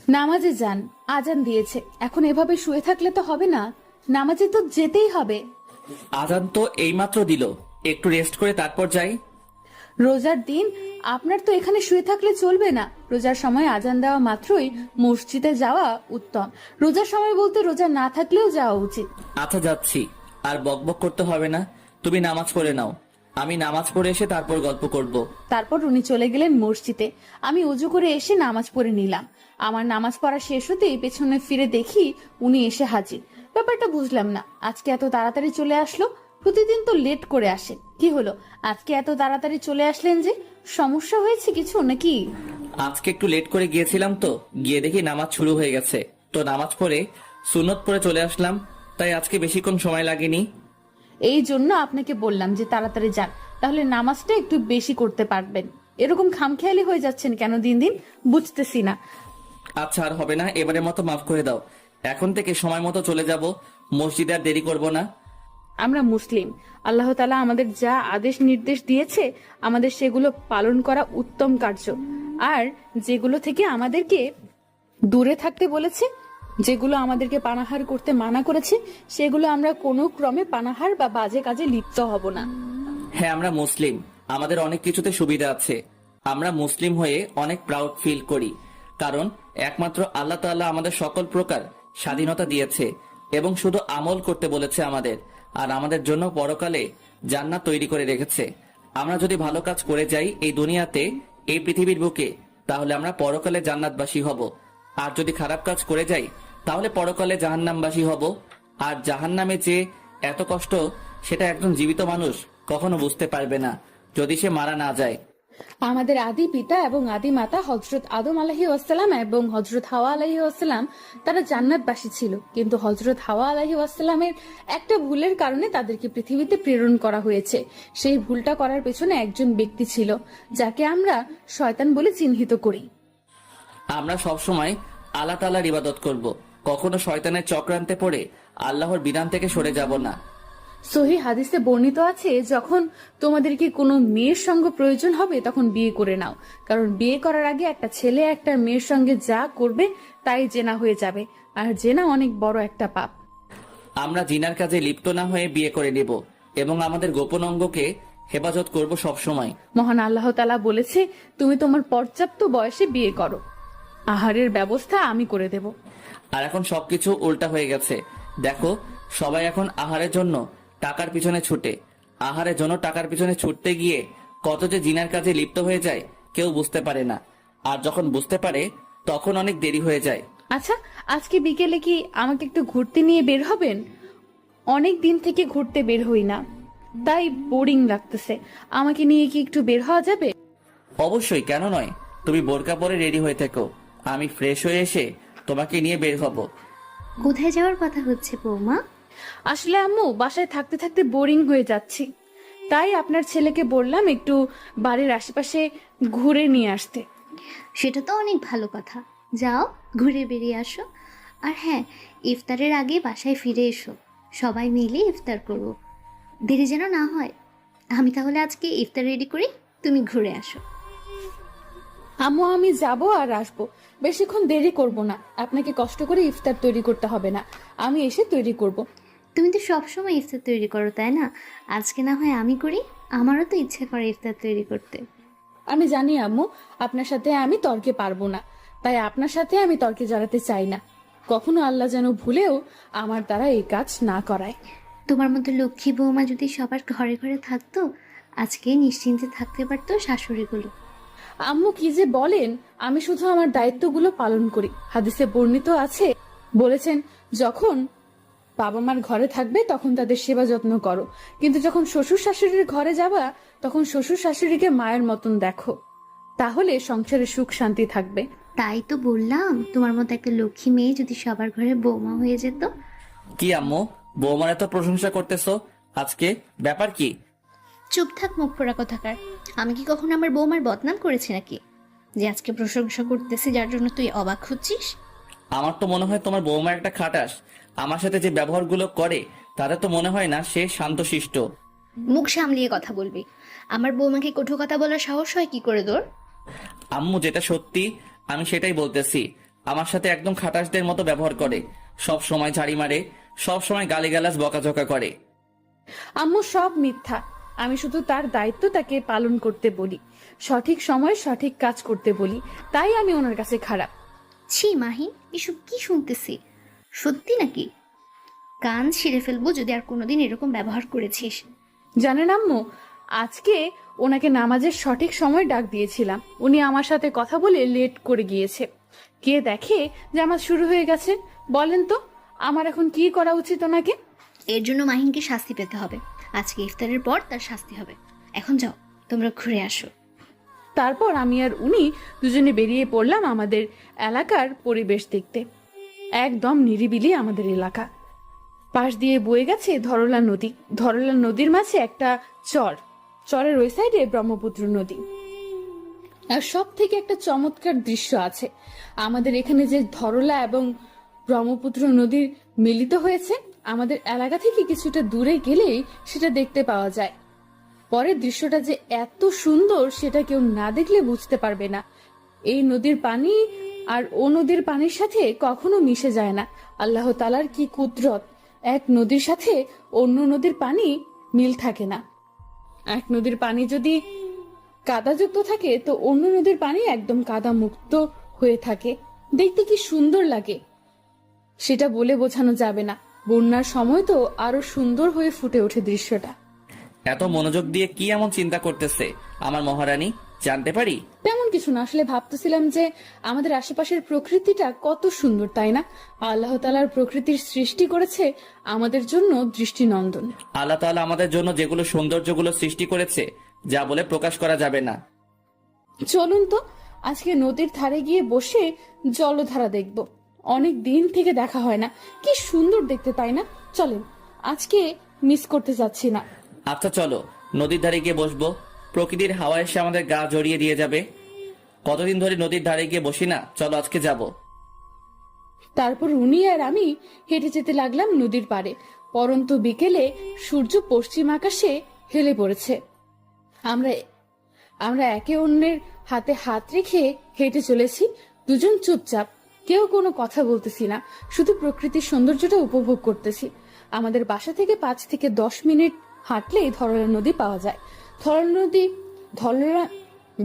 নামাজে যান, আজান দিয়েছে। এখন এভাবে শুয়ে থাকলে তো হবে না, নামাজে তো যেতেই হবে। আজান তো এইমাত্র দিল, একটু রেস্ট করে তারপর যাই। রোজার দিন আপনার তো এখানে শুয়ে থাকলে চলবে না। রোজার সময় আজান দেওয়া মাত্রই মসজিদে যাওয়া উত্তম। রোজার সময় বলতে রোজা না থাকলেও যাওয়া উচিত। আচ্ছা যাচ্ছি, আর বকবক করতে হবে না। তুমি নামাজ পড়ে নাও, আমি নামাজ পড়ে এসে তারপর গল্প করব। তারপর উনি চলে গেলেন মসজিদে। আমি উজু করে এসে নামাজ পড়ে নিলাম। আমার নামাজ পড়া শেষ হতেই পেছনে ফিরে দেখি উনি এসে হাজির। ব্যাপারটা বুঝলাম না, আজকে এত তাড়াতাড়ি চলে আসলো। প্রতিদিন তো লেট করে আসে, কি হলো আজকে এত তাড়াতাড়ি চলে আসলেন যে? সমস্যা হয়েছে কিছু নাকি? আজকে একটু লেট করে গিয়েছিলাম তো, গিয়ে দেখি নামাজ শুরু হয়ে গেছে, তো নামাজ পড়ে সুন্নত পড়ে চলে আসলাম, তাই আজকে বেশিক্ষণ সময় লাগেনি। এই জন্য আপনাকে বললাম যে তাড়াতাড়ি যান, তাহলে নামাজটা একটু বেশি করতে পারবেন। এরকম খামখেয়ালি হয়ে যাচ্ছেন কেন দিন দিন, বুঝতেছি না। আচ্ছা আর হবে না, এবারের মতো মাফ করে দাও। এখন থেকে সময় মতো চলে যাব, মসজিদে আর দেরি করব না। আমরা মুসলিম, আল্লাহ তাআলা আমাদের যা আদেশ নির্দেশ দিয়েছে আমাদের সেগুলো পালন করা উত্তম কার্য। আর যেগুলো থেকে আমাদেরকে দূরে থাকতে বলেছে, যেগুলো আমাদেরকে পানাহার করতে মানা করেছে, সেগুলো আমরা কোনো ক্রমে পানাহার বা বাজে কাজে লিপ্ত হব না। হ্যাঁ আমরা মুসলিম, আমাদের অনেক কিছুতে সুবিধা আছে। আমরা মুসলিম হয়ে অনেক প্রাউড ফিল করি, কারণ একমাত্র আল্লাহ তাআলা আমাদের সকল প্রকার স্বাধীনতা দিয়েছে এবং শুধু আমল করতে বলেছে আমাদের, আর আমাদের জন্য পরকালে জান্নাত তৈরি করে রেখেছে। আমরা যদি ভালো কাজ করে যাই এই দুনিয়াতে, এই পৃথিবীর বুকে, তাহলে আমরা পরকালে জান্নাতবাসী হব। আর যদি খারাপ কাজ করে যাই তাহলে পরকালে জাহান্নামবাসী হব। আর জাহান্নামে যে এত কষ্ট, সেটা একজন জীবিত মানুষ কখনো বুঝতে পারবে না যদি সে মারা না যায়। আমাদের আদি পিতা এবং আদি মাতা হযরত আদম আলাইহি ওয়াসাল্লাম এবং হযরত হাওয়া আলাইহি ওয়াসাল্লাম তারা জান্নাতবাসী ছিল, কিন্তু হযরত হাওয়া আলাইহি ওয়াসাল্লামের একটা ভুলের কারণে তাদেরকে পৃথিবীতে প্রেরণ করা হয়েছে। সেই ভুলটা করার পেছনে একজন ব্যক্তি ছিল যাকে আমরা শয়তান বলে চিহ্নিত করি। আমরা সবসময় আল্লাহ তাআলার ইবাদত করব, কখনো শয়তানের চক্রান্তে পড়ে আল্লাহর বিধান থেকে সরে যাব না। সহিহ হাদিসে বর্ণিত আছে, যখন তোমাদেরকে কোনো মেয়ের সঙ্গে প্রয়োজন হবে তখন বিয়ে করে নাও, কারণ বিয়ে করার আগে একটা ছেলে একটা মেয়ের সঙ্গে যা করবে তাই জেনা হয়ে যাবে, আর জেনা অনেক বড় একটা পাপ। আমরা জিনার কাজে লিপ্ত না হয়ে বিয়ে করে নেব এবং আমাদের গোপন অঙ্গকে হেফাজত করব সব সময়। মহান আল্লাহ তাআলা বলেছে, তুমি তোমার পর্যাপ্ত বয়সে বিয়ে করো, আহারের ব্যবস্থা আমি করে দেব। আর এখন সবকিছু উল্টা হয়ে গেছে, দেখো সবাই এখন আহারের জন্য টাকার পিছনে ছুটে। আহারের জন্য টাকার পিছনে ছুটতে গিয়ে কত যে জিনার কাজে লিপ্ত হয়ে যায় কেউ বুঝতে পারে না, আর যখন বুঝতে পারে তখন অনেক দেরি হয়ে যায়। আচ্ছা, আজকে বিকেলে কি আমাকে একটু ঘুরতে নিয়ে বের হবেন? অনেক দিন থেকে ঘুরতে বের হই না, তাই বোরিং লাগতেছে। আমাকে নিয়ে কি একটু বের হওয়া যাবে? অবশ্যই, কেন নয়। তুমি বোরকা পরে রেডি হয়ে থেকো, আমি ফ্রেশ হয়ে এসে তোমাকে নিয়ে বের হব। কোথায় যাওয়ার কথা হচ্ছে বৌমা? আসলে আম্মু, বাসায় থাকতে থাকতে বোরিং হয়ে যাচ্ছি, তাই আপনার ছেলেকে বললাম একটু বাড়ির আশেপাশে ঘুরে নিয়ে আসতে। সেটা তো অনেক ভালো কথা, যাও ঘুরে বেরিয়ে আসো। আর হ্যাঁ, ইফতারের আগে বাসায় ফিরে এসো, সবাই মিলে ইফতার করবো, দেরি যেন না হয়। আমি তাহলে আজকে ইফতার রেডি করি, তুমি ঘুরে আসো। আম্মু, আমি যাব আর আসবো, বেশিক্ষণ দেরি করব না। আপনাকে কষ্ট করে ইফতার তৈরি করতে হবে না, আমি এসে তৈরি করব। তুমি তো সবসময় ইফতার তৈরি করো, তাই না? আজকে না হয় আমি করি, আমারও তো ইচ্ছে করে ইফতার তৈরি করতে। আমি জানি আম্মু, আপনার সাথে আমি তর্কে পারবো না, তাই আপনার সাথে আমি তর্কে জড়াতে চাই না। কখনো আল্লাহ যেন ভুলেও আমার দ্বারা এই কাজ না করায়। তোমার মতো লক্ষ্মী বৌমা যদি সবার ঘরে ঘরে থাকতো, আজকে নিশ্চিন্তে থাকতে পারতো শাশুড়িগুলো। আম্মু কি যে বলেন, আমি শুধু আমার দায়িত্বগুলো পালন করি। হাদিসে বর্ণিত আছে, বলেছেন যখন বাবা মার ঘরে থাকবে তখন তাদের সেবা যত্ন করো, কিন্তু যখন শ্বশুর শাশুড়ির ঘরে যাবা তখন শ্বশুর শাশুড়িকে মায়ের মতন দেখো, তাহলে সংসারে সুখ শান্তি থাকবে। তাই তো বললাম, তোমার মতো একটা লক্ষ্মী মেয়ে যদি সবার ঘরে বৌমা হয়ে যেত। কি আম্মু, বৌমার এত প্রশংসা করতেছো আজকে, ব্যাপার কি? চুপ থাক, মুখ পোড়া কথাকার। আমি কি কখনো আমার বৌমার বদনাম করেছি নাকি, যে আজকে প্রশংসা করতেছি যার জন্য তুই অবাক হচ্ছিস? আমার তো মনে হয় তোমার বৌমা একটা খাটাস। আমার সাথে যে ব্যবহারগুলো করে তাতে তো মনে হয় না সে শান্তশিষ্ট। মুখ সামলিয়ে কথা বলবি। আমার বৌমাকে কটু কথা বলার সাহস হয় কি করে তোর? আম্মু যেটা সত্যি আমি সেটাই বলতেছি। আমার সাথে একদম খাটাসদের মতো ব্যবহার করে, সব সময় ঝাড়ি মারে, সব সময় গালিগালাজ বকাঝকা করে। আম্মু সব মিথ্যা। আমি শুধু তার দায়িত্ব তাকে পালন করতে বলি, সঠিক সময়ে সঠিক কাজ করতে বলি, তাই আমি ওনার কাছে খারাপ। ছি মাহিন, এসব কি শুনতেছি? সত্যি নাকি? কান ছিঁড়ে ফেলবো যদি আর কোনোদিন এরকম ব্যবহার করেছিস। জানেন আম্মু, আজকে ওনাকে নামাজের সঠিক সময় ডাক দিয়েছিলাম, উনি আমার সাথে কথা বলে লেট করে গিয়েছে। গিয়ে দেখে জামাত শুরু হয়ে গেছে। বলেন তো আমার এখন কি করা উচিত ওনাকে? এর জন্য মাহিনকে শাস্তি পেতে হবে। আজকে ইফতারের পর তার শাস্তি হবে। এখন যাও, তোমরা ঘুরে আসো। তারপর আমি আর উনি দুজনে বেরিয়ে পড়লাম আমাদের এলাকার পরিবেশ দেখতে। একদম নিরিবিলি আমাদের এলাকা। পাশ দিয়ে বয়ে গেছে ধরলা নদী। ধরলা নদীর মাঝে একটা চরের ওই সাইডে ব্রহ্মপুত্র নদী। আর সব থেকে একটা চমৎকার দৃশ্য আছে, আমাদের এখানে যে ধরলা এবং ব্রহ্মপুত্র নদীর মিলিত হয়েছে, আমাদের এলাকা থেকে কিছুটা দূরে গেলেই সেটা দেখতে পাওয়া যায়। পরের দৃশ্যটা যে এত সুন্দর সেটা কেউ না দেখলে বুঝতে পারবে না। এই নদীর পানি আর ও নদীর পানির সাথে কখনো মিশে যায় না। আল্লাহ তাআলার কি কুদরত! এক নদীর সাথে অন্য নদীর পানি মিল থাকে না। এক নদীর পানি যদি কাদাযুক্ত থাকে তো অন্য নদীর পানি একদম কাদা মুক্ত হয়ে থাকে। দেখতে কি সুন্দর লাগে সেটা বলে বোঝানো যাবে না। বন্যার সময় তো আরো সুন্দর হয়ে ফুটে ওঠে দৃশ্যটা। এত মনোযোগ দিয়ে কি এমন চিন্তা করতেছে আমার মহারানী, জানতে পারি? তেমন কিছু না, আসলে ভাবতেছিলাম যে আমাদের আশেপাশের প্রকৃতিটা কত সুন্দর, তাই না? আল্লাহ তাআলার প্রকৃতির সৃষ্টি করেছে আমাদের জন্য দৃষ্টিনন্দন। আল্লাহ তাআলা আমাদের জন্য যেগুলো সৌন্দর্যগুলো সৃষ্টি করেছে, যা বলে প্রকাশ করা যাবে না। চলুন তো আজকে নদীর ধারে গিয়ে বসে জলধারা দেখব। অনেক দিন থেকে দেখা হয় না, কি সুন্দর দেখতে, তাই না? চলেন, আজকে মিস করতে যাচ্ছি না। আচ্ছা চলো, নদীর ধারে গিয়ে বসবো। প্রকৃতির হাওয়া এসে আমাদের গা জড়িয়ে দিয়ে যাবে। কতদিন ধরে নদীর ধারে গিয়ে বসি না, চলো আজকে যাব। তারপর উনি আর আমি হেঁটে যেতে লাগলাম নদীর পাড়ে। পরন্ত বিকেলে সূর্য পশ্চিম আকাশে হেলে পড়েছে। আমরা একে অন্যের হাতে হাত রেখে হেঁটে চলেছি, দুজন চুপচাপ, কেউ কোনো কথা বলতেছি না, শুধু প্রকৃতির সৌন্দর্যটা উপভোগ করতেছি। আমাদের বাসা থেকে 5 থেকে 10 মিনিট হাঁটলেই ধরলা নদী পাওয়া যায়।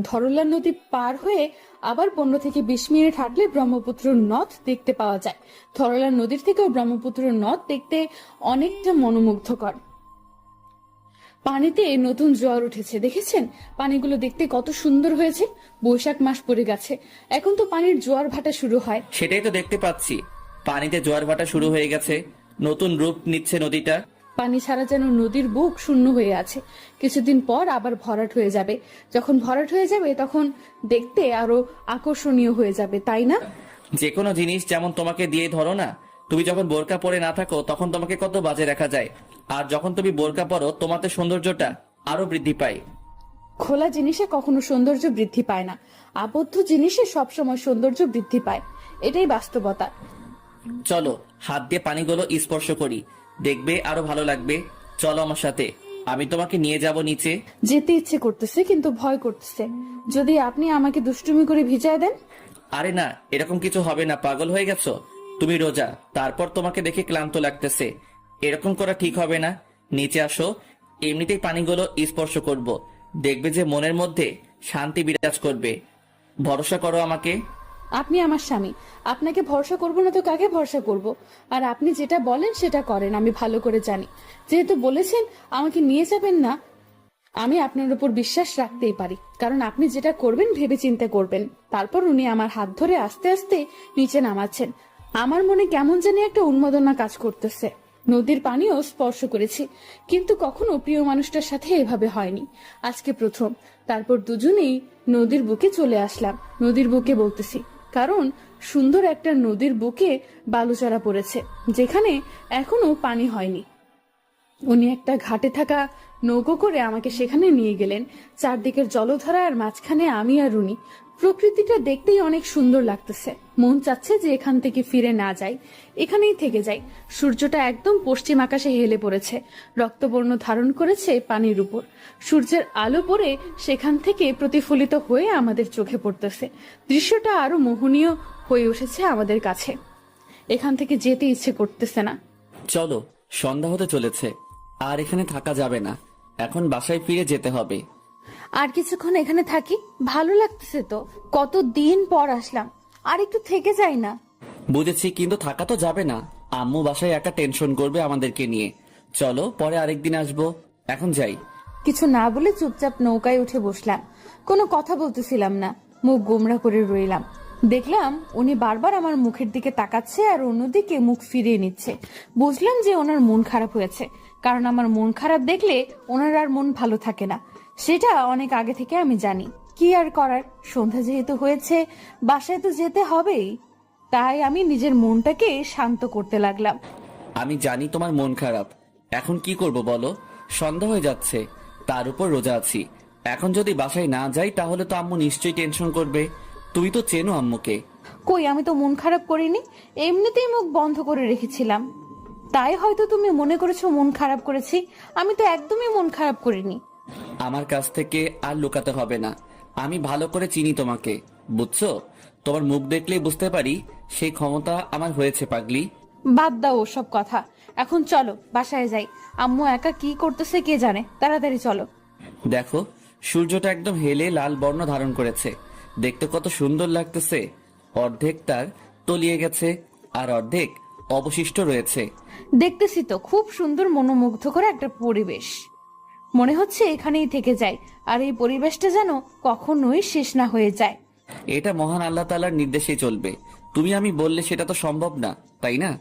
ধরলা নদী পার হয়ে আবার 15 থেকে 20 মিনিট হাঁটলে ব্রহ্মপুত্র নদ দেখতে পাওয়া যায়। ধরলা নদীর থেকেও ব্রহ্মপুত্র নদ দেখতে অনেকটা মনোমুগ্ধকর। পানিতে নতুন জোয়ার উঠেছে, দেখেছেন? পানিগুলো দেখতে কত সুন্দর হয়েছে। বৈশাখ মাস পড়ে গেছে, এখন তো পানির জোয়ার ভাটা শুরু হয়। সেটাই তো দেখতে পাচ্ছি, পানিতে জোয়ার ভাটা শুরু হয়ে গেছে, নতুন রূপ নিচ্ছে নদীটা। পানি ছাড়া যেন নদীর বুক শূন্য হয়ে আছে। কিছুদিন পর আবার ভরাট হয়ে যাবে। যখন ভরাট হয়ে যাবে তখন দেখতে আরো আকর্ষণীয় হয়ে যাবে, তাই না? যে কোনো জিনিস যেমন তোমাকে দিয়ে ধরো না, তুমি যখন বোরকা পরে না থাকো তখন তোমাকে কত বাজে দেখা যায়, আর যখন তুমি বোরকা পরো তোমাদের সৌন্দর্যটা আরো বৃদ্ধি পায়। খোলা জিনিসে কখনো সৌন্দর্য বৃদ্ধি পায় না, আবদ্ধ জিনিসে সবসময় সৌন্দর্য বৃদ্ধি পায়। এটাই বাস্তবতা। চলো হাত দিয়ে পানিগুলো স্পর্শ করি, দেখবে আরো ভালো লাগবে। চলো আমার সাথে, আমি তোমাকে নিয়ে যাব নিচে। যেতে ইচ্ছে করতেছে কিন্তু ভয় করতেছে, যদি আপনি আমাকে দুষ্টুমি করে ভিজায় দেন। আরে না, এরকম কিছু হবে না, পাগল হয়ে গেছো? তুমি রোজা, তারপর তোমাকে দেখে ক্লান্ত লাগতেছে, এরকম করা ঠিক হবে না। নিচে আসো, এমনিতেই পানিগুলো স্পর্শ করব, দেখবে যে মনের মধ্যে শান্তি বিরাজ করবে। ভরসা করো আমাকে। আপনি আমার স্বামী, আপনাকে ভরসা করব না তো কাকে ভরসা করব? আর আপনি যেটা বলেন সেটা করেন, আমি ভালো করে জানি। যেহেতু বলেছেন আমাকে নিয়ে যাবেন না, আমি আপনার উপর বিশ্বাস রাখতেই পারি, কারণ আপনি যেটা করবেন ভেবে চিন্তে করবেন। তারপর উনি আমার হাত ধরে আস্তে আস্তে নিচে নামাচ্ছেন। আমার মনে কেমন জানি একটা উন্মাদনা কাজ করতেছে। নদীর পানিও স্পর্শ করেছি, কিন্তু কখনো প্রিয় মানুষটার সাথে এভাবে হয়নি, আজকে প্রথম। তারপর দুজনেই নদীর বুকে চলে আসলাম। নদীর বুকে বলতেছি কারণ সুন্দর একটা নদীর বুকে বালুচড়া পড়েছে, যেখানে এখনো পানি হয়নি। উনি একটা ঘাটে থাকা নৌকো করে আমাকে সেখানে নিয়ে গেলেন। চারদিকের জলধারা আর মাঝখানে আমি আর উনি। প্রকৃতিটা দেখতেই অনেক সুন্দর লাগতেছে, মন চাচ্ছে যে এখান থেকে ফিরে না যাই, এখানেই থেকে যাই। সূর্যটা একদম পশ্চিম আকাশে হেলে পড়েছে, রক্তবর্ণ ধারণ করেছে পানির উপর। সূর্যের আলো পড়ে সেখান থেকে প্রতিফলিত হয়ে আমাদের চোখে পড়তেছে। দৃশ্যটা আরো মোহনীয় হয়ে উঠেছে আমাদের কাছে। এখান থেকে যেতে ইচ্ছে করতেছে না। চলো, সন্ধ্যা হতে চলেছে, আর এখানে থাকা যাবে না, এখন বাসায় ফিরে যেতে হবে। আর কিছুক্ষণ এখানে থাকি, ভালো লাগতেছে তো, কতদিন পর আসলাম, আর একটু থেকে যাই না। বুঝেছি, কিন্তু থাকা তো যাবে না। আম্মু বাসায় একা টেনশন করবে আমাদেরকে নিয়ে। চলো, পরে আরেকদিন আসবো, এখন যাই। কিছু না বলে চুপচাপ নৌকায় উঠে বসলাম। কোনো কথা বলতেছিলাম না, মুখ গোমড়া করে রইলাম। দেখলাম উনি বারবার আমার মুখের দিকে তাকাচ্ছে আর অন্যদিকে মুখ ফিরিয়ে নিচ্ছে। বুঝলাম যে ওনার মন খারাপ হয়েছে, কারণ আমার মন খারাপ দেখলে ওনার আর মন ভালো থাকে না। সেটা অনেক আগে থেকে আমি জানি। কি আর করার, সন্ধ্যা যেহেতু হয়েছে, বাসায় তো যেতে হবেই। তাই আমি নিজের মনটাকে শান্ত করতে লাগলাম। আমি জানি তোমার মন খারাপ, এখন কি করব বলো? সন্ধ্যা হয়ে যাচ্ছে, তার উপর রোজা আছি। এখন যদি বাসায় না যাই তাহলে তো আম্মু নিশ্চয়ই টেনশন করবে। তুমি তো চেনো আম্মুকে। কই, আমি তো মন খারাপ করিনি, এমনিতেই মুখ বন্ধ করে রেখেছিলাম। তাই হয়তো তুমি মনে করেছো মন খারাপ করেছি, আমি তো একদমই মন খারাপ করিনি। আমার কাছ থেকে আর লুকাতে হবে না, আমি ভালো করে চিনি তোমাকে, বুঝছো? তোমার মুখ দেখলেই বুঝতে পারি সেই ক্ষমতা আমার হয়েছে পাগলি। বাদ দাও ওসব কথা, এখন চলো বাসায় যাই। আম্মু একা কি করতেছে কে জানে, তাড়াতাড়ি চলো। দেখো, সূর্যটা একদম হেলে লাল বর্ণ ধারণ করেছে, দেখতে কত সুন্দর লাগতেছে। অর্ধেক তার তলিয়ে গেছে, আর অর্ধেক অবশিষ্ট রয়েছে। দেখতেছি তো, খুব সুন্দর মনোমুগ্ধকর একটা পরিবেশ। মনে হচ্ছে এখানেই থেকে যাই, আর এই পরিবেশটা যেন কখনোই শেষ না হয়ে যায়। এটা মহান আল্লাহ তাআলার নির্দেশেই চলবে। তুমি আমি বললে সেটা তো সম্ভব না, তাই না?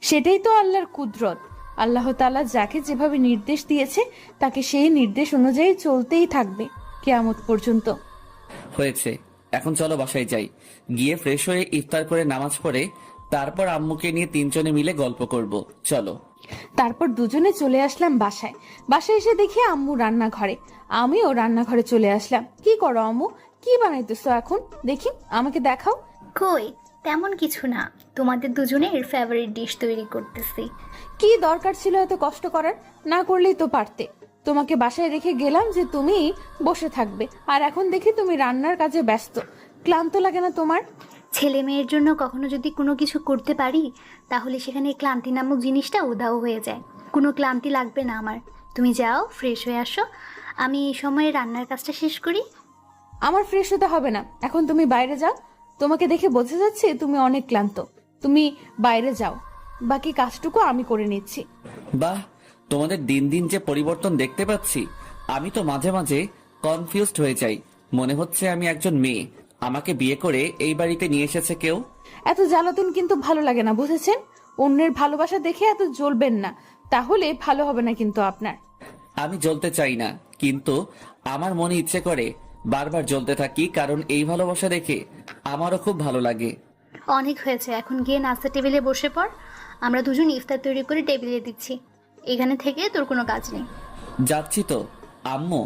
সেটাই তো আল্লাহর কুদরত। আল্লাহ তাআলা যাকে যেভাবে নির্দেশ দিয়েছে তাকে সেই নির্দেশ অনুযায়ী চলতেই থাকবে কিয়ামত পর্যন্ত। হয়েছে, এখন চলো বাসায় যাই। গিয়ে ফ্রেশ হয়ে ইফতার করে নামাজ পড়ে তারপর আম্মুকে নিয়ে তিনজনে মিলে গল্প করব। চলো। তারপর দুজনে চলে আসলাম বাসায়। বাসায় এসে দেখি আম্মু রান্নাঘরে, আমিও রান্নাঘরে চলে আসলাম। কি করো আম্মু, কি বানাইতেছো এখন? দেখি, আমাকে দেখাও। কই, তেমন কিছু না, তোমাদের দুজনের ফেভারিট ডিশ তৈরি করতেছি। কি দরকার ছিল এত কষ্ট করার? না করলেই তো পারতে। তোমাকে বাসায় রেখে গেলাম যে তুমি বসে থাকবে, আর এখন দেখি তুমি রান্নার কাজে ব্যস্ত। ক্লান্ত লাগে না তোমার? ছেলে মেয়ের জন্য কখনো যদি কোনো কিছু করতে পারি, তাহলে সেখানে ক্লান্তি নামক জিনিসটা উধাও হয়ে যায়। কোনো ক্লান্তি লাগবে না আমার। তুমি যাও, ফ্রেশ হয়ে আসো, আমি এই সময়ে রান্নার কাজটা শেষ করি। আমার ফ্রেশ হতে হবে না, এখন তুমি বাইরে যাও। তোমাকে দেখে বোঝা যাচ্ছে তুমি অনেক ক্লান্ত। তুমি বাইরে যাও, বাকি কাজটুকু আমি করে নিচ্ছি। বাহ, তোমাদের দিন দিন যে পরিবর্তন দেখতে পাচ্ছি। আমি তো মাঝে মাঝে কনফিউজড হয়ে যাই, মনে হচ্ছে আমি একজন মেয়ে, আমাকে বিয়ে করে এই বাড়িতে নিয়ে এসেছে কেউ। এত জ্বালাতন কিন্তু ভালো লাগে না, বুঝেছেন? অন্যের ভালোবাসা দেখে এত জ্বলবেন না, তাহলে ভালো হবে না কিন্তু আপনার। আমি জ্বলতে চাই না, কিন্তু আমার মনে ইচ্ছে করে বারবার জ্বলতে থাকি, কারণ এই ভালোবাসা দেখে আমারও খুব ভালো লাগে। অনেক হয়েছে, এখন গিয়ে নাস্তা টেবিলে বসে পড়। আমরা দুজন ইফতার তৈরি করে টেবিলে দিচ্ছি। এখানে থেকে তোর কোনো কাজ নেই। যাচ্ছি তো। আম্মু,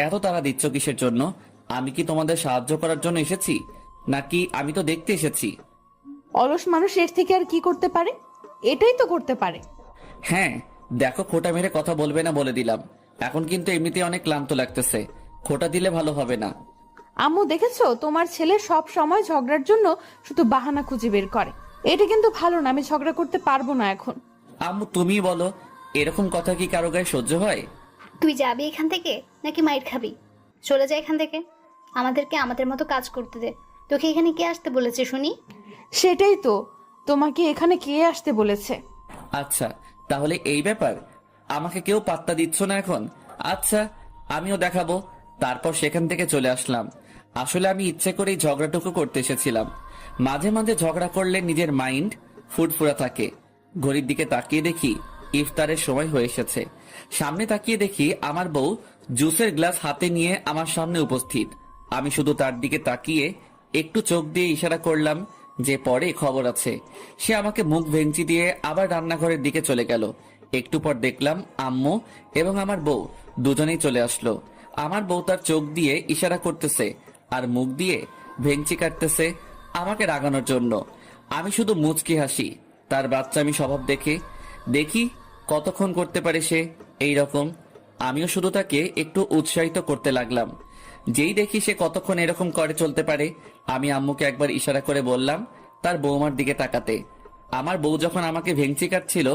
এত তাড়া দিচ্ছ কিসের জন্য? আমি কি তোমাদের সাহায্য করার জন্য এসেছি, নাকি আমি তো দেখতে এসেছি? অলস মানুষ এর থেকে আর কি করতে পারে? এটাই তো করতে পারে। হ্যাঁ, দেখো, খোটা মেরে কথা বলবে না বলে দিলাম। এখন কিন্তু এমনিতে অনেক ক্লান্ত লাগতেছে, খোটা দিলে ভালো হবে না। আম্মু, দেখেছো তোমার ছেলে সব সময় ঝগড়ার জন্য শুধু বাহানা খুঁজে বের করে। এটা কিন্তু ভালো না, আমি ঝগড়া করতে পারবো না এখন। আম্মু, তুমি বলো, এরকম কথা কি কারো গায়ে সহ্য হয়? তুই যাবি এখান থেকে নাকি মাইর খাবি? চলে যা এখান থেকে, আমাদেরকে আমাদের মতো কাজ করতে দে। তোকে এখানে কে আসতে বলেছে শুনি? সেটাই তো, তোমাকে এখানে কে আসতে বলেছে? আচ্ছা, তাহলে এই ব্যাপার, আমাকে কেউ পাত্তা দিচ্ছ না এখন? আচ্ছা, আমিও দেখাবো। তারপর সেখান থেকে চলে আসলাম। আসলে আমি ইচ্ছে করেই ঝগড়াটুকু করতে এসেছিলাম। মাঝে মাঝে ঝগড়া করলে নিজের মাইন্ড ফুরফুরা থাকে। ঘড়ির দিকে তাকিয়ে দেখি ইফতারের সময় হয়ে এসেছে। সামনে তাকিয়ে দেখি আমার বউ জুসের গ্লাস হাতে নিয়ে আমার সামনে উপস্থিত। আমি শুধু তার দিকে তাকিয়ে একটু চোখ দিয়ে ইশারা করলাম যে পরে খবর আছে। সে আমাকে মুখ ভেঙচি দিয়ে আবার রান্নাঘরের দিকে চলে গেল। একটু পর দেখলাম আম্মু এবং আমার বউ দুজনেই চলে আসলো। আমার বউ তার চোখ দিয়ে ইশারা করতেছে আর মুখ দিয়ে ভেঙচি কাটতেছে আমাকে রাগানোর জন্য। আমি শুধু মুচকি হাসি। তার বাচ্চামি স্বভাব দেখে দেখি কতক্ষণ করতে পারে সে এই রকম। আমিও শুধু তাকে একটু উৎসাহিত করতে লাগলাম। যেই দেখি সে কতক্ষণ এরকম করে চলতে পারে, আমি আম্মুকে একবার ইশারা করে বললাম, তার বৌমার দিকে তাকাতে। আমার বউ যখন আমাকে ভেঙচি কাটছিল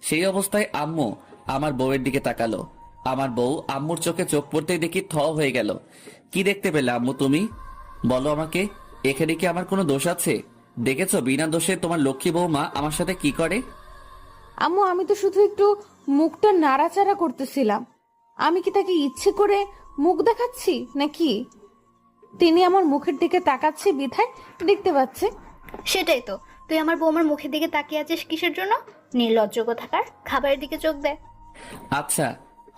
সেই অবস্থায় আম্মু আমার বউয়ের দিকে তাকালো। আমার বউ আম্মুর চোখে চোখ পড়তেই দেখি থ হয়ে গেল। কি দেখতে পেলে আম্মু তুমি? বলো আমাকে, এখানে কি আমার কোনো দোষ আছে? দেখেছো বিনা দোষে তোমার লক্ষ্মী বৌমা আমার সাথে কি করে? আম্মু, আমি তো শুধু একটু মুখটা নাড়াচাড়া করতেছিলাম। আমি কি তাকে ইচ্ছে করে মুখ দেখাচ্ছি নাকি? তিনি আমার মুখের দিকে তাকাচ্ছে বিধায় দেখতে পাচ্ছে। সেটাই তো, তুই আমার বৌমার মুখের দিকে তাকিয়ে আছিস কিসের জন্য? নির্লজ্জ কোথাকার, খাবারের দিকে চোখ দে। আচ্ছা,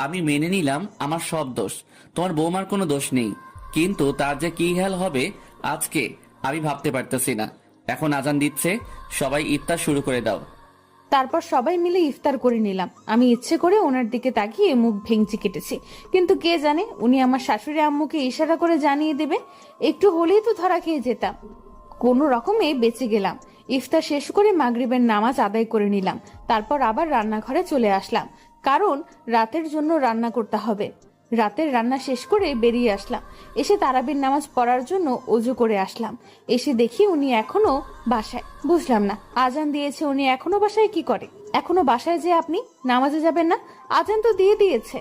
আমি মেনে নিলাম আমার সব দোষ, তোমার বৌমার কোনো দোষ নেই, কিন্তু তার যে কি হাল হবে আজকে আমি ভাবতে পারতেছি না। এখন আজান দিচ্ছে, সবাই ইফতার শুরু করে দাও। তারপর সবাই মিলে ইফতার করে নিলাম। আমি ইচ্ছে করে ওনার দিকে তাকিয়ে মুখ ভেঙচি কেটেছি, কিন্তু কে জানে উনি আমার শাশুড়ি আম্মুকে ইশারা করে জানিয়ে দেবে। একটু হলেই তো ধরা খেয়ে যেতাম। কোনো রকমে বেঁচে গেলাম। ইফতার শেষ করে মাগরিবের নামাজ আদায় করে নিলাম। তারপর আবার রান্নাঘরে চলে আসলাম, কারণ রাতের জন্য রান্না করতে হবে। রাতের রান্না শেষ করে বেরিয়ে আসলাম। এসে তারাবির নামাজ পড়ার জন্য অজু করে আসলাম। এসে দেখি উনি এখনো বাসায়। বুঝলাম না, আজান দিয়েছে, উনি এখনো বাসায় কি করে? এখনো বাসায় যে আপনি নামাজে যাবেন না? আজান তো দিয়ে দিয়েছে।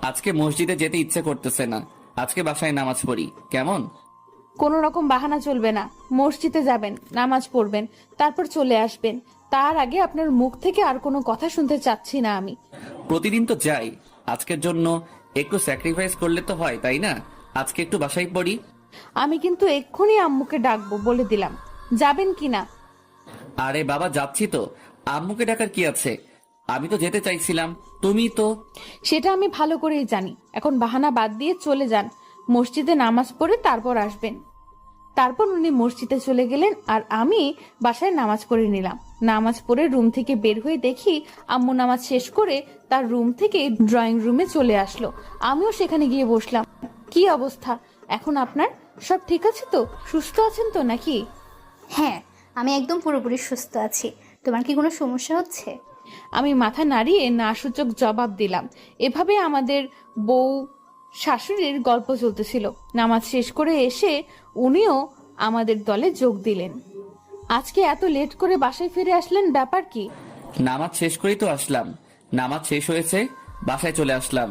আজকে মসজিদে যেতে ইচ্ছে করতেছে না, আজকে বাসায় নামাজ পড়ি কেমন? কোনো রকম বাহানা চলবে না। মসজিদে যাবেন, নামাজ পড়বেন, তারপর চলে আসবেন। তার আগে আপনার মুখ থেকে আর কোনো কথা শুনতে চাচ্ছি না আমি। প্রতিদিন তো যাই, আজকের জন্য একটু স্যাক্রিফাইস করলে তো হয়, তাই না? আজকে একটু বাসায় পড়ি। আমি কিন্তু এক্ষুনি আম্মুকে ডাকবো, বলে দিলাম। যাবেন কি না? আরে বাবা, যাচ্ছি তো, আম্মুকে ডাকার কি আছে? আমি তো যেতে চাইছিলাম, তুমি তো। সেটা আমি ভালো করেই জানি। এখন বাহানা বাদ দিয়ে চলে যান, মসজিদে নামাজ পড়ে তারপর আসবেন। তারপর উনি মসজিদে চলে গেলেন আর আমি বাসায় নামাজ পড়ে নিলাম। নামাজ পড়ে রুম থেকে বের হয়ে দেখি আম্মু নামাজ শেষ করে তার রুম থেকে ড্রয়িং রুমে চলে আসলো। আমিও সেখানে গিয়ে বসলাম। কি অবস্থা এখন আপনার? সব ঠিক আছে তো? সুস্থ আছেন তো নাকি? হ্যাঁ, আমি একদম পুরোপুরি সুস্থ আছি। তোমার কি কোনো সমস্যা হচ্ছে? আমি মাথা নাড়িয়ে না সূচক জবাব দিলাম। এভাবে আমাদের বউ শাশুড়ির গল্প চলতেছিল। নামাজ শেষ করে এসে উনিও আমাদের দলে যোগ দিলেন। আজকে এত লেট করে বাসায় ফিরে আসলেন, ব্যাপার কি? নামাজ শেষ করেই তো আসলাম। নামাজ শেষ হয়েছে, বাসায় চলে আসলাম।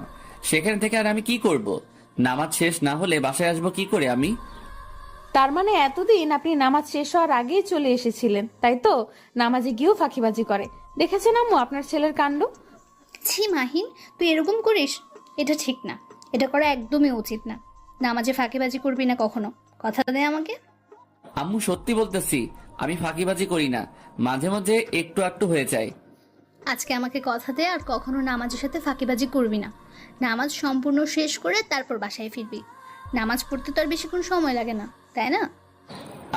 সেখান থেকে আর আমি কি করব? নামাজ শেষ না হলে বাসায় আসবো কি করে আমি? তার মানে এতদিন আপনি নামাজ শেষ হওয়ার আগেই চলে এসেছিলেন, তাই তো? নামাজে গিয়েও ফাঁকিবাজি করে। দেখেছেন আম্মু আপনার ছেলের কাণ্ড? ছি মাহিন, তুই এরকম করিস? এটা ঠিক না, এটা করা একদমই উচিত না। নামাজে ফাঁকিবাজি করবি না কখনো, কথা দে আমাকে। আম্মু সত্যি বলতেছি, আমি ফাঁকিবাজি করি না, মাঝে মাঝে একটু একটু হয়ে যায়। আজকে আমাকে কথা দে আর কখনো নামাজের সাথে ফাঁকিবাজি করবি না। নামাজ সম্পূর্ণ শেষ করে তারপর বাসায় ফিরবি। নামাজ পড়তে তো আর বেশিক্ষণ সময় লাগে না, তাই না?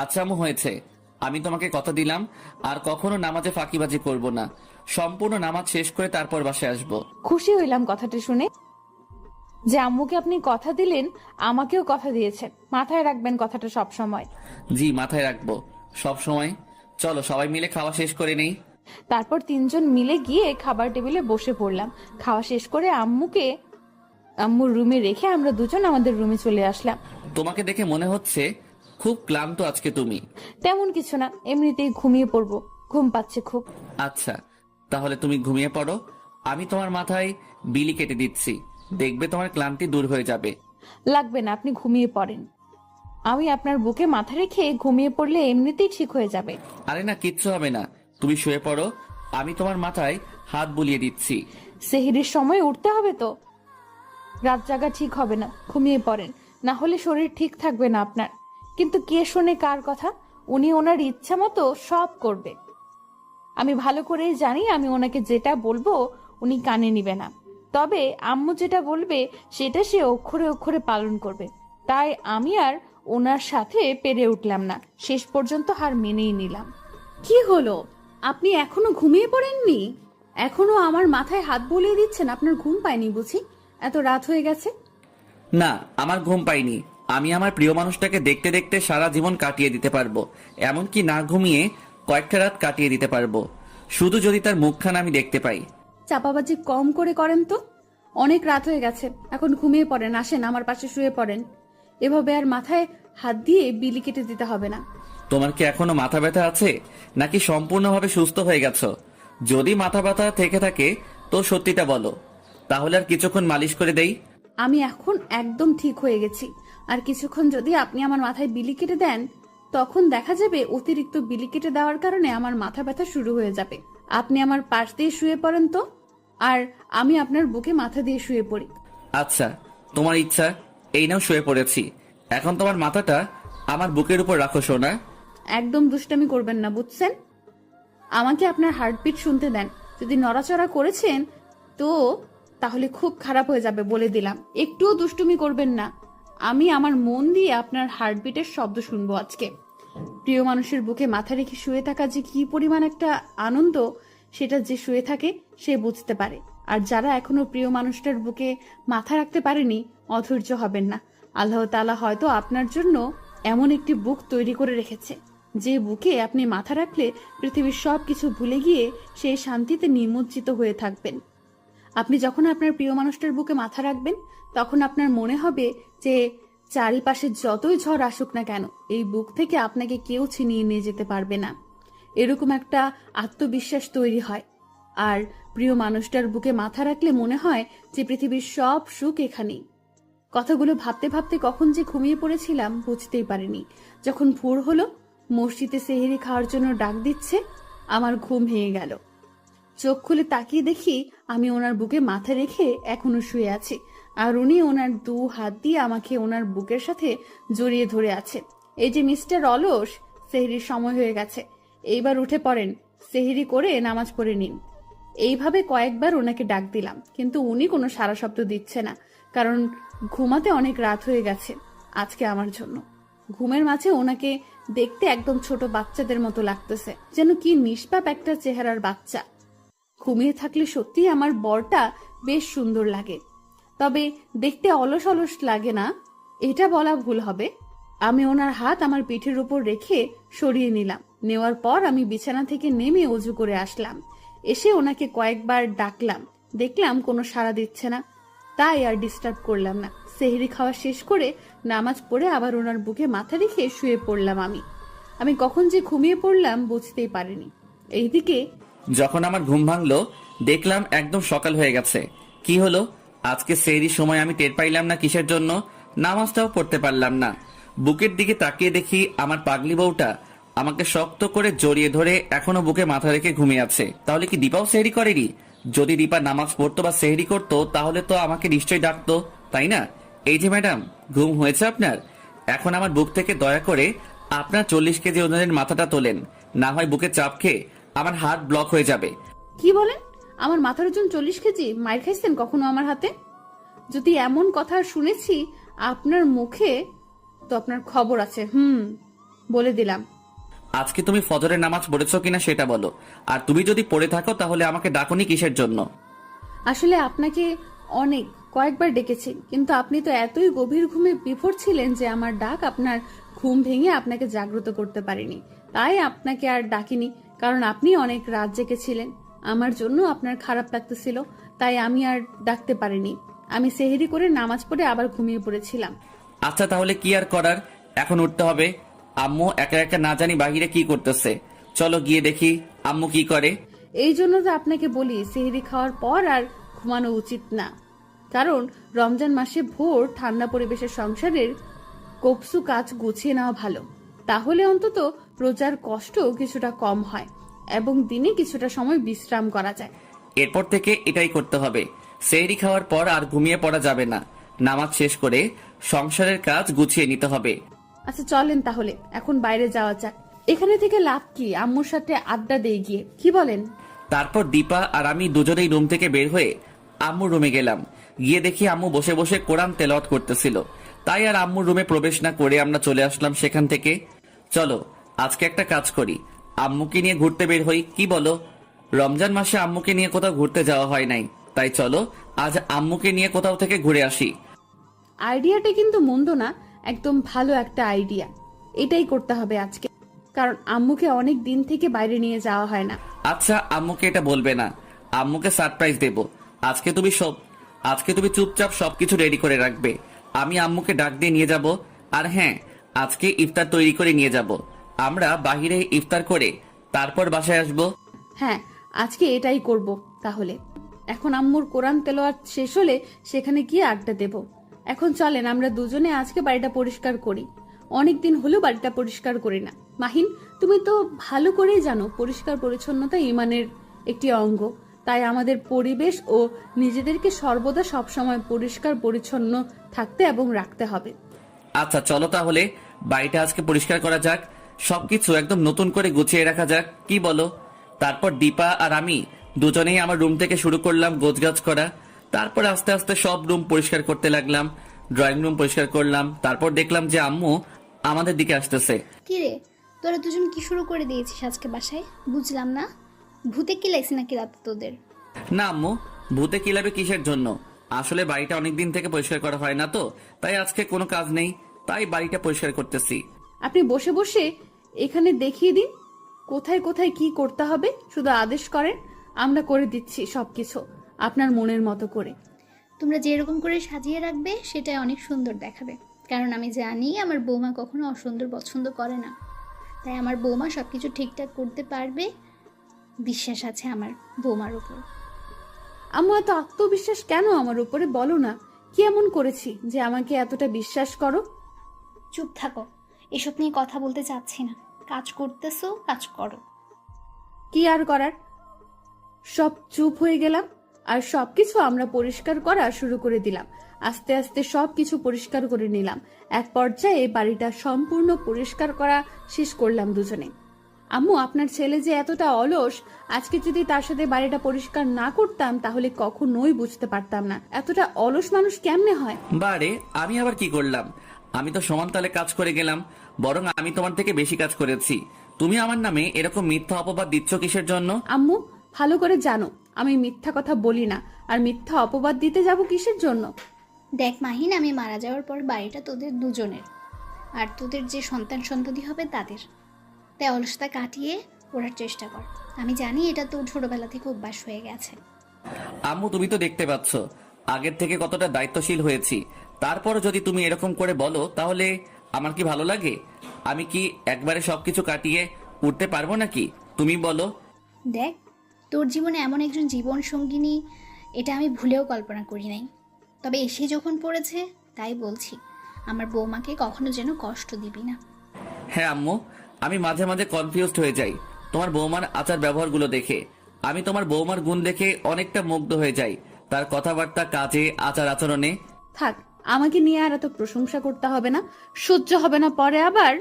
আচ্ছা আম্মু, হয়েছে। আমি তোমাকে কথা দিলাম আর কখনো নামাজে ফাঁকিবাজি করব না। সম্পূর্ণ নামাজ শেষ করে তারপর বাসায় আসবো। খুশি হইলাম কথাটা শুনে, যে আম্মুকে আপনি কথা দিলেন, আমাকেও কথা দিয়েছেন। মাথায় রাখবেন কথাটা সব সময়। জি, মাথায় রাখবো সব সময়। চলো সবাই মিলে খাওয়া শেষ করে নেই। তারপর তিনজন মিলে গিয়ে খাবার টেবিলে বসে পড়লাম। খাওয়া শেষ করে আম্মুর রুমে রেখে আমরা দুজন আমাদের রুমে চলে আসলাম। তোমাকে দেখে মনে হচ্ছে খুব ক্লান্ত আজকে তুমি। তেমন কিছু না, এমনিতেই ঘুমিয়ে পড়বো, ঘুম পাচ্ছে খুব। আচ্ছা, তাহলে তুমি ঘুমিয়ে পড়ো, আমি তোমার মাথায় বিলি কেটে দিচ্ছি, দেখবে তোমার ক্লান্তি দূর হয়ে যাবে। লাগবে না, আপনি ঘুমিয়ে পড়েন। আমি আপনার বুকে মাথা রেখে ঘুমিয়ে পড়লে এমনিতেই ঠিক হয়ে যাবে। আরে না, কিচ্ছু হবে না, তুমি শুয়ে পড়ো, আমি তোমার মাথায় হাত বুলিয়ে দিচ্ছি। সেহরির সময় উঠতে হবে তো, রাত জাগা ঠিক হবে না। ঘুমিয়ে পড়েন, না হলে শরীর ঠিক থাকবে না আপনার। কিন্তু কে শোনে কার কথা? উনি ওনার ইচ্ছা মতো সব করবে। আমি ভালো করেই জানি আমি ওনাকে যেটা বলবো উনি কানে নিবে না। তবে আম্মু যেটা বলবে সেটা সে অক্ষরে অক্ষরে পালন করবে। তাই আমি আর ওনার সাথে পেরে উঠলাম না, শেষ পর্যন্ত হার মেনেই নিলাম। কি হলো, আপনি এখনো ঘুমিয়ে পড়েননি? এখনো আমার মাথায় হাত বুলিয়ে দিচ্ছেন? আপনার ঘুম পায়নি বুঝি? এত রাত হয়ে গেছে। না, আমার ঘুম পাইনি। আমি আমার প্রিয় মানুষটাকে দেখতে দেখতে সারা জীবন কাটিয়ে দিতে পারবো, এমনকি না ঘুমিয়ে কয়েকটা রাত কাটিয়ে দিতে পারবো, শুধু যদি তার মুখখানা আমি দেখতে পাই। চাপাবাজি কম করে করেন তো। অনেক রাত হয়ে গেছে, এখন ঘুমিয়ে পড়েন। আসেন আমার পাশে শুয়ে পড়েন। এভাবে আর মাথায় হাত দিয়ে বিলি কেটে দিতে হবে না। তোমার কি এখনো মাথা ব্যথা আছে নাকি সম্পূর্ণভাবে সুস্থ হয়ে গেছো? যদি মাথা ব্যথা থেকে থাকে তো সত্যিটা বলো, তাহলে আর কিছুক্ষণ মালিশ করে দেই। আমি এখন একদম ঠিক হয়ে গেছি। আর কিছুক্ষণ যদি আপনি আমার মাথায় বিলি কেটে দেন, তখন দেখা যাবে অতিরিক্ত বিলি কেটে দেওয়ার কারণে আমার মাথা ব্যথা শুরু হয়ে যাবে। আপনি আমার পাশ দিয়ে শুয়ে পড়েন তো, আর আমি আপনার বুকে মাথা দিয়ে শুয়ে পড়ি। আচ্ছা, তোমার ইচ্ছা। এই নাও শুয়ে পড়েছি। এখন তোমার মাথাটা আমার বুকের উপর রাখো সোনা। একদম দুষ্টামি করবেন না, বুঝছেন? আমাকে আপনার হার্টবিট শুনতে দেন। যদি নড়াচড়া করেছেন তো তাহলে খুব খারাপ হয়ে যাবে, বলে দিলাম। একটুও দুষ্টুমি করবেন না। আমি আমার মন দিয়ে আপনার হার্টবিটের শব্দ শুনবো আজকে। প্রিয় মানুষের বুকে মাথা রেখে শুয়ে থাকা যে কি পরিমাণ একটা আনন্দ, সেটা যে শুয়ে থাকে সে বুঝতে পারে। আর যারা এখনো প্রিয় মানুষটার বুকে মাথা রাখতে পারেনি, অধৈর্য হবেন না। আল্লাহ তাআলা হয়তো আপনার জন্য এমন একটি বুক তৈরি করে রেখেছে, যে বুকে আপনি মাথা রাখলে পৃথিবীর সবকিছু ভুলে গিয়ে সেই শান্তিতে নিমজ্জিত হয়ে থাকবেন। আপনি যখন আপনার প্রিয় মানুষটার বুকে মাথা রাখবেন, তখন আপনার মনে হবে যে চারিপাশে যতই ঝড় আসুক না কেন, এই বুক থেকে আপনাকে কেউ ছিনিয়ে নিয়ে যেতে পারবে না। এরকম একটা আত্মবিশ্বাস তৈরি হয়। আর প্রিয় মানুষটার বুকে মাথা রাখলে মনে হয় যে পৃথিবীর সব সুখ এখানেই। কথাগুলো ভাবতে ভাবতে কখন যে ঘুমিয়ে পড়েছিলাম বুঝতেই পারিনি। যখন ভোর হলো, মসজিদে সেহরি খাওয়ার জন্য ডাক দিচ্ছে, আমার ঘুম ভেঙে গেল। চোখ খুলে তাকিয়ে দেখি আমি ওনার বুকে মাথা রেখে এখনো শুয়ে আছি, আর উনি ওনার 2 হাত দিয়ে আমাকে ওনার বুকের সাথে জড়িয়ে ধরে আছে। এই যে মিস্টার অলস, সেহরির সময় হয়ে গেছে, এইবার উঠে পড়েন, সেহরি করে নামাজ পড়ে নিন। এইভাবে কয়েকবার ওনাকে ডাক দিলাম, কিন্তু উনি কোনো সাড়া শব্দ দিচ্ছে না, কারণ ঘুমাতে অনেক রাত হয়ে গেছে আজকে আমার জন্য। ঘুমের মাঝে ওনাকে দেখতে একদম ছোট বাচ্চাদের মতো লাগতেছে, যেন কি নিষ্পাপ একটা চেহারার বাচ্চা। ঘুমিয়ে থাকলে সত্যি আমার বরটা বেশ সুন্দর লাগে, তবে দেখতে অলস অলস লাগে না, এটা বলা ভুল হবে। আমি ওনার হাত আমার পিঠের উপর রেখে সরিয়ে নিলাম। নেওয়ার পর আমি বিছানা থেকে নেমে অজু করে আসলাম। এসে ওনাকে কয়েকবার ডাকলাম, দেখলাম কোনো সাড়া দিচ্ছে না, তাই আর ডিস্টার্ব করলাম না। সেহরি খাওয়া শেষ করে নামাজ পড়ে আবার ওনার বুকে মাথা রেখে শুয়ে পড়লাম। আমি কখন যে ঘুমিয়ে পড়লাম বুঝতেই পারিনি। এইদিকে যখন আমার ঘুম ভাঙলো, দেখলাম একদম সকাল হয়ে গেছে। কি হলো, আজকে সেহরির সময় আমি টের পাইলাম না কিসের জন্য, নামাজটাও পড়তে পারলাম না। বুকের দিকে তাকিয়ে দেখি আমার পাগলি বউটা আমাকে শক্ত করে জড়িয়ে ধরে এখনো বুকে মাথা রেখে ঘুমিয়ে আছে। তাহলে কি দীপাও সেহরি করেনি? যদি দীপা নামাজ পড়তো বা সেহরি করতো তাহলে তো আমাকে নিশ্চয়ই ডাকতো, তাই না? এই যে ম্যাডাম, ঘুম হয়েছে আপনার? এখন আমার বুক থেকে দয়া করে আপনার 40 কেজি ওজনের মাথাটা তোলেন, না হয় বুকে চাপ খেয়ে আমার হাত ব্লক হয়ে যাবে। কি বলেন? আমার মাথার ওজন 40 কেজি? মাইর খাইছেন কখনো আমার হাতে? যদি এমন কথা শুনেছি আপনার মুখে, তো আপনার খবর আছে। বলে দিলাম। আজকে তুমি ফজরের নামাজ পড়েছো কিনা সেটা বলো, আর তুমি যদি পড়ে থাকো তাহলে আমাকে ডাকনি কিসের জন্য? আসলে আপনাকে কয়েকবার ডেকেছি, কিন্তু আপনি তো এতই গভীর ঘুমে বিভোর ছিলেন যে আমার ডাক আপনার ঘুম ভেঙে আপনাকে জাগ্রত করতে পারিনি। তাই আপনাকে আর ডাকিনি, কারণ আপনি অনেক রাত জেগেছিলেন। আমার জন্য আপনার খারাপ লাগতেছিল, তাই আমি আর ডাকতে পারিনি। আমি সেহরি করে নামাজ পড়ে আবার ঘুমিয়ে পড়েছিলাম। আচ্ছা, তাহলে কি আর করার, এখন উঠতে হবে। আম্মু একা একা না জানি বাহিরে কি করতেছে, চলো গিয়ে দেখি আম্মু কি করে। এই জন্য তো আপনাকে বলি সেহরি খাওয়ার পর আর ঘুমানো উচিত না, কারণ রমজান মাসে ভোর ঠান্ডা পরিবেশের সংসারের কপসু কাজ গুছিয়ে নেওয়া ভালো। তাহলে অন্তত রোজার কষ্ট কিছুটা কম হয় এবং দিনে কিছুটা সময় বিশ্রাম করা যায়। এরপর থেকে এটাই করতে হবে, সেহরি খাওয়ার পর আর ঘুমিয়ে পড়া যাবে না। নামাজ শেষ করে সংসারের কাজ গুছিয়ে নিতে হবে। আচ্ছা চলেন তাহলে এখন বাইরে যাওয়া যাক। এখানে থেকে লাভ কি? আম্মুর সাথে আড্ডা দিয়ে গিয়ে, কি বলেন? তারপর দীপা আর আমি দুজনেই রুম থেকে বের হয়ে আম্মুর রুমে গেলাম। গিয়ে দেখি আম্মু বসে বসে কোরআন তেলাওয়াত করতেছিল। তাই আর আম্মুর রুমে প্রবেশ না করে আমরা চলে আসলাম সেখান থেকে। চলো আজকে একটা কাজ করি, আম্মুকে নিয়ে ঘুরতে বের হই, কি বলো? রমজান মাসে আম্মুকে নিয়ে কোথাও ঘুরতে যাওয়া হয় নাই, তাই চলো আজ আম্মুকে নিয়ে কোথাও থেকে ঘুরে আসি। আইডিয়াটা কিন্তু মন্দ না, একদম ভালো একটা আইডিয়া। এটাই করতে হবে আজকে, কারণ আম্মুকে অনেক দিন থেকে বাইরে নিয়ে যাওয়া হয় না। আচ্ছা, আম্মুকে এটা বলবে না, আম্মুকে সারপ্রাইজ দেব। আজকে তুমি চুপচাপ সবকিছু রেডি করে রাখবে, আমি আম্মুকে ডাক দিয়ে নিয়ে যাব। আর হ্যাঁ, আজকে ইফতার তৈরি করে নিয়ে যাব। আমরা বাহিরে ইফতার করে তারপর বাসায় আসবো। হ্যাঁ, আজকে এটাই করব তাহলে। এখন আম্মুর কোরআন তেলাওয়াত শেষ হলে সেখানে গিয়ে আড্ডা দেব। এখন চলেন আমরা দুজনে আজকে বাড়িটা পরিষ্কার করি। অনেক দিন হলো বাড়িটা পরিষ্কার করি না। মাহিন, তুমি তো ভালো করেই জানো পরিষ্কার পরিচ্ছন্নতা ঈমানের একটি অঙ্গ। তাই আমাদের পরিবেশ ও নিজেদেরকে সর্বদা সবসময় পরিষ্কার পরিচ্ছন্ন থাকতে এবং রাখতে হবে। আচ্ছা চলো তাহলে বাড়িটা আজকে পরিষ্কার করা যাক, সবকিছু একদম নতুন করে গুছিয়ে রাখা যাক, কি বলো? তারপর দীপা আর আমি দুজনেই আমার রুম থেকে শুরু করলাম গোছগাছ করা। তারপর আস্তে আস্তে সব রুম পরিষ্কার করতে লাগলাম, ড্রয়িং রুম পরিষ্কার করলাম। তারপর দেখলাম যে আম্মু আমাদের দিকে আসতেছে। কি রে, তোরা দুজন কি শুরু করে দিয়েছিস আজকে বাসায়? বুঝলাম না, ভূতে কি লাগছে নাকি রাতে তোদের? না আম্মু, ভূতে কিলাবে কিসের জন্য? আসলে বাড়িটা অনেকদিন থেকে পরিষ্কার করা হয় না তো, তাই আজকে কোনো কাজ নেই, তাই বাড়িটা পরিষ্কার করতেছি। আপনি বসে বসে এখানে দেখিয়ে দিন কোথায় কোথায় কি করতে হবে, শুধু আদেশ করেন, আমরা করে দিচ্ছি সবকিছু আপনার মনের মতো করে। তোমরা যেরকম করে সাজিয়ে রাখবে সেটাই অনেক সুন্দর দেখাবে, কারণ আমি জানি আমার বৌমা কখনো অসুন্দর পছন্দ করে না। তাই আমার বৌমা সব কিছু ঠিকঠাক করতে পারবে, বিশ্বাস আছে আমার বৌমার উপর। আম্মু এত আত্মবিশ্বাস কেন আমার উপরে, বলো না কি এমন করেছি যে আমাকে এতটা বিশ্বাস করো? চুপ থাকো, এসব নিয়ে কথা বলতে চাচ্ছি না। কাজ করতেছো, কাজ করো। কি আর করার, সব চুপ হয়ে গেলাম আর সবকিছু আমরা পরিষ্কার করা শুরু করে দিলাম। আস্তে আস্তে সবকিছু পরিষ্কার করে নিলাম। এক পর্যায়ে বাড়িটা সম্পূর্ণ পরিষ্কার করা শেষ করলাম দুজনে। আম্মু, আপনার ছেলে যে এতটা অলস, আজকে যদি তার সাথে বাড়িটা পরিষ্কার না করতাম তাহলে কখনোই বুঝতে পারতাম না এতটা অলস মানুষ কেমনে হয়। বারে, আমি আবার কি করলাম? আমি তো সমান তালে কাজ করে গেলাম, বরং আমি তোমার থেকে বেশি কাজ করেছি। তুমি আমার নামে এরকম মিথ্যা অপবাদ দিচ্ছ কিসের জন্য? আম্মু, ভালো করে জানো আমি মিথ্যা কথা বলি না, আর মিথ্যা অপবাদ দিতে যাব কিসের জন্য? দেখ মাহিন, আমি মারা যাওয়ার পর বাড়িটা তোদের দুজনের, আর তোদের যে সন্তান হবে তাদের। তাই অলসতা কাটিয়ে ওঠার চেষ্টা কর। আমি জানি এটা তো ছোটবেলা থেকে অভ্যাস হয়ে গেছে। আম্মু, তুমি তো দেখতে পাচ্ছ আগের থেকে কতটা দায়িত্বশীল হয়েছি। তারপরও যদি তুমি এরকম করে বলো তাহলে আমার কি ভালো লাগে? আমি কি একবারে সবকিছু কাটিয়ে উঠতে পারবো নাকি? তুমি বলো। দেখ, তোর জীবনে এমন একজন জীবন সঙ্গিনী এটা আমি ভুলেও কল্পনা করি নাই। তবে এসে যখন পড়েছে তাই বলছি, আমার বৌমাকে কখনো যেন কষ্ট দিবি না। হ্যাঁ আম্মু, আমি মাঝে মাঝে কনফিউজড হয়ে যাই তোমার বৌমার আচার ব্যবহারগুলো দেখে। আমি তোমার বৌমার গুণ দেখে অনেকটা মুগ্ধ হয়ে যাই, তার কথাবার্তা, কাজে, আচার আচরণে। থাক, আমাকে নিয়ে আর এত প্রশংসা করতে হবে না, সহ্য হবে না। পরে আবার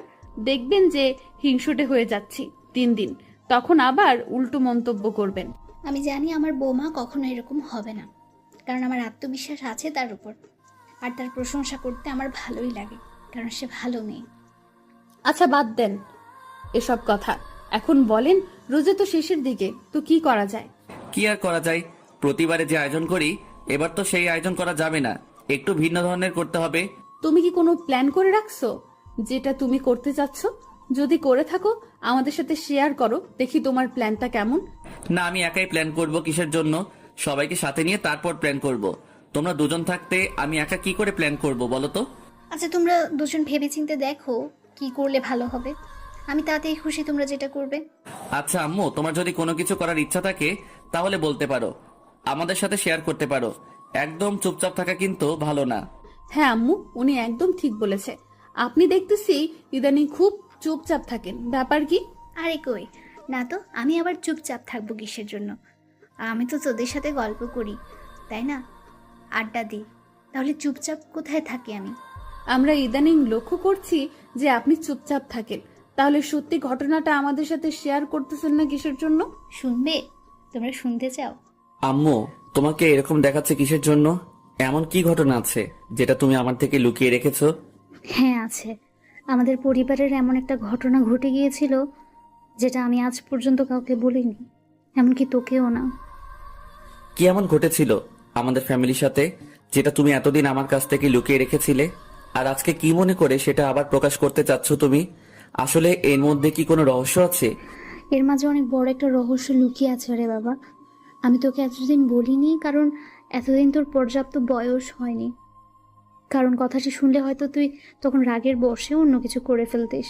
দেখবেন যে হিংসুটে হয়ে যাচ্ছি দিন দিন, তখন আবার উল্টো মন্তব্য করবেন। আমি জানি আমার বৌমা কখনো এরকম হবে না, কারণ আমার আত্মবিশ্বাস আছে তার উপর। আর তার প্রশংসা করতে আমার ভালোই লাগে, কারণ সে ভালো মেয়ে। আচ্ছা বাদ দেন এসব কথা, এখন বলেন রোজা তো শেষের দিকে, তো কি করা যায়? কি আর করা যায়, প্রতিবারে যে আয়োজন করি এবার তো সেই আয়োজন করা যাবে না, একটু ভিন্ন ধরনের করতে হবে। তুমি কি কোনো প্ল্যান করে রাখছো যেটা তুমি করতে চাচ্ছ? যদি করে থাকো আমাদের সাথে শেয়ার করো, দেখি তোমার প্ল্যানটা কেমন। না, আমি একাই প্ল্যান করব, কিসের জন্য? সবাইকে সাথে নিয়ে তারপর প্ল্যান করব। তোমরা দুজন থাকতে আমি একা কি করে প্ল্যান করব বলো তো? আচ্ছা, তোমরা দুজন ভেবেচিন্তে দেখো কি করলে ভালো হবে। আমি তাতেই খুশি, তোমরা যেটা করবে। আচ্ছা আম্মু, তোমার যদি কোনো কিছু করার ইচ্ছা থাকে তাহলে বলতে পারো, আমাদের সাথে শেয়ার করতে পারো। একদম চুপচাপ থাকা কিন্তু ভালো না। হ্যাঁ আম্মু, উনি একদম ঠিক বলেছে। আপনি দেখতেছি ইদানিং খুব চুপচাপ থাকেন, ব্যাপার কি? আরে কই না তো, আমি আবার চুপচাপ থাকবো কিসের জন্য? আমি তো তোদের সাথে গল্প করি, তাই না? আড্ডা দিই, তাহলে চুপচাপ কোথায় থাকি আমি? আমরা ইদানিং লক্ষ্য করছি যে আপনি চুপচাপ থাকেন, তাহলে সত্যি ঘটনাটা আমাদের সাথে শেয়ার করতেছেন না কিসের জন্য? শুনবে? তোমরা শুনতে চাও? আম্মু, তোমাকে এরকম দেখাচ্ছে কিসের জন্য? এমন কি ঘটনা আছে যেটা তুমি আমার থেকে লুকিয়ে রেখেছো? হ্যাঁ আছে, আমাদের পরিবারের এমন একটা ঘটনা ঘটে গিয়েছিল যেটা আমি আজ পর্যন্ত কাউকে বলিনি, এমনকি তোকেও না। কি এমন ঘটেছিল আমাদের ফ্যামিলির সাথে যেটা তুমি এতদিন আমার কাছ থেকে লুকিয়ে রেখেছিলে, আর আজকে কি মনে করে সেটা আবার প্রকাশ করতে চাচ্ছ তুমি? আসলে এর মধ্যে কি কোনো রহস্য আছে? এর মাঝে অনেক বড় একটা রহস্য লুকিয়ে আছে রে বাবা। আমি তোকে এতদিন বলিনি কারণ এতদিন তোর পর্যাপ্ত বয়স হয়নি, কারণ কথাটি শুনলে হয়তো তুই তখন রাগের বশে অন্য কিছু করে ফেলতিস।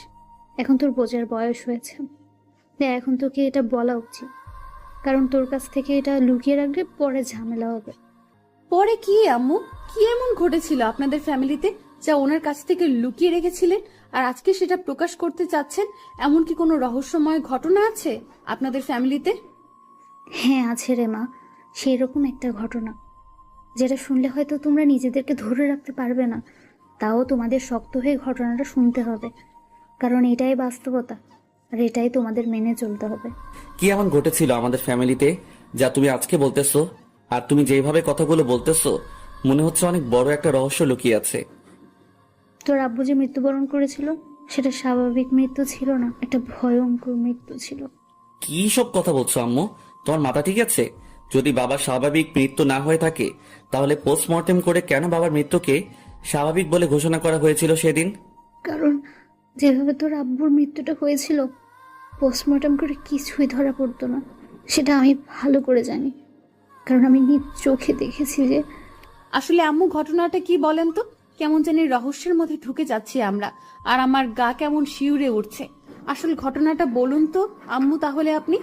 এখন তোর বোঝার বয়স হয়েছে, তাই এখন তোকে এটা বলা উচিত। কারণ তোর কাছ থেকে এটা লুকিয়ে রাখলে পরে ঝামেলা হবে। পরে কি আম্মু, কি এমন ঘটেছিল আপনাদের ফ্যামিলিতে যা ওনার কাছ থেকে লুকিয়ে রেখেছিলেন আর আজকে সেটা প্রকাশ করতে চাচ্ছেন? এমন কি কোনো রহস্যময় ঘটনা আছে আপনাদের ফ্যামিলিতে? হ্যাঁ আছে রে মা, সেরকম একটা ঘটনা যেটা শুনলে হয়তো তোমরা নিজেদেরকে ধরে রাখতে পারবে না, তাও তোমাদের শক্ত হয়ে ঘটনাটা শুনতে হবে, কারণ এটাই বাস্তবতা আর এটাই তোমাদের মেনে চলতে হবে। কি এমন ঘটেছিল আমাদের ফ্যামিলিতে যা তুমি আজকে বলতেছো? আর তুমি যেভাবে কথাগুলো বলতেছো মনে হচ্ছে অনেক বড় একটা রহস্য লুকিয়ে আছে। তোর আব্বু যে মৃত্যুবরণ করেছিল সেটা স্বাভাবিক মৃত্যু ছিল না, একটা ভয়ঙ্কর মৃত্যু ছিল। কি সব কথা বলছো আম্মু? তোমার মাথা ঠিক আছে? যদি বাবার স্বাভাবিক মৃত্যু না হয়ে থাকে তাহলে পোস্টমর্টেম করে কেন বাবার মৃত্যুকে স্বাভাবিক বলে ঘোষণা করা হয়েছিল সেদিন? কারণ যেভাবে তোর আব্বুর মৃত্যুটা হয়েছিল পোস্টমর্টম করে কিছুই ধরা পড়তো না, সেটা আমি ভালো করে জানি, কারণ আমি নিজ চোখে দেখেছি যে। আসলে আম্মু ঘটনাটা কি বলেন তো? কেমন জানি রহস্যের মধ্যে ঢুকে যাচ্ছি আমরা, আর আমার গা কেমন শিউরে উঠছে। আসল ঘটনাটা বলুন তো আম্মু তাহলে আপনি।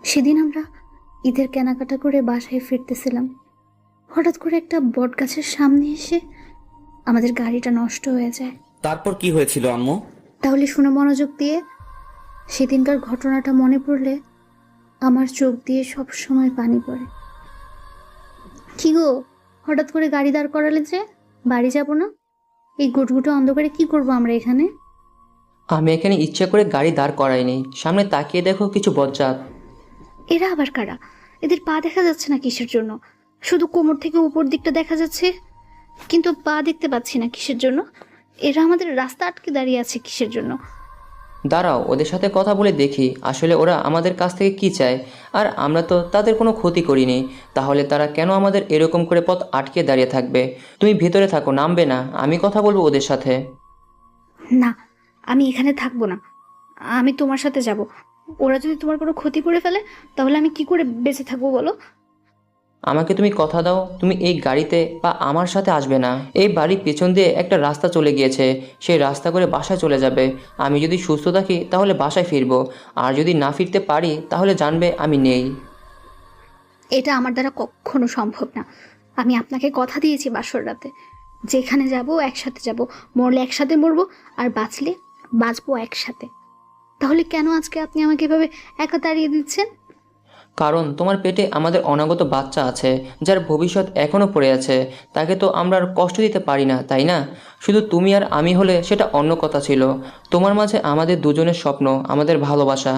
সেদিন আমরা ঈদের কেনাকাটা করে বাসায় ফিরতেছিলাম, হঠাৎ করে একটা বট গাছের সামনে এসে আমাদের গাড়িটা নষ্ট হয়ে যায়। তারপর কি হয়েছিল আম্মু? তাহলে শুনে মনোযোগ দিয়ে। সেদিনকার ঘটনাটা মনে পড়লে আমার চোখ দিয়ে সব সময় পানি পড়ে। কি গো, হঠাৎ করে গাড়ি দাঁড় করালে যে? বাড়ি যাব না? এই গুটগুটো অন্ধকারে কি করব আমরা এখানে? আমি এখানে ইচ্ছা করে গাড়ি দাঁড় করাইনি, সামনে তাকিয়ে দেখো কিছু বজ্জাত। এরা আবার কারা? এদের পা দেখা যাচ্ছে না কিসের জন্য? শুধু কোমর থেকে উপর দিকটা দেখা যাচ্ছে, কিন্তু পা দেখতে পাচ্ছি না কিসের জন্য? এরা আমাদের রাস্তা আটকে দাঁড়িয়ে আছে কিসের জন্য? দাঁড়াও, ওদের সাথে কথা বলে দেখি আসলে ওরা আমাদের কাছ থেকে কি চায়। আর আমরা তো তাদের কোনো ক্ষতি করিনি, তাহলে তারা কেন আমাদের এরকম করে পথ আটকে দাঁড়িয়ে থাকবে? তুমি ভিতরে থাকো, নামবে না, আমি কথা বলবো ওদের সাথে। না, আমি এখানে থাকবো না, আমি তোমার সাথে যাব। ওরা যদি তোমার কোনো ক্ষতি করে ফেলে তাহলে আমি কি করে বেঁচে থাকবো বলো? আমাকে তুমি কথা দাও, তুমি এই গাড়িতে বা আমার সাথে আসবে না। এই বাড়ির পেছন দিয়ে একটা রাস্তা চলে গিয়েছে, সেই রাস্তা করে বাসায় চলে যাবে। আমি যদি সুস্থ থাকি তাহলে বাসায় ফিরবো, আর যদি না ফিরতে পারি তাহলে জানবে আমি নেই। এটা আমার দ্বারা কখনো সম্ভব না। আমি আপনাকে কথা দিয়েছি বাসর রাতে, যেখানে যাব একসাথে যাব, মরলে একসাথে মরবো, আর বাঁচলে বাঁচবো একসাথে। তাহলে কেন আজকে আপনি আমাকে এভাবে একা তাড়িয়ে দিচ্ছেন? কারণ তোমার পেটে আমাদের অনাগত বাচ্চা আছে, যার ভবিষ্যৎ এখনও পড়ে আছে। তাকে তো আমরা আর কষ্ট দিতে পারি না, তাই না? শুধু তুমি আর আমি হলে সেটা অন্য কথা ছিল। তোমার মাঝে আমাদের দুজনের স্বপ্ন, আমাদের ভালোবাসা,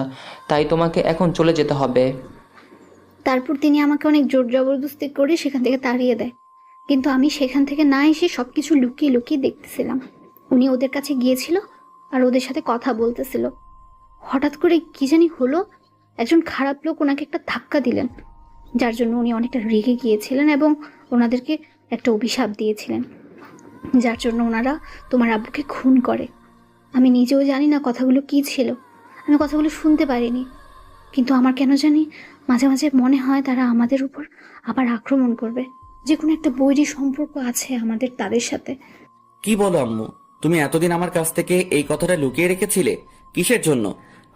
তাই তোমাকে এখন চলে যেতে হবে। তারপর তিনি আমাকে অনেক জোর জবরদস্তি করে সেখান থেকে তাড়িয়ে দেয়, কিন্তু আমি সেখান থেকে না এসে সব কিছু লুকিয়ে লুকিয়ে দেখতেছিলাম। উনি ওদের কাছে গিয়েছিল আর ওদের সাথে কথা বলতেছিল। হঠাৎ করে কি জানি হলো, একজন খারাপ লোক ওনাকে একটা ধাক্কা দিলেন, যার জন্য উনি অনেকটা রেগে গিয়েছিলেন এবং ওনাদেরকে একটা অভিশাপ দিয়েছিলেন, যার জন্য ওনারা তোমার আব্বুকে খুন করে। আমি নিজেও জানি না কথাগুলো কি ছিল, আমি কথাগুলো শুনতে পারিনি, কিন্তু আমার কেন জানি মাঝে মাঝে মনে হয় তারা আমাদের উপর আবার আক্রমণ করবে, যে কোনো একটা বৈরী সম্পর্ক আছে আমাদের তাদের সাথে। কি বলো আম্মু? তুমি এতদিন আমার কাছ থেকে এই কথাটা লুকিয়ে রেখেছিলে কিসের জন্য?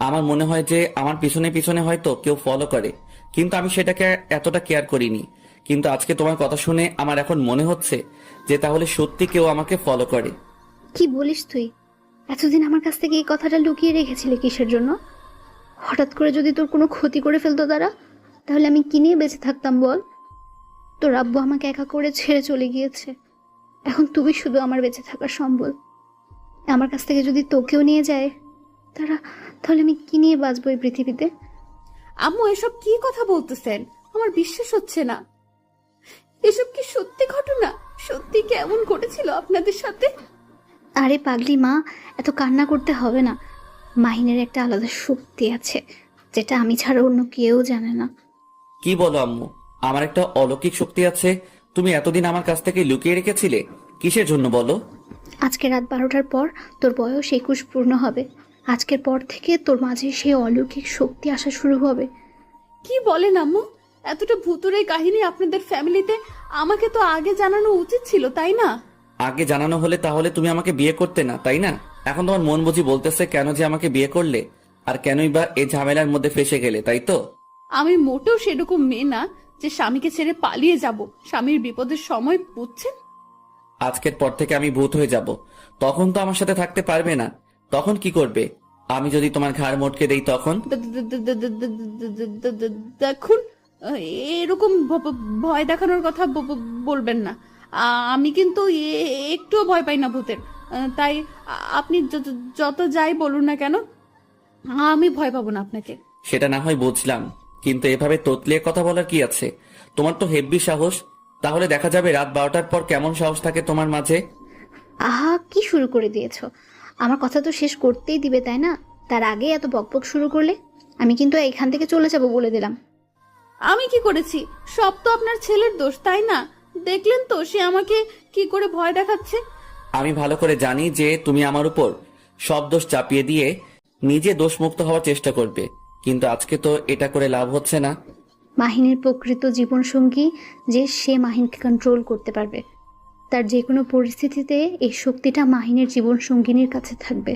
আমার মনে হয় যে আমার পিছনে পিছনে হয়তো কেউ ফলো করে, কিন্তু আমি সেটাকে এতটা কেয়ার করিনি। কিন্তু আজকে তোমার কথা শুনে আমার এখন মনে হচ্ছে যে তাহলে সত্যি কেউ আমাকে ফলো করে। কি বলিস তুই? এতদিন আমার কাছ থেকে এই কথাটা লুকিয়ে রেখেছিলি কিসের জন্য? হঠাৎ করে যদি তোর কোনো ক্ষতি করে ফেলতো তারা, তাহলে আমি কি নিয়ে বেঁচে থাকতাম বল? তোর আব্বু আমাকে একা করে ছেড়ে চলে গিয়েছে, এখন তুই শুধু আমার বেঁচে থাকার সম্বল। আমার কাছ থেকে যদি তোকেও নিয়ে যায় তারা, তাহলে আমি কি নিয়ে বাঁচবো এই পৃথিবীতে? আম্মু এসব কি কথা বলতেছেন? আমার বিশ্বাস হচ্ছে না। এসব কি সত্যি ঘটনা? সত্যি কেমন ঘটেছিল আপনাদের সাথে? আরে পাগলি মা, এত কান্না করতে হবে না। মাহিনের একটা আলাদা শক্তি আছে যেটা আমি ছাড়া অন্য কেউ জানে না। কি বলো আম্মু? আমার একটা অলৌকিক শক্তি আছে তুমি এতদিন আমার কাছ থেকে লুকিয়ে রেখেছিলে কিসের জন্য বলো? আজকে রাত 12টার পর তোর বয়স 21 পূর্ণ হবে। আজকের পর থেকে তোর মাঝে সেই অলৌকিক শক্তি আসা শুরু হবে। কি বলেন আম্মু? এতটা ভুতুড়ে কাহিনী আপনাদের ফ্যামিলিতে আমাকে তো আগে জানানো উচিত ছিল, তাই না? আগে জানানো হলে তাহলে তুমি আমাকে বিয়ে করতে না, তাই না? এখন তোমার মন বুঝি বলতেছে কেন যে আমাকে বিয়ে করলে, আর কেনই বা এই ঝামেলার মধ্যে ফেসে গেলে, তাই তো? আমি মোটেও সেরকম মেয়ে না যে স্বামীকে ছেড়ে পালিয়ে যাব। স্বামীর বিপদের সময় বুঝছেন? আজকের পর থেকে আমি ভূত হয়ে যাব, তখন তো আমার সাথে থাকতে পারবে না। তখন কি করবে? আমি যদি তোমার ঘাড় মটকে দেই তখন? দেখুন, এরকম ভয় দেখানোর কথা বলবেন না। আমি কিন্তু একটুও ভয় পাই না ভূতের। তাই আপনি যত যাই বলুন না কেন, আমি ভয় পাবো না আপনাকে। সেটা না হয় বুঝলাম, কিন্তু এভাবে তোতলিয়ে কথা বলার কি আছে? তোমার তো হেব্বি সাহস। তাহলে দেখা যাবে রাত 12টার পর কেমন সাহস থাকে তোমার মাঝে। আহা, কি শুরু করে দিয়েছো? আমার কথা তো শেষ করতেই দিবে, তাই না? তার আগে এত বকবক শুরু করলে আমি কিন্তু এখান থেকে চলে যাব বলে দিলাম। আমি কি করেছি? সব তো আপনার ছেলের দোষ, তাই না? দেখলেন তো সে আমাকে কি করে ভয় দেখাচ্ছে। আমি ভালো করে জানি যে তুমি আমার উপর সব দোষ চাপিয়ে দিয়ে নিজে দোষমুক্ত হওয়ার চেষ্টা করবে, কিন্তু আজকে তো এটা করে লাভ হচ্ছে না। মাহিনের প্রকৃত জীবনসঙ্গী যে সে মাহিনকে কন্ট্রোল করতে পারবে। তার যে কোনো পরিস্থিতিতে এই শক্তিটা মাহিনের জীবনসঙ্গিনীর কাছে থাকবে।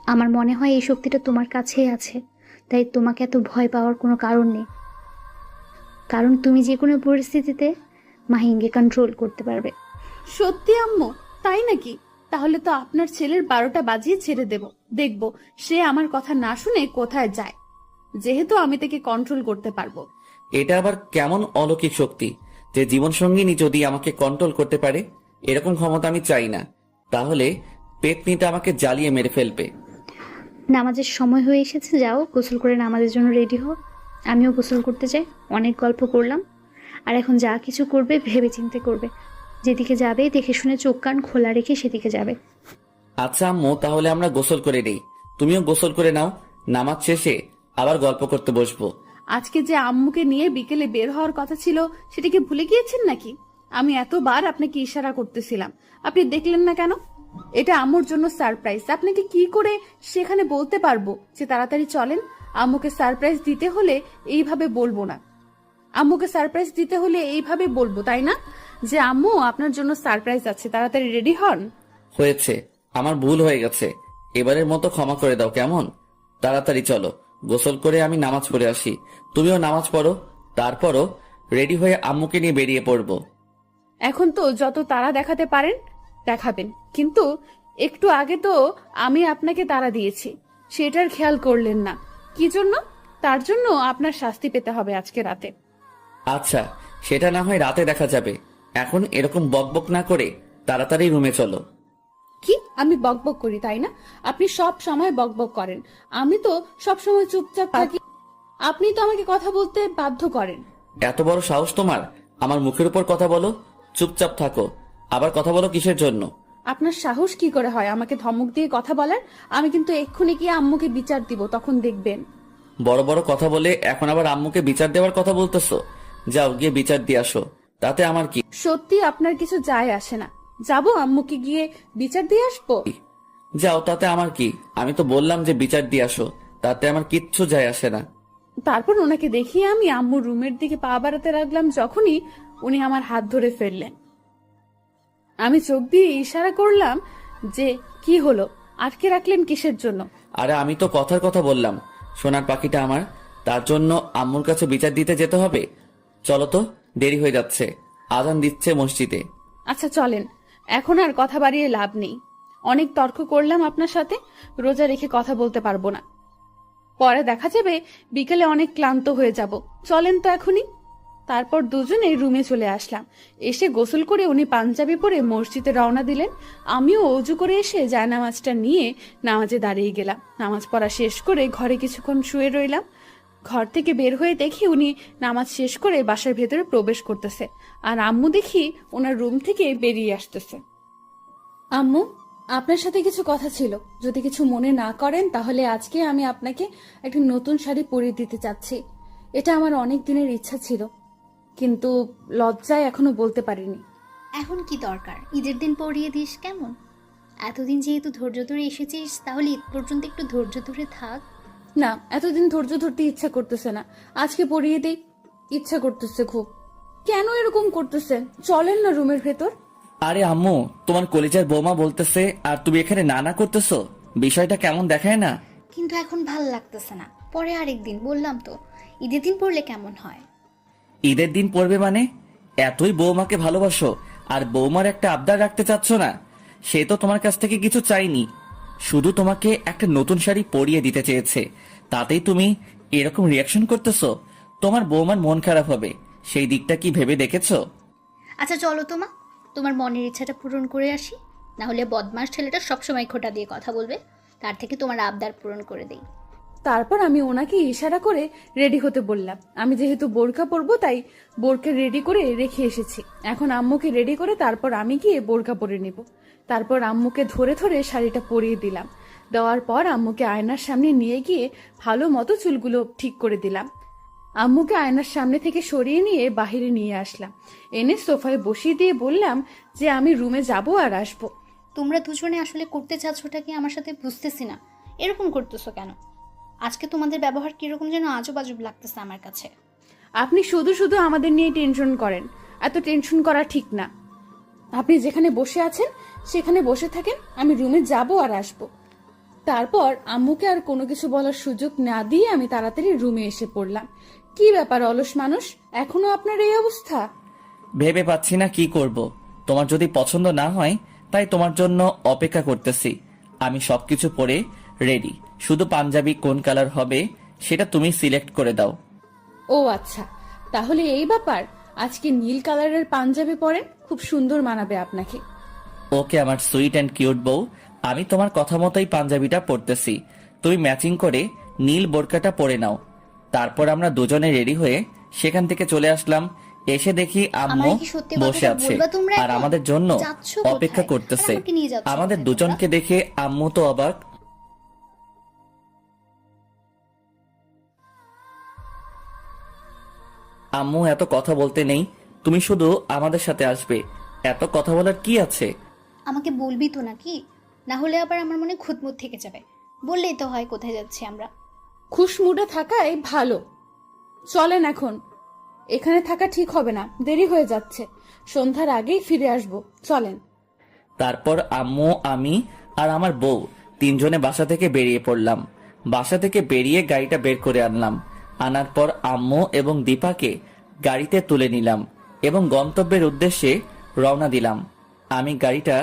আমার মনে হয় এই শক্তিটা তোমার কাছেই আছে, তাই তোমাকে এত ভয় পাওয়ার কোনো কারণ নেই, কারণ তুমি যে কোনো পরিস্থিতিতে মাহিনকে কন্ট্রোল করতে পারবে। সত্যি আম্মু? তাই নাকি? তাহলে তো আপনার ছেলের 12টা বাজিয়ে ছেড়ে দেব, দেখব সে আমার কথা না শুনে কোথায় যায়, যেহেতু আমি তাকে কন্ট্রোল করতে পারবো। এটা আবার কেমন অলৌকিক শক্তি যে জীবনসঙ্গিনী যদি আমাকে কন্ট্রোল করতে পারে? এরকম ক্ষমতা আমি চাই না। তাহলে পেতনিটা আমাকে জ্বালিয়ে মেরে ফেলবে। নামাজের সময় হয়ে এসেছে, যাও গোসল করে নামাজের জন্য রেডি হও। আমিও গোসল করতে চাই, অনেক গল্প করলাম। আর এখন যা কিছু করবে ভেবে চিন্তে করবে, যেদিকে যাবে দেখে শুনে চোখ কান খোলা রেখে সেদিকে যাবে। আচ্ছা আম্মু, তাহলে আমরা গোসল করে নেই, তুমিও গোসল করে নাও। নামাজ শেষে আবার গল্প করতে বসবো। আজকে যে আম্মুকে নিয়ে বিকেলে বের হওয়ার কথা ছিল, সেটা কি ভুলে গিয়েছেন নাকি? আমি এতবার আপনাকে ইশারা করতেছিলাম, আপনি দেখলেন না কেন? এটা আম্মুর জন্য সারপ্রাইজ। আপনাকে কি করে সেখানে বলতে পারবো যে তাড়াতাড়ি চলেন? আম্মুকে সারপ্রাইজ দিতে হলে এইভাবে বলবো না। আম্মুকে সারপ্রাইজ দিতে হলে এইভাবে বলবো, তাই না? যে আম্মু, আপনার জন্য সারপ্রাইজ আছে, তাড়াতাড়ি রেডি হন। হয়েছে, আমার ভুল হয়ে গেছে, এবারের মতো ক্ষমা করে দাও কেমন? তাড়াতাড়ি চলো, গোসল করে আমি নামাজ পড়ে আসি, তুমিও নামাজ পড়ো। তারপরও রেডি হয়ে আম্মুকে নিয়ে বেরিয়ে পড়বো। এখন তো যত তাড়া দেখাতে পারেন দেখাবেন, কিন্তু একটু আগে তো আমি আপনাকে তাড়া দিয়েছি, সেটার খেয়াল করলেন না। কি জন্য? তার জন্য আপনার শাস্তি পেতে হবে আজকে রাতে। আচ্ছা, সেটা না হয় রাতে দেখা যাবে, এখন এরকম বকবক না করে তাড়াতাড়ি রুমে চলো। কি আমি বকবক করি, তাই না? আপনি সব সময় বকবক করেন, আমি তো সব সময় চুপচাপ থাকি। আপনি তো আমাকে কথা বলতে বাধ্য করেন। এত বড় সাহস তোমার আমার মুখের উপর কথা বলো? চুপচাপ থাকো, আবার কথা বলো কিসের জন্য? আপনার সাহস কি করে হয় আমাকে ধমক দিয়ে কথা বলার? আমি কিন্তু এক্ষুনি গিয়ে আম্মুকে বিচার দিব, তখন দেখবেন। বড় বড় কথা বলে এখন আবার আম্মুকে বিচার দেওয়ার কথা বলতেছো? যাও গিয়ে বিচার দিয়ে আসো, তাতে আমার কি? সত্যি আপনার কিছু যায় আসে না। যাবো আম্মুকে গিয়ে বিচার দিয়ে আসবো। যাও, তাতে আমার কি? আমি তো বললাম যে বিচার দিয়ে আসো, তাতে আমার কিচ্ছু যায় আসে না। তারপর ওনাকে দেখিয়ে আমি আম্মুর রুমের দিকে পা বাড়াতে লাগলাম, যখনই উনি আমার হাত ধরে ফেললেন। আমি চোখ দিয়ে ইশারা করলাম যে কি হলো, আটকে রাখলেন কিসের জন্য? আরে আমি তো কথার কথা বললাম, সোনার পাখিটা আমার, তার জন্য আম্মুর কাছে বিচার দিতে যেতে হবে? চলো তো, দেরি হয়ে যাচ্ছে, আজান দিচ্ছে মসজিদে। আচ্ছা চলেন, এখন আর কথা বাড়িয়ে লাভ নেই। অনেক তর্ক করলাম আপনার সাথে, রোজা রেখে কথা বলতে পারবো না। পরে দেখা যাবে বিকেলে অনেক ক্লান্ত হয়ে যাব। চলেন তো এখনই। তারপর দুজনে রুমে চলে আসলাম। এসে গোসল করে উনি পাঞ্জাবি পরে মসজিদে রওনা দিলেন। আমিও অজু করে এসে জায়নামাজটা নিয়ে নামাজে দাঁড়িয়ে গেলাম। নামাজ পড়া শেষ করে ঘরে কিছুক্ষণ শুয়ে রইলাম। ঘর থেকে বের হয়ে দেখি উনি নামাজ শেষ করে বাসার ভেতরে প্রবেশ করতেছে, আর আম্মু দেখি ওনার রুম থেকে বেরিয়ে আসতেছে। আম্মু, আপনার সাথে কিছু কথা ছিল, যদি কিছু মনে না করেন তাহলে আজকে আমি আপনাকে একটা নতুন শাড়ি পরিয়ে দিতে চাচ্ছি। এটা আমার অনেক দিনের ইচ্ছা ছিল, কিন্তু লজ্জায় এখনো বলতে পারিনি। এখন কি দরকার? ঈদের দিন পরিয়ে দিস কেমন? এতদিন যেহেতু ধৈর্য ধরে এসেছিস, তাহলে ঈদ পর্যন্ত একটু ধৈর্য ধরে থাক। না, এতদিন ধৈর্য ধরতে ইচ্ছা করতেছে না, আজকে পরিয়ে দিই। ইচ্ছা করতেছে খুব। কেন এরকম করতেছেন? চলেন না রুমের ভেতর। আরে আম্মু, তোমার কলেজের বৌমা বলতেছে আর তুমি এখানে না করতেছো, বিষয়টা কেমন দেখায় না? কিন্তু এখন ভাল লাগতেছে না, পরে আরেকদিন, বললাম তো। ঈদের দিন পড়লে কেমন হয়? ঈদের দিন পড়বে মানে? এতই বৌমাকে ভালোবাসো আর বৌমার একটা আবদার রাখতে চাচ্ছ না? সে তো তোমার কাছ থেকে কিছু চাইনি, শুধু তোমাকে একটা নতুন শাড়ি পরিয়ে দিতে চেয়েছে, তাতেই তুমি এরকম রিয়াকশন করতেছো? তোমার বৌমার মন খারাপ হবে, সেই দিকটা কি ভেবে দেখেছো? আচ্ছা চলো তোমার মনের ইচ্ছাটা পূরণ করে আসি, না হলে বদমাস ছেলেটা সবসময় খোঁটা দিয়ে কথা বলবে, তার থেকে তোমার আবদার পূরণ করে দেই। তারপর আমি ওনাকে ইশারা করে রেডি হতে বললাম। আমি যেহেতু বোরকা পরবো তাই বোরকা রেডি করে রেখে এসেছি। এখন আম্মুকে রেডি করে তারপর আমি গিয়ে বোরকা পরে নিব। তারপর আম্মুকে ধরে ধরে শাড়িটা পরিয়ে দিলাম। দেওয়ার পর আম্মুকে আয়নার সামনে নিয়ে গিয়ে ভালো মতো চুলগুলো ঠিক করে দিলাম। আম্মুকে আয়নার সামনে থেকে সরিয়ে নিয়ে বাহিরে নিয়ে আসলাম। এনে সোফায় বসিয়ে দিয়ে বললাম যে আমি রুমে যাব আর আসবো। তোমরা দুজনে আসলে করতে চাচ্ছোটা কি আমার সাথে বুঝতেছি না, এরকম করতেছো কেন? আজকে তোমাদের ব্যবহার কিরকম যেন আজব আজব লাগতেছে আমার কাছে। আপনি শুধু শুধু আমাদের নিয়ে টেনশন করেন, এত টেনশন করা ঠিক না। আপনি যেখানে বসে আছেন সেখানে বসে থাকেন, আমি রুমে যাব আর আসব। তারপর আম্মুকে আর কোনো কিছু বলার সুযোগ না দিয়ে আমি তাড়াতাড়ি রুমে এসে পড়লাম। কি ব্যাপার অলস মানুষ, এখনো আপনার এই অবস্থা? ভেবে পাচ্ছি না কি করব। তোমার যদি পছন্দ না হয় তাই তোমার জন্য অপেক্ষা করতেছি। আমি সবকিছু পরে রেডি, শুধু পাঞ্জাবি কোন কালার হবে সেটা তুমি সিলেক্ট করে দাও। ও আচ্ছা, তাহলে এই ব্যাপার। আজকে নীল কালারের পাঞ্জাবি পরেন, খুব সুন্দর মানাবে আপনাকে। ওকে আমার সুইট অ্যান্ড কিউট বউ, আমি তোমার কথা মতোই পাঞ্জাবিটা পরতেছি, তুমি ম্যাচিং করে নীল বোরকাটা পরে নাও। তারপর আমরা দুজনে রেডি হয়ে সেখান থেকে চলে আসলাম। এসে দেখি আম্মু আমায় কি সত্যি কথাটা বসে আছে বলবা তোমরা আর এখন? আমাদের জন্য যাচ্ছ কোথায়? অপেক্ষা আর করতেছে। আমাকে নিয়ে যাচ্ছ আমাদের কোথায় দুজনকে দেখে আম্মু তো অবাক। আম্মু এত কথা বলতে নেই, তুমি শুধু আমাদের সাথে আসবে, এত কথা বলার কি আছে? আমাকে বলবি তো নাকি? না হলে আবার আমার মনে খুঁতমুত থেকে যাবে। বললেই তো হয় কোথায় যাচ্ছি আমরা। খুশমুডে থাকাই ভালো। চলেন এখন, এখানে থাকা ঠিক হবে না, দেরি হয়ে যাচ্ছে। সন্ধ্যার আগেই ফিরে আসবো, চলেন। তারপর আম্মু, আমি আর আমার বউ তিনজনে বাসা থেকে বেরিয়ে পড়লাম। বাসা থেকে বেরিয়ে গাড়িটা বের করে আনলাম। আনার পর আম্মু এবং দীপাকে গাড়িতে তুলে নিলাম এবং গন্তব্যের উদ্দেশ্যে রওনা দিলাম। আমি গাড়িটা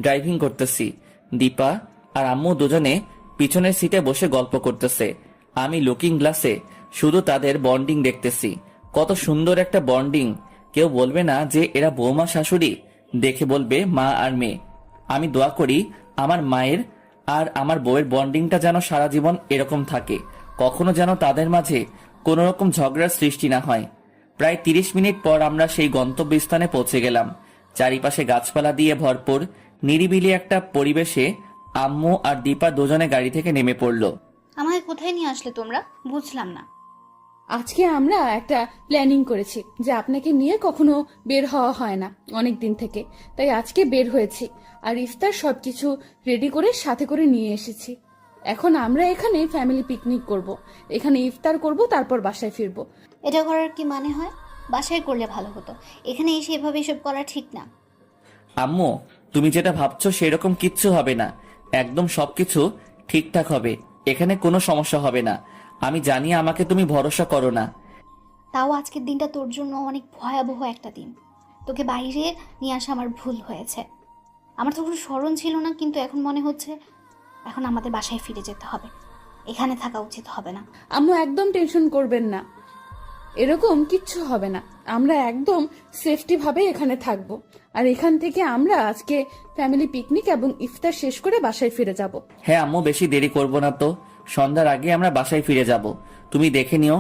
ড্রাইভিং করতেছি, দীপা আর আম্মু দুজনে পিছনের সিটে বসে গল্প করতেছে। আমি লুকিং গ্লাসে শুধু তাদের বন্ডিং দেখতেছি। কত সুন্দর একটা বন্ডিং, কেউ বলবে না যে এরা বৌমা শাশুড়ি, দেখে বলবে মা আর মেয়ে। আমি দোয়া করি আমার মায়ের আর আমার বউয়ের বন্ডিংটা যেন সারা জীবন এরকম থাকে, কখনো যেন তাদের মাঝে কোনো রকম ঝগড়ার সৃষ্টি না হয়। প্রায় 30 মিনিট পর আমরা সেই গন্তব্যস্থানে পৌঁছে গেলাম। চারিপাশে গাছপালা দিয়ে ভরপুর নিরিবিলি একটা পরিবেশে আম্মু আর দীপা দুজনে গাড়ি থেকে নেমে পড়লো। আমাকে কোথায় নিয়ে আসলে তোমরা? বুঝলাম না। আজকে আমরা একটা প্ল্যানিং করেছি যে আপনাকে নিয়ে কখনো বের হওয়া হয় না অনেক দিন থেকে, তাই আজকে বের হয়েছি। আর ইফতার সবকিছু রেডি করে সাথে করে নিয়ে এসেছি। এখন আমরা এখানে ফ্যামিলি পিকনিক করব, এখানে ইফতার করব, তারপর বাসায় ফিরবো। এটা করার কি মানে হয়? বাসায় করলে ভালো হতো, এখানে এসে এভাবে এসব করা ঠিক না। আম্মু, তুমি যেটা ভাবছো সেরকম কিচ্ছু হবে না, একদম সবকিছু ঠিকঠাক হবে, এখানে কোনো সমস্যা হবে না। আমি জানি আমাকে তুমি ভরসা করো না। তাও আজকের দিনটা তোর জন্য অনেক ভয়াবহ একটা দিন। তোকে বাইরে নিয়ে আসা আমার ভুল হয়েছে। আমার তো কোনো স্মরণ ছিল না, কিন্তু এখন মনে হচ্ছে এখন আমাদের বাসায় ফিরে যেতে হবে, এখানে থাকা উচিত হবে না। আম্মু একদম টেনশন করবেন না, এরকম কিচ্ছু হবে না। আমরা একদম সেফটি ভাবে এখানে থাকবো। আর এখান থেকে আমরা আজকে ফ্যামিলি পিকনিক এবং ইফতার শেষ করে বাসায় ফিরে যাব। হ্যাঁ আম্মু, বেশি দেরি করব না তো, সন্ধ্যার আগে আমরা বাসায় ফিরে যাব, তুমি দেখে নিও।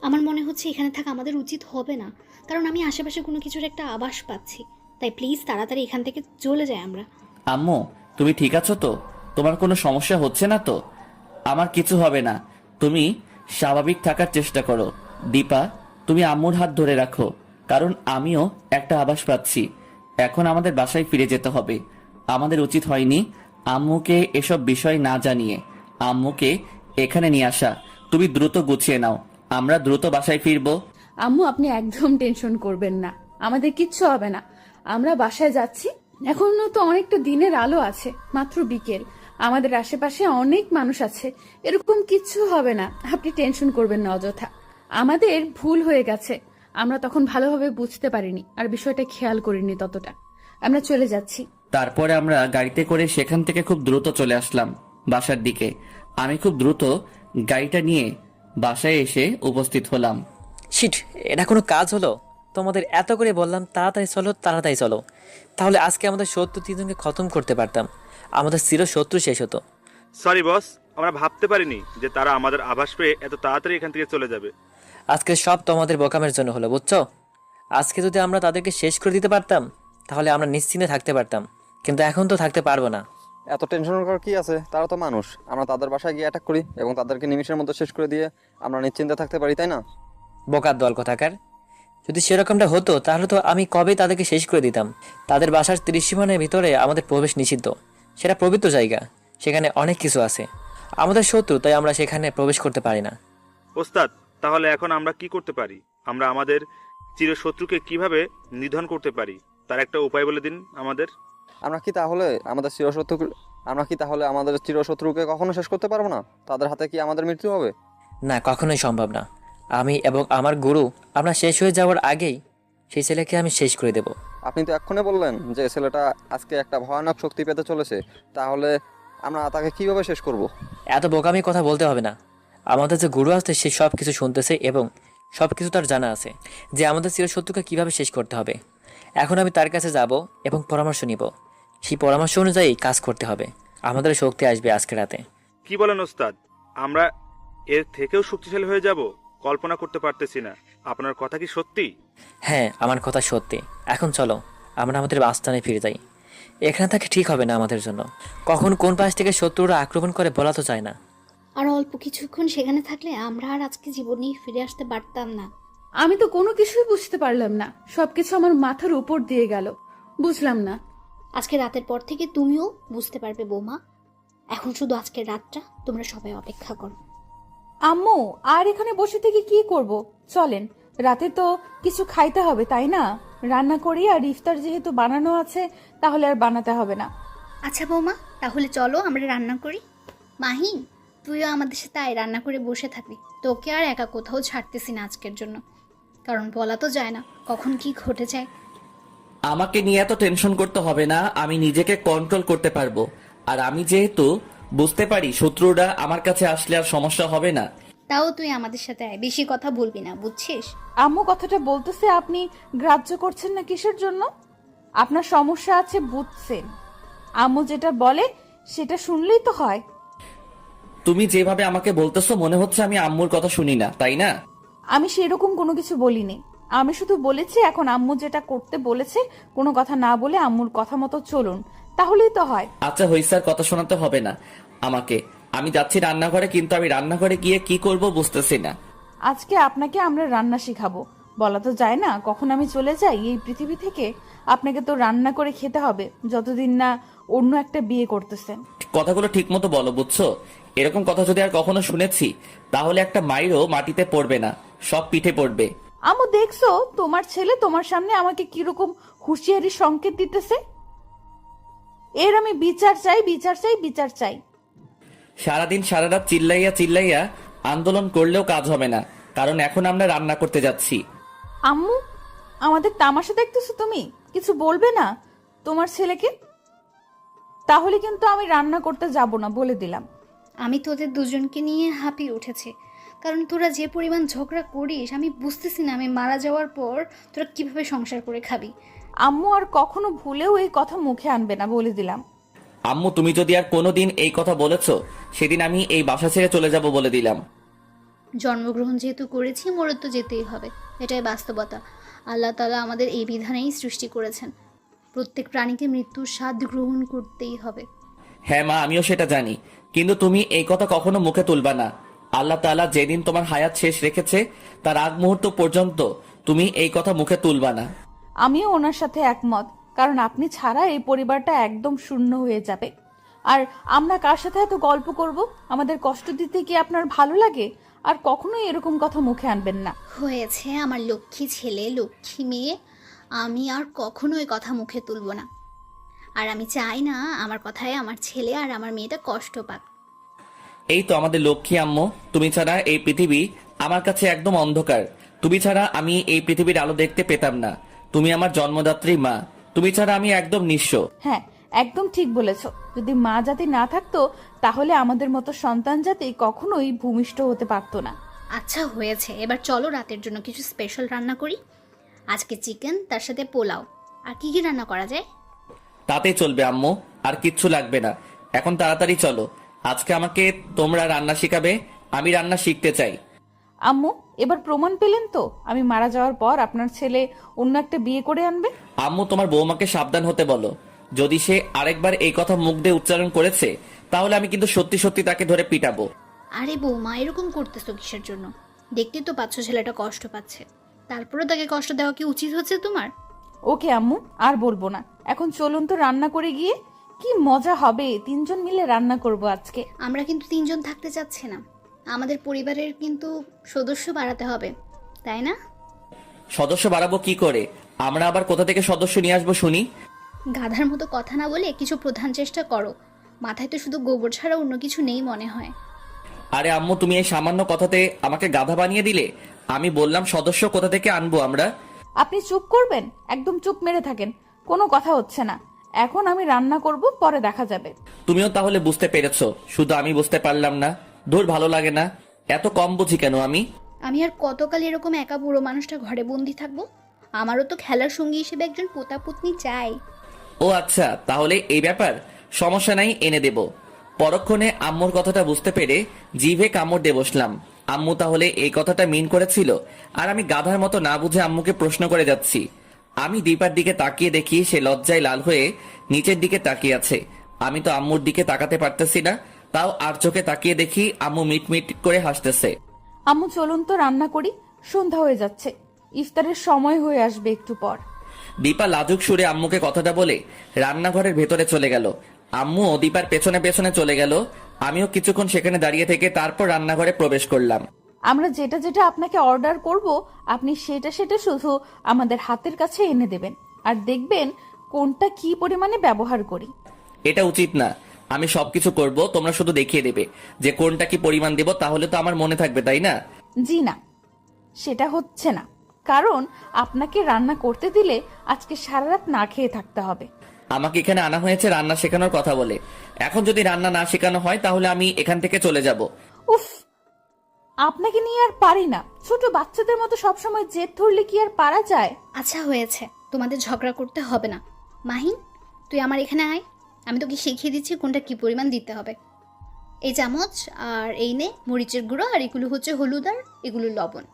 আমার মনে হচ্ছে এখানে থাকা আমাদের উচিত হবে না, কারণ আমি আশেপাশে কোনো কিছুর একটা আভাস পাচ্ছি। তাই প্লিজ তাড়াতাড়ি এখান থেকে চলে যাই আমরা। আম্মু, তুমি ঠিক আছো তো? তোমার কোনো সমস্যা হচ্ছে না তো? আমার কিছু হবে না, তুমি স্বাভাবিক থাকার চেষ্টা করো। দীপা, তুমি আম্মুর হাত ধরে রাখো, কারণ আমিও একটা আভাস পাচ্ছি এখন আমাদের বাসায় ফিরে যেতে হবে। আমাদের উচিত হয়নি আম্মুকে এসব বিষয় না জানিয়ে আম্মুকে এখানে নিয়ে আসা। তুমি দ্রুত গুছিয়ে নাও, আমরা দ্রুত বাসায় ফিরবো। আম্মু আপনি একদম টেনশন করবেন না, আমাদের কিচ্ছু হবে না। আমরা বাসায় যাচ্ছি। এখনো তো অনেকটা দিনের আলো আছে, মাত্র বিকেল। আমাদের আশেপাশে অনেক মানুষ আছে, এরকম কিচ্ছু হবে না, আপনি টেনশন করবেন না অযথা। আমাদের ভুল হয়ে গেছে, আমরা তখন ভালোভাবে বুঝতে পারিনি আর বিষয়টা খেয়াল করিনি ততটা। আমরা চলে যাচ্ছি। তারপরে আমরা গাড়িতে করে সেখান থেকে খুব দ্রুত চলে আসলাম বাসার দিকে। আমি খুব দ্রুত গাড়িটা নিয়ে বাসায় এসে উপস্থিত হলাম। শিট, এটা কোনো কাজ হলো? তোমাদের এত করে বললাম তাড়াতাড়ি চলো তাড়াতাড়ি চলো, তাহলে আজকে আমাদের শত্রু তিনজনকে খতম করতে পারতাম, আমাদের চির শত্রু শেষ হতো। সরি বস, আমরা ভাবতে পারিনি যে তারা আমাদের আভাস পেয়ে এত তাড়াতাড়ি এখান থেকে চলে যাবে। আজকে সব তোমাদের বোকামের জন্য হলো, বুঝছো? আজকে যদি আমরা তাদেরকে শেষ করে দিতে পারতাম তাহলে আমরা নিশ্চিন্তে থাকতে পারতাম, কিন্তু এখন তো থাকতে পারবো না। এত টেনশন করার কি আছে? তারা তো মানুষ। আমরা তাদের বাসায় গিয়ে অ্যাটাক করি এবং তাদেরকে নিমিষের মধ্যে শেষ করে দিয়ে আমরা নিশ্চিন্তে থাকতে পারি, তাই না? বোকার দল কোথাকার! যদি সেরকমটা হতো তাহলে তো আমি কবেই তাদেরকে শেষ করে দিতাম। তাদের বাসার 30 সীমানের ভিতরে আমাদের প্রবেশ নিষিদ্ধ, সেটা পবিত্র জায়গা, সেখানে অনেক কিছু আছে। আমাদের শত্রু, তাই আমরা সেখানে প্রবেশ করতে পারি না। ওস্তাদ, তাহলে এখন আমরা কি করতে পারি? আমরা আমাদের চিরশত্রুকে কিভাবে নিধন করতে পারি তার একটা উপায় বলে দিন আমাদের। আমরা কি তাহলে আমাদের চিরশত্রুকে কখনো শেষ করতে পারবো না? তাদের হাতে কি আমাদের মৃত্যু হবে? না, কখনোই সম্ভব না। আমি এবং আমার গুরু, আমরা শেষ হয়ে যাওয়ার আগেই সেই ছেলেকে আমি শেষ করে দেব। আপনি তো এক্ষুনি বললেন যে ছেলেটা আজকে একটা ভয়ানক শক্তি পেতে চলেছে, তাহলে আমরা তাকে কিভাবে শেষ করব? এত বোকামি কথা বলতে হবে না। আমাদের যে গুরু আছে সে সব কিছু শুনতেছে এবং সব কিছু তার জানা আছে যে আমাদের চিরশত্রুকে কিভাবে শেষ করতে হবে। এখন আমি তার কাছে যাব এবং পরামর্শ নিব, সেই পরামর্শ অনুযায়ী কাজ করতে হবে। আমাদের শক্তি আসবে আজকে রাতে। কি বলেন ওস্তাদ? আমরা এর থেকেও শক্তিশালী হয়ে যাব? কল্পনা করতে পারতেছি না। আপনার কথা কি সত্যি? হ্যাঁ, আমার কথা সত্যি। এখন চলো আমরা আমাদের আস্তানে ফিরে যাই। এখানে থাকা ঠিক হবে না আমাদের জন্য। কখন কোন পাশ থেকে শত্রুরা আক্রমণ করে বলা তো যায় না। আর অল্প কিছুক্ষণ সেখানে থাকলে আমরা আর আজকে জীবনে ফিরে আসতে পারতাম না। আমি তো কোনো কিছুই বুঝতে পারলাম না, সবকিছু আমার মাথার উপর দিয়ে গেল, বুঝলাম না। আজকে রাতের পর থেকে তুমিও বুঝতে পারবে বৌমা। এখন শুধু আজকের রাতটা তোমরা সবাই অপেক্ষা করো। আম্মু, আর এখানে বসে থেকে কি করব? চলেন, রাতে তো কিছু খাইতে হবে, তাই না? রান্না করি, আর ইফতার যেহেতু বানানো আছে তাহলে আর বানাতে হবে না। আচ্ছা বৌমা, তাহলে চলো আমরা রান্না করি। মাহি, তুইও আমাদের সাথে আয়, রান্না করে বসে থাকবি। তোকে আর একা কোথাও ছাড়তেছি না আজকের জন্য, কারণ বলা তো যায় না কখন কি ঘটে যায়। আমাকে নিয়ে এত টেনশন করতে হবে না, আমি নিজেকে কন্ট্রোল করতে পারবো। আর আমি যেহেতু বুঝতে পারি শত্রুরা আমার কাছে আসলে আর সমস্যা হবে না। তাও তুই আমাদের সাথে আয়, বেশি কথা বলবি না, বুঝছিস? আম্মু কথাটা বলতেছে, আপনি গ্রাহ্য করছেন না কিসের জন্য? আপনার সমস্যা আছে বুঝছেন, আম্মু যেটা বলে সেটা শুনলেই তো হয়। তুমি যেভাবে আমাকে বলতেছো মনে হচ্ছে আমি আম্মুর কথা শুনি না, তাই না? আমি সেরকম কোনো কিছু বলিনি, আমি শুধু বলেছি এখন আম্মু যেটা করতে বলেছে কোনো কথা না বলে আম্মুর কথা মতো চলুন, তাহলেই তো হয়। আচ্ছা হইছে, আর কথা শোনাতে হবে না আমাকে। আমি যাচ্ছি রান্নাঘরে, কিন্তু আমি রান্নাঘরে গিয়ে কি করব বুঝতেছি না। আজকে আপনাকে আমরা রান্না শিখাবো, বলা তো যায় না কখন আমি চলে যাই এই পৃথিবী থেকে। আপনাকে তো রান্না করে খেতে হবে যতদিন না অন্য একটা বিয়ে করতেছেন। কথাগুলো ঠিক মতো বলো, বুঝছো? এরকম কথা যদি আর কখনো শুনেছি তাহলে একটা মাইরও মাটিতে পড়বে না, সব পিঠে পড়বে। আম্মু দেখছো তোমার ছেলে তোমার সামনে আমাকে কিরকম হুঁশিয়ারি সংকেত দিতেছে। এর আমি বিচার চাই, বিচার চাই, বিচার চাই। সারাদিন সারারাত চিল্লাইয়া চিল্লাইয়া আন্দোলন করলেও কাজ হবে না, কারণ এখন আমরা রান্না করতে যাচ্ছি। আম্মু, আমাদের তামাশা দেখতেছো তুমি? কিছু বলবে না তোমার ছেলেকে? তাহলে কিন্তু আমি রান্না করতে যাব না, বলে দিলাম। আমি তোদের দুজনকে নিয়ে হাঁপিয়ে উঠেছি, কারণ তোরা যে পরিমাণ ঝগড়া করিস আমি বুঝতেছি না আমি মারা যাওয়ার পর তোরা কিভাবে সংসার করে খাবি। আম্মু আর কখনো ভুলেও এই কথা মুখে আনবে না, বলে দিলাম। আম্মু তুমি যদি আর কোনোদিন এই কথা বলেছো সেদিন আমি এই বাসা ছেড়ে চলে যাব, বলে দিলাম। জন্মগ্রহণ যেহেতু করেছি মরে তো যেতেই হবে, এটাই বাস্তবতা। আল্লাহ তাআলা আমাদের এই বিধানেই সৃষ্টি করেছেন, প্রত্যেক প্রাণীকে মৃত্যুর স্বাদ গ্রহণ করতেই হবে। হ্যাঁ মা, আমিও সেটা জানি, কিন্তু তুমি এই কথা কখনো মুখে তুলবা না। আল্লাহ তাআলা যেদিন তোমার হায়াত শেষ রেখেছে তার আগ মুহূর্ত পর্যন্ত তুমি এই কথা মুখে তুলবা না। আমিও ওনার সাথে একমত, কারণ আপনি ছাড়া এই পরিবারটা একদম শূন্য হয়ে যাবে। আর আমরা কার সাথে এত গল্প করব? আমাদের কষ্ট দিতে কি আপনার ভালো লাগে? আর কখনোই এরকম কথা মুখে আনবেন না। হয়েছে আমার লক্ষ্মী ছেলে লক্ষ্মী মেয়ে, আমি আর কখনো এই কথা মুখে তুলবো না। আর আমি চাই না আমার কথায় আমার ছেলে আর আমার মেয়েটা কষ্ট পাক। এই তো আমাদের লক্ষ্মী আম্মু, তুমি ছাড়া এই পৃথিবী আমার কাছে একদম অন্ধকার। তুমি ছাড়া আমি এই পৃথিবীর আলো দেখতে পেতাম না। তুমি আমার জন্মদাত্রী মা, তুমি ছাড়া আমি একদম নিঃস্ব। হ্যাঁ, একদম ঠিক বলেছ। যদি মা জাতি না থাকতো তাহলে আমাদের মতো সন্তান জাতি কখনোই ভূমিষ্ঠ হতে পারতো না। আচ্ছা হয়েছে, এবার চলো রাতের জন্য কিছু স্পেশাল রান্না করি। আজকে চিকেন, তার সাথে পোলাও। আর কি কি রান্না করা যায়? তাতেই চলবে আম্মু, আর কিচ্ছু লাগবে না। এখন তাড়াতাড়ি চলো, আজকে আমাকে তোমরা রান্না শিখাবে, আমি রান্না শিখতে চাই। আম্মু, এবার প্রমাণ পেলেন তো আমি মারা যাওয়ার পর আপনার ছেলে অন্য একটা বিয়ে করে আনবে? আম্মু, তোমার বৌমাকে সাবধান হতে বলো। যদি সে আরেকবার এই কথা মুখ দিয়ে উচ্চারণ করেছে তাহলে আমি কিন্তু সত্যি সত্যি তাকে ধরে পিটাবো। আরে বৌমা, এরকম করতেছো কিসের জন্য? দেখতেই তো পাচ্ছ ছেলেটা কষ্ট পাচ্ছে, তারপরেও তাকে কষ্ট দেওয়া কি উচিত হচ্ছে তোমার? ওকে আম্মু, আর বলবো না। এখন চলুন তো রান্না করে গিয়ে। কি মজা হবে, 3 জন মিলে রান্না করব আজকে। আমরা কিন্তু 3 জন থাকতে চাচ্ছি না, আমাদের পরিবারের কিন্তু সদস্য বাড়াতে হবে, তাই না? সদস্য বাড়াবো কি করে? আমরা আবার কোথা থেকে সদস্য নিয়ে আসবো শুনি? গাধার মতো কথা না বলে কিছু প্রধান চেষ্টা করো। মাথায় তো শুধু গোবর ছাড়া অন্য কিছু নেই মনে হয়। আরে আম্মু, তুমি এই সামান্য কথাতে আমাকে গাধা বানিয়ে দিলে। আমি বললাম সদস্য কোথা থেকে আনবো আমরা। আপনি চুপ করবেন? একদম চুপ মেরে থাকেন, কোনো কথা হচ্ছে না। এখন আমি রান্না করব, পরে দেখা যাবে। তুমিও তাহলে বুঝতে পেরেছো, শুধু আমি বুঝতে পারলাম না। দূর, ভালো লাগে না। এত কম বুঝি কেন আমি? আমি আর কতকাল এরকম একা বুড়ো মানুষটা ঘরে বন্দি থাকবো? আমারও তো খেলার সঙ্গী হিসেবে একজন পোতাপুতনি চাই। ও আচ্ছা, তাহলে এই ব্যাপার। সমস্যা নাই, এনে দেব। পরক্ষণে আম্মুর কথাটা বুঝতে পেরে জিভে কামড় দিয়ে বসলাম। আম্মু তাহলে এই কথাটা মিন করেছিল, আর আমি গাধার মতো না বুঝে আম্মুকে প্রশ্ন করে যাচ্ছি। আমি দীপার দিকে তাকিয়ে দেখি সে লজ্জায় লাল হয়ে নিচের দিকে তাকিয়ে আছে। আমি তো আম্মুর দিকে তাকাতে পারতেছি না, তাও আর চোখে তাকিয়ে দেখি আম্মু মিটমিট করে হাসতেছে। আম্মু চলুন তো রান্না করি, সন্ধ্যা হয়ে যাচ্ছে, ইফতারের সময় হয়ে আসবে একটু পর। দীপা লাজুক সুরে আম্মুকে কথাটা বলে রান্নাঘরের ভেতরে চলে গেল। আম্মু ও দীপার পেছনে পেছনে চলে গেল। আমিও কিছুক্ষণ সেখানে দাঁড়িয়ে থেকে তারপর রান্নাঘরে প্রবেশ করলাম। আমরা যেটা যেটা আপনাকে অর্ডার করব আপনি সেটা সেটা শুধু আমাদের হাতের কাছে এনে দেবেন, আর দেখবেন কোনটা কি পরিমাণে ব্যবহার করি। এটা উচিত না। আমি সবকিছু করব, তোমরা শুধু দেখিয়ে দেবে যে কোনটা কি পরিমাণ দেব, তাহলে তো আমার মনে থাকবে, তাই না? জি না, সেটা হচ্ছে না, কারণ আপনাকে রান্না করতে দিলে আজকে সারা রাত না খেয়ে থাকতে হবে। আমাকে এখানে আনা হয়েছে রান্না শেখানোর কথা বলে। এখন যদি রান্না না শেখানো হয় তাহলে আমি এখান থেকে চলে যাব। উফ, আপনাকে নিয়ে আর পারি না। ছোট বাচ্চাদের মতো সবসময় জেদ ধরলে কি আর পারা যায়? আচ্ছা হয়েছে, তোমাদের ঝগড়া করতে হবে না। মাহিন, তুই আমার এখানে আয়, আমি তোকে শিখিয়ে দিচ্ছি কোনটা কি পরিমাণ দিতে হবে। এই চামচ, আর এই নে মরিচের গুঁড়ো, আর এগুলো হচ্ছে হলুদ, আর এগুলো লবণ।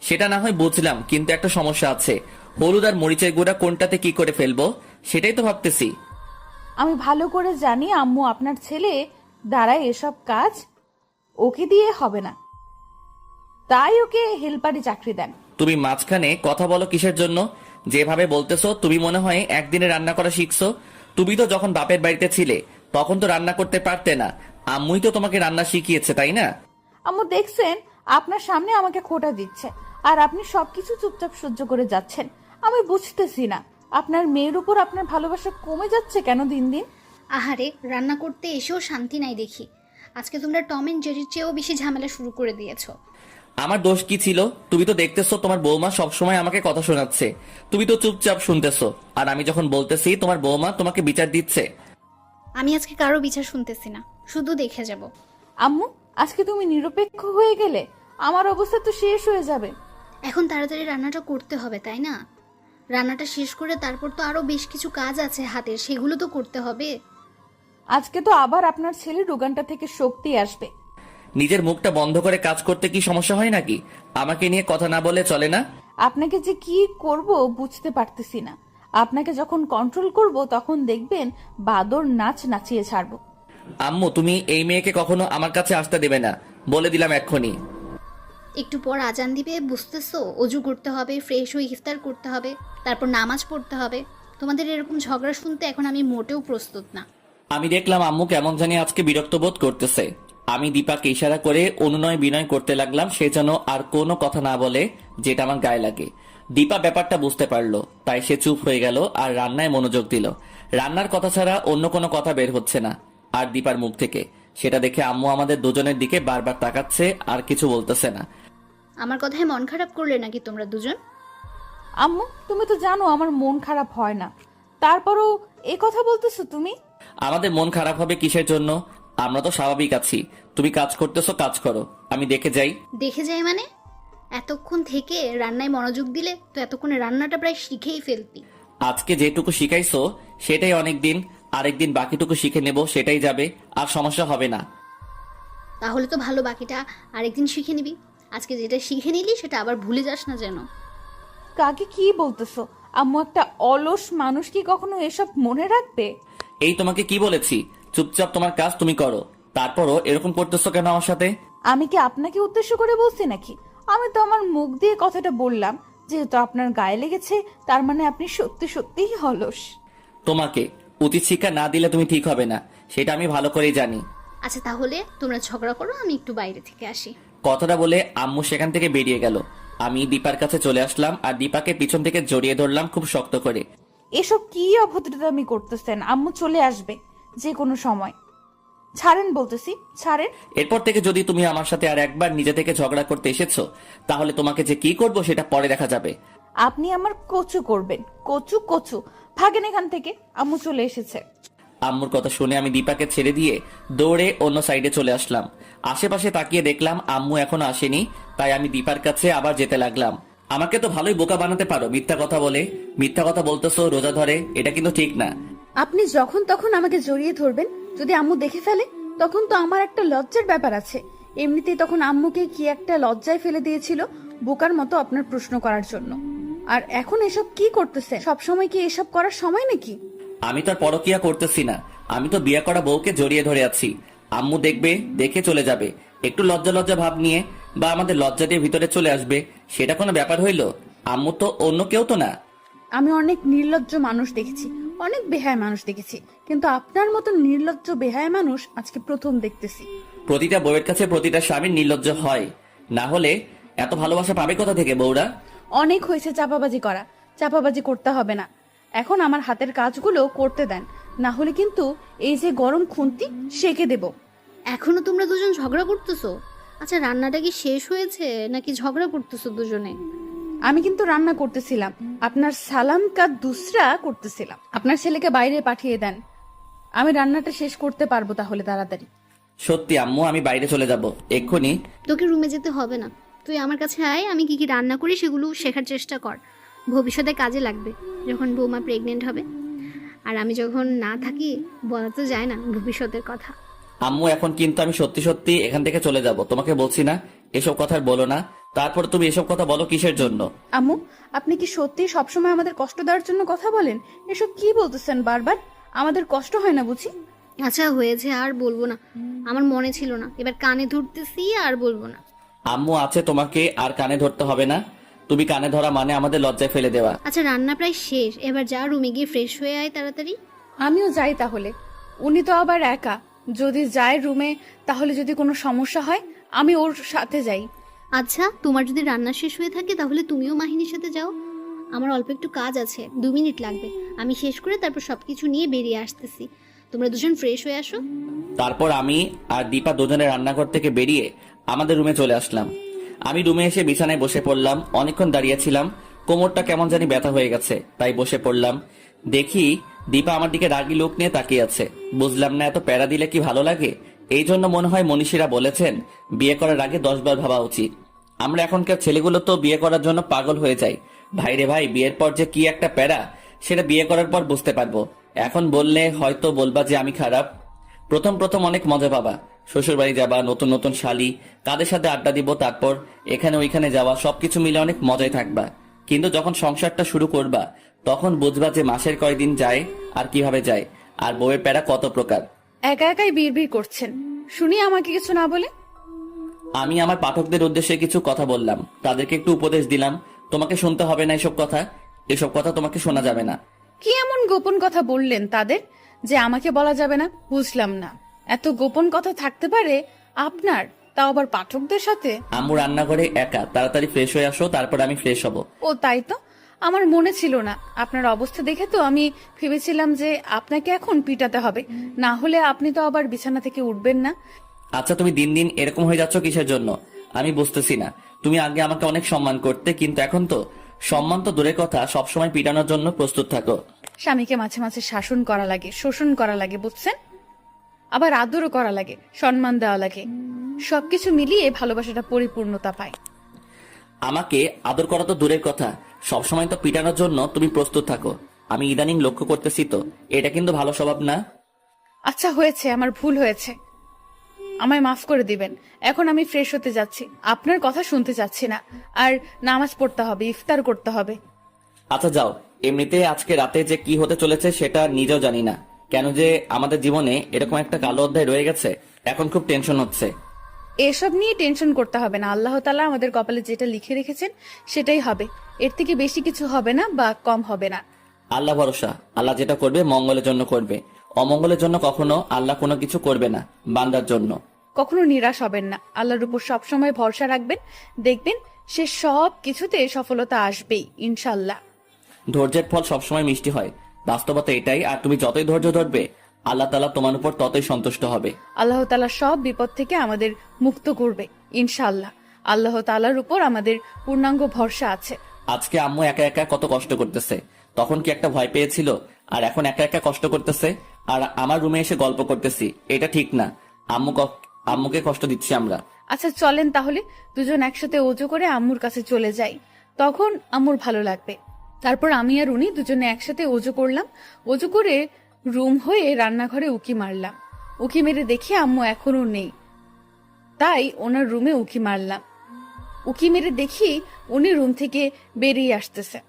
সেটা না হয় বুঝলাম, কিন্তু একটা সমস্যা আছে। হলুদ আর মরিচের গুঁড়া কোনটাতে কি করে ফেলবো সেটাই তো ভাবতেছি। আমি ভালো করে জানি আম্মু আপনার ছেলে দ্বারাই এসব কাজ ওকে দিয়ে হবে না, তাই ওকে হেল্পারি চাকরি দেন। তুমি মাঝখানে কথা বলো কিসের জন্য? যেভাবে বলতেছো তুমি মনে হয় একদিনে রান্না করা শিখছো। তুমি তো যখন বাপের বাড়িতে ছিলে তখন তো রান্না করতে পারতে না। আম্মুই তো তোমাকে রান্না শিখিয়েছে, তাই না? আম্মু দেখছেন, আপনার সামনে আমাকে খোঁটা দিচ্ছে, আর আপনি সবকিছু চুপচাপ সহ্য করে যাচ্ছেন। আমি বুঝতেছি না আপনার মেয়ের উপর আপনার ভালোবাসা কমে যাচ্ছে কেন দিন দিন। আহারে, রান্না করতে এসেও শান্তি নাই দেখি। আজকে তোমরা টম এন্ড জেরির চেয়েও বেশি ঝামেলা শুরু করে দিয়েছো। আমার দোষ কি ছিল? তুমি তো দেখতেছো তোমার বৌমা সবসময় আমাকে কথা শোনাচ্ছে, তুমি তো চুপচাপ শুনতেছো। আর আমি যখন বলতেছি তোমার বৌমা তোমাকে বিচার দিচ্ছে। আমি আজকে কারো বিচার শুনতেছি না, শুধু দেখে যাব। আম্মু, আজকে তুমি নিরপেক্ষ হয়ে গেলে আমার অবস্থা তো শেষ হয়ে যাবে। এখন তাড়াতাড়ি রান্নাটা করতে হবে, তাই না? রান্নাটা শেষ করে তারপর তো আরো বেশ কিছু কাজ আছে হাতের, সেগুলো তো করতে হবে। আজকে তো আবার আপনার ছেলের রোগানটা থেকে শক্তি আসবে। নিজের মুখটা বন্ধ করে কাজ করতে কি সমস্যা হয় নাকি? আমাকে নিয়ে কথা না বলে চলে না? আপনাকে যে কি করব বুঝতে পারতেছি না। আপনাকে যখন কন্ট্রোল করব তখন দেখবেন বাদর নাচ নাচিয়ে ছাড়বো। আম্মু, তুমি এই মেয়েকে কখনো আমার কাছে আসতে দেবে না, বলে দিলাম এক্ষুনি। একটু পর আজান দিবে, বুঝতেছো? অজু করতে হবে, ফ্রেশ হয়ে ইফতার করতে হবে, তারপর নামাজ পড়তে হবে। তোমাদের এরকম ঝগড়া শুনতে এখন আমি মোটেও প্রস্তুত না। আমি দেখলাম আম্মু কেমন জানি আজকে বিরক্ত বোধ করতেছে। আমি দীপাকে ইশারা করে অনুনয় বিনয় করতে লাগলাম সে যেন আর কোনো কথা না বলে যেটা আমার গায়ে লাগে। দীপা ব্যাপারটা বুঝতে পারলো, তাই সে চুপ হয়ে গেল আর রান্নায় মনোযোগ দিল। রান্নার কথা ছাড়া অন্য কোনো কথা বের হচ্ছে না আর দীপার মুখ থেকে। সেটা দেখে আম্মু আমাদের দুজনের দিকে বারবার তাকাচ্ছে আর কিছু বলতেছে না। আমার কথায় মন খারাপ করলে নাকি তোমরা দুজন? আম্মু, তুমি তো জানো আমার মন খারাপ হয় না, তারপরও এ কথা বলতেছো তুমি? আমাদের মন খারাপ হবে কিসের জন্য? আমরা তো স্বাভাবিক আছি। তুমি কাজ করতেছো, কাজ করো, আমি দেখে যাই। দেখে যাই মানে? এতক্ষণ থেকে রান্নায় মনোযোগ দিলে তো এতক্ষণে রান্নাটা প্রায় শিখেই ফেলতি। আজকে যেটুকু শিখাইছো সেটাই অনেকদিন, আরেকদিন বাকিটুকু শিখে নেব, সেটাই যাবে, আর সমস্যা হবে না। তাহলে তো ভালো, বাকিটা আরেকদিন শিখে নিবি। আজকে যেটা শিখে নিলি সেটা আবার ভুলে যাস না যেন। কাকে কি বলতেছো আম্মু? একটা অলস মানুষ কি কখনো এসব মনে রাখবে? এই তোমাকে কি বলেছি? চুপচাপ তোমার কাজ তুমি করো। তারপরও এরকম করতেছো কেন আমার সাথে? আমি কি আপনাকে উদ্দেশ্য করে বলছি নাকি? আমি তো আমার মুখ দিয়ে কথাটা বললাম। যেহেতু আপনার গায়ে লেগেছে, তার মানে আপনি সত্যি সত্যিই অলস। তোমাকে উচিত শিক্ষা না দিলে তুমি ঠিক হবে না, সেটা আমি ভালো করেই জানি। আচ্ছা তাহলে তোমরা ঝগড়া করো, আমি একটু বাইরে থেকে আসি। কথাটা বলে আম্মু সেখান থেকে বেরিয়ে গেল। আমি দীপার কাছে চলে আসলাম আর দীপাকে পিছন থেকে জড়িয়ে ধরলাম খুব শক্ত করে। এসব কি অভদ্রতামি করতেছেন? আম্মু চলে আসবে যে কোনো সময়। ছাড়েন বলতেছি, ছাড়েন। এরপর থেকে যদি তুমি আমার সাথে আর একবার নিজে থেকে ঝগড়া করতে এসেছো, তাহলে তোমাকে যে কি করব সেটা পরে দেখা যাবে। আপনি আমার কচু করবেন, কচু কচু। ভাগেন এখান থেকে, আম্মু চলে এসেছে। আম্মুর কথা শুনে আমি দীপাকে ছেড়ে দিয়ে দৌড়ে অন্য সাইডে চলে আসলাম। আশেপাশে তাকিয়ে দেখলাম আম্মু এখনো আসেনি, তাই আমি দীপার কাছে আবার যেতে লাগলাম। আমাকে তো ভালোই বোকা বানাতে পারো মিথ্যা কথা বলে। মিথ্যা কথা বলতেছো রোজা ধরে, এটা কিন্তু ঠিক না। আপনি যখন তখন আমাকে জড়িয়ে ধরবেন, যদি আম্মু দেখে ফেলে তখন তো আমার একটা লজ্জার ব্যাপার আছে। এমনিতেই তখন আম্মুকে কি একটা লজ্জায় ফেলে দিয়েছিল বোকার মতো আপনার প্রশ্ন করার জন্য। আর এখন এসব কি করতেছে? সব সময় কি এসব করার সময় নাকি? আমি তো আর পরকিয়া করতেছি না, আমি তো বিয়ে করা বউকে জড়িয়ে ধরে আছি। আম্মু দেখবে, দেখে চলে যাবে, একটু লজ্জা লজ্জা ভাব নিয়ে, বা আমাদের লজ্জা দিয়ে ভিতরে চলে আসবে, সেটা কোনো ব্যাপার হইলো? আম্মু তো অন্য কেউ তো না। আমি অনেক নির্লজ্জ মানুষ দেখেছি, অনেক বেহায় মানুষ দেখেছি, কিন্তু আপনার মতো নির্লজ্জ বেহায় মানুষ আজকে প্রথম দেখতেছি। প্রতিটা বউয়ের কাছে প্রতিটা স্বামীর নির্লজ্জ হয়, না হলে এত ভালোবাসা পাবে কোথা থেকে বউরা? অনেক হয়েছে চাপাবাজি করা, চাপাবাজি করতে হবে না। এখন আমার হাতের কাজগুলো করতে দেন, না হলে কিন্তু এই যে গরম খুন্তি সেকে দেব। এখনো তোমরা দুজন ঝগড়া করতেছো? আচ্ছা রান্নাটা কি শেষ হয়েছে নাকি ঝগড়া করতেছো দুজনে? আমি কিন্তু রান্না করতেছিলাম, আপনার সালাম কা দুসরা করতেছিলাম। আপনার ছেলেকে বাইরে পাঠিয়ে দেন, আমি রান্নাটা শেষ করতে পারবো তাহলে তাড়াতাড়ি। সত্যি আম্মু, আমি বাইরে চলে যাব এক্ষুনি। তোকে রুমে যেতে হবে না, তুই আমার কাছে আয়, আমি কি কি রান্না করি সেগুলো শেখার চেষ্টা কর। ভবিষ্যতে কাজে লাগবে যখন বৌমা প্রেগনেন্ট হবে। আর আমি যখন না থাকি, বলা তো যায় না ভবিষ্যতের কথা। আম্মু এখন কিন্তু আমি সত্যি সত্যি এখান থেকে চলে যাব, তোমাকে বলছি না এসব কথা আর বলো না। তারপর তুমি এসব কথা বলো কিসের জন্য? আম্মু, আপনি কি সত্যি সবসময় আমাদের কষ্ট দেওয়ার জন্য কথা বলেন? এসব কি বলতেছেন বারবার? আমাদের কষ্ট হয় না বুঝি? আচ্ছা হয়েছে, আর বলবো না, আমার মনে ছিল না, এবার কানে ধরতেছি, আর বলবো না। আম্মু আছে, তোমাকে আর কানে ধরতে হবে না। তুমি কানে ধরা মানে আমাদের লজ্জায় ফেলে দেওয়া। আচ্ছা রান্না প্রায় শেষ, এবার যা রুমে গিয়ে ফ্রেশ হয়ে আয় তাড়াতাড়ি। আমিও যাই তাহলে। উনি তো আবার একা, যদি যায় রুমে তাহলে যদি কোনো সমস্যা হয় আমি ওর সাথে যাই। আচ্ছা তোমার যদি রান্না শেষ হয়ে থাকে তাহলে তুমিও মাহিনীর সাথে যাও। আমার অল্প একটু কাজ আছে, 2 মিনিট লাগবে, আমি শেষ করে তারপর সবকিছু নিয়ে বেরিয়ে আসতেছি। তোমরা দুজন ফ্রেশ হয়ে আসো। তারপর আমি আর দীপা দুজনে রান্নাঘর থেকে বেরিয়ে আমাদের রুমে চলে আসলাম। আমি রুমে এসে বিছানায় বসে পড়লাম। অনেকক্ষণ দাঁড়িয়েছিলাম, কোমরটা কেমন জানি ব্যথা হয়ে গেছে, তাই বসে পড়লাম। দেখি দীপা আমার দিকে রাগী লোক নিয়ে তাকিয়ে আছে। বুঝলাম না এত প্যারা দিলে কি ভালো লাগে। এই জন্য মনে হয় মনীষীরা বলেছেন বিয়ে করার আগে 10 বার ভাবা উচিত। আমরা এখনকার ছেলেগুলো তো বিয়ে করার জন্য পাগল হয়ে যাই। ভাইরে ভাই, বিয়ের পর যে কি একটা প্যারা সেটা বিয়ে করার পর বুঝতে পারবো। এখন বললে হয়তো বলবা যে আমি খারাপ। প্রথম প্রথম অনেক মজা পাবা, শ্বশুর বাড়ি যাবা, নতুন নতুন শালি, কাদের সাথে আড্ডা দিব, তারপর এখানে ওইখানে যাওয়া, সবকিছু মিলে অনেক মজায় থাকবা। কিন্তু যখন সংসারটা শুরু করবা তখন বুঝবা যে মাসের কয়দিন যায় আর কিভাবে যায়, আর বউয়ের প্যারা কত প্রকার। একা একাই বিড়বিড় করছেন, শুনি আমাকে কিছু না বলে। আমি আমার পাঠকদের উদ্দেশ্যে কিছু কথা বললাম, তাদেরকে একটু উপদেশ দিলাম। তোমাকে শুনতে হবে না এসব কথা, এসব কথা তোমাকে শোনা যাবে না। কি এমন গোপন কথা বললেন তাদের যে আমাকে বলা যাবে না? বুঝলাম না, এত গোপন কথা থাকতে পারে আপনার? তাও আবার পাঠকদের সাথে। আম্মু রান্নাঘরে একা, তাড়াতাড়ি ফ্রেশ হয়ে আসো, তারপর আমি ফ্রেশ হব। ও তাই তো, আমার মনে ছিল না। আপনার অবস্থা দেখে তো আমি ভেবেছিলাম যে আপনাকে এখন পিটাতে হবে, না হলে আপনি তো আবার বিছানা থেকে উঠবেন না। আচ্ছা, তুমি দিন দিন এরকম হয়ে যাচ্ছ কিসের জন্য আমি বুঝতেছি না। তুমি আগে আমাকে অনেক সম্মান করতে, কিন্তু এখন তো সম্মান তো দূরের কথা, সবসময় পিটানোর জন্য প্রস্তুত থাকো। স্বামীকে মাঝে মাঝে শাসন করা লাগে, শোষণ করা লাগে, বুঝছেন? আবার আদরও করা লাগে, সম্মান দেওয়া লাগে, সবকিছু মিলিয়ে ভালোবাসাটা পরিপূর্ণতা পায়। আমাকে আদর করা তো দূরের কথা, সবসময় তো পিটানোর জন্য তুমি প্রস্তুত থাকো। আমি ইদানিং লক্ষ্য করতেছি তো, এটা কিন্তু ভালো স্বভাব না। আচ্ছা হয়েছে, আমার ভুল হয়েছে, আমায় মাফ করে দিবেন। এখন আমি ফ্রেশ হতে যাচ্ছি, আপনার কথা শুনতে চাচ্ছি না। আর নামাজ পড়তে হবে, ইফতার করতে হবে। আচ্ছা যাও, এমনিতে আজকে রাতে যে কি হতে চলেছে সেটা নিজেও জানি না, কেন যে আমাদের জীবনে এরকম একটা কালো অধ্যায় রয়ে গেছে, এখন খুব টেনশন হচ্ছে। এসব নিয়ে টেনশন করতে হবে না, আল্লাহ তাআলা আমাদের কপালে যেটা লিখে রেখেছেন সেটাই হবে, এর থেকে বেশি কিছু হবে না বা কম হবে না। আল্লাহ ভরসা, আল্লাহ যেটা করবে মঙ্গলের জন্য করবে, অমঙ্গলের জন্য কখনো আল্লাহ কোনো কিছু করবে না বান্দার জন্য। কখনো নিরাশ হবেন না, আল্লাহর উপর সবসময় ভরসা রাখবেন, দেখবেন সে সব কিছুতে সফলতা আসবেই ইনশাল্লাহ। ধৈর্যের ফল সবসময় মিষ্টি হয়, বাস্তবতা এটাই। আর তুমি যতই ধৈর্য ধরবে, আল্লাহ তাআলা তোমার উপর ততই সন্তুষ্ট হবে। আল্লাহ তাআলা সব বিপদ থেকে আমাদের মুক্ত করবে ইনশাআল্লাহ। আল্লাহ তাআলার উপর আমাদের পূর্ণাঙ্গ ভরসা আছে। আজকে আম্মু একা একা কত কষ্ট করতেছে, তখন কি একটা ভয় পেয়েছিল, আর এখন একা একা কষ্ট করতেছে, আর আমার রুমে এসে গল্প করতেছি, এটা ঠিক না। আম্মুকে কষ্ট দিচ্ছি আমরা। আচ্ছা চলেন তাহলে দুজন একসাথে ওযু করে আম্মুর কাছে চলে যাই, তখন আম্মুর ভালো লাগবে। তারপর আমি আর উনি দুজনে একসাথে ওযু করলাম, ওযু করে রুম হয়ে রান্নাঘরে উকি মারলাম। উকি মেরে দেখি আম্মু এখনো নেই, তাই ওনার রুমে উকি মারলাম। উকি মেরে দেখি উনি রুম থেকে বেরিয়ে আসতেছে।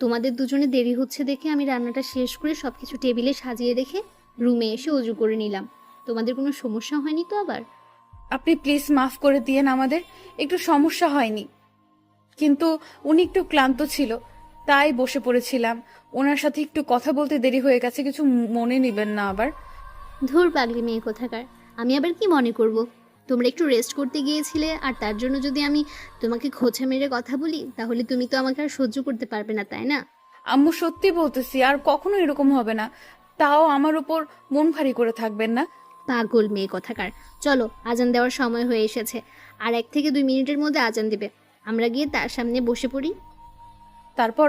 তোমাদের দুজনে দেরি হচ্ছে দেখে আমি রান্নাটা শেষ করে সবকিছু টেবিলে সাজিয়ে রেখে রুমে এসে অজু করে নিলাম। তোমাদের কোনো সমস্যা হয়নি তো আবার? আপনি প্লিজ মাফ করে দিয়েন, আমাদের একটু সমস্যা হয়নি, কিন্তু উনি একটু ক্লান্ত ছিল তাই বসে পড়েছিলাম। ওনার সাথে একটু কথা বলতে দেরি হয়ে গেছে, কিছু মনে নেবেন না আবার। ধুর পাগলি মেয়ে কোথাকার, আমি আবার কি মনে করব? তোমরা একটু রেস্ট করতে গিয়েছিলে, আর তার জন্য যদি আমি তোমাকে খোঁচা মেরে কথা বলি, তাহলে তুমি তো আমাকে আর সহ্য করতে পারবে না, তাই না? আম্মু সত্যি বলতেছি, আর কখনো এরকম হবে না, তাও আমার উপর মন ভারী করে থাকবেন না। পাগল মেয়ে কোথাকার, চলো আজান দেওয়ার সময় হয়ে এসেছে, আর 1 থেকে 2 মিনিটের মধ্যে আজান দেবে, আমরা গিয়ে তার সামনে বসে পড়ি। তারপর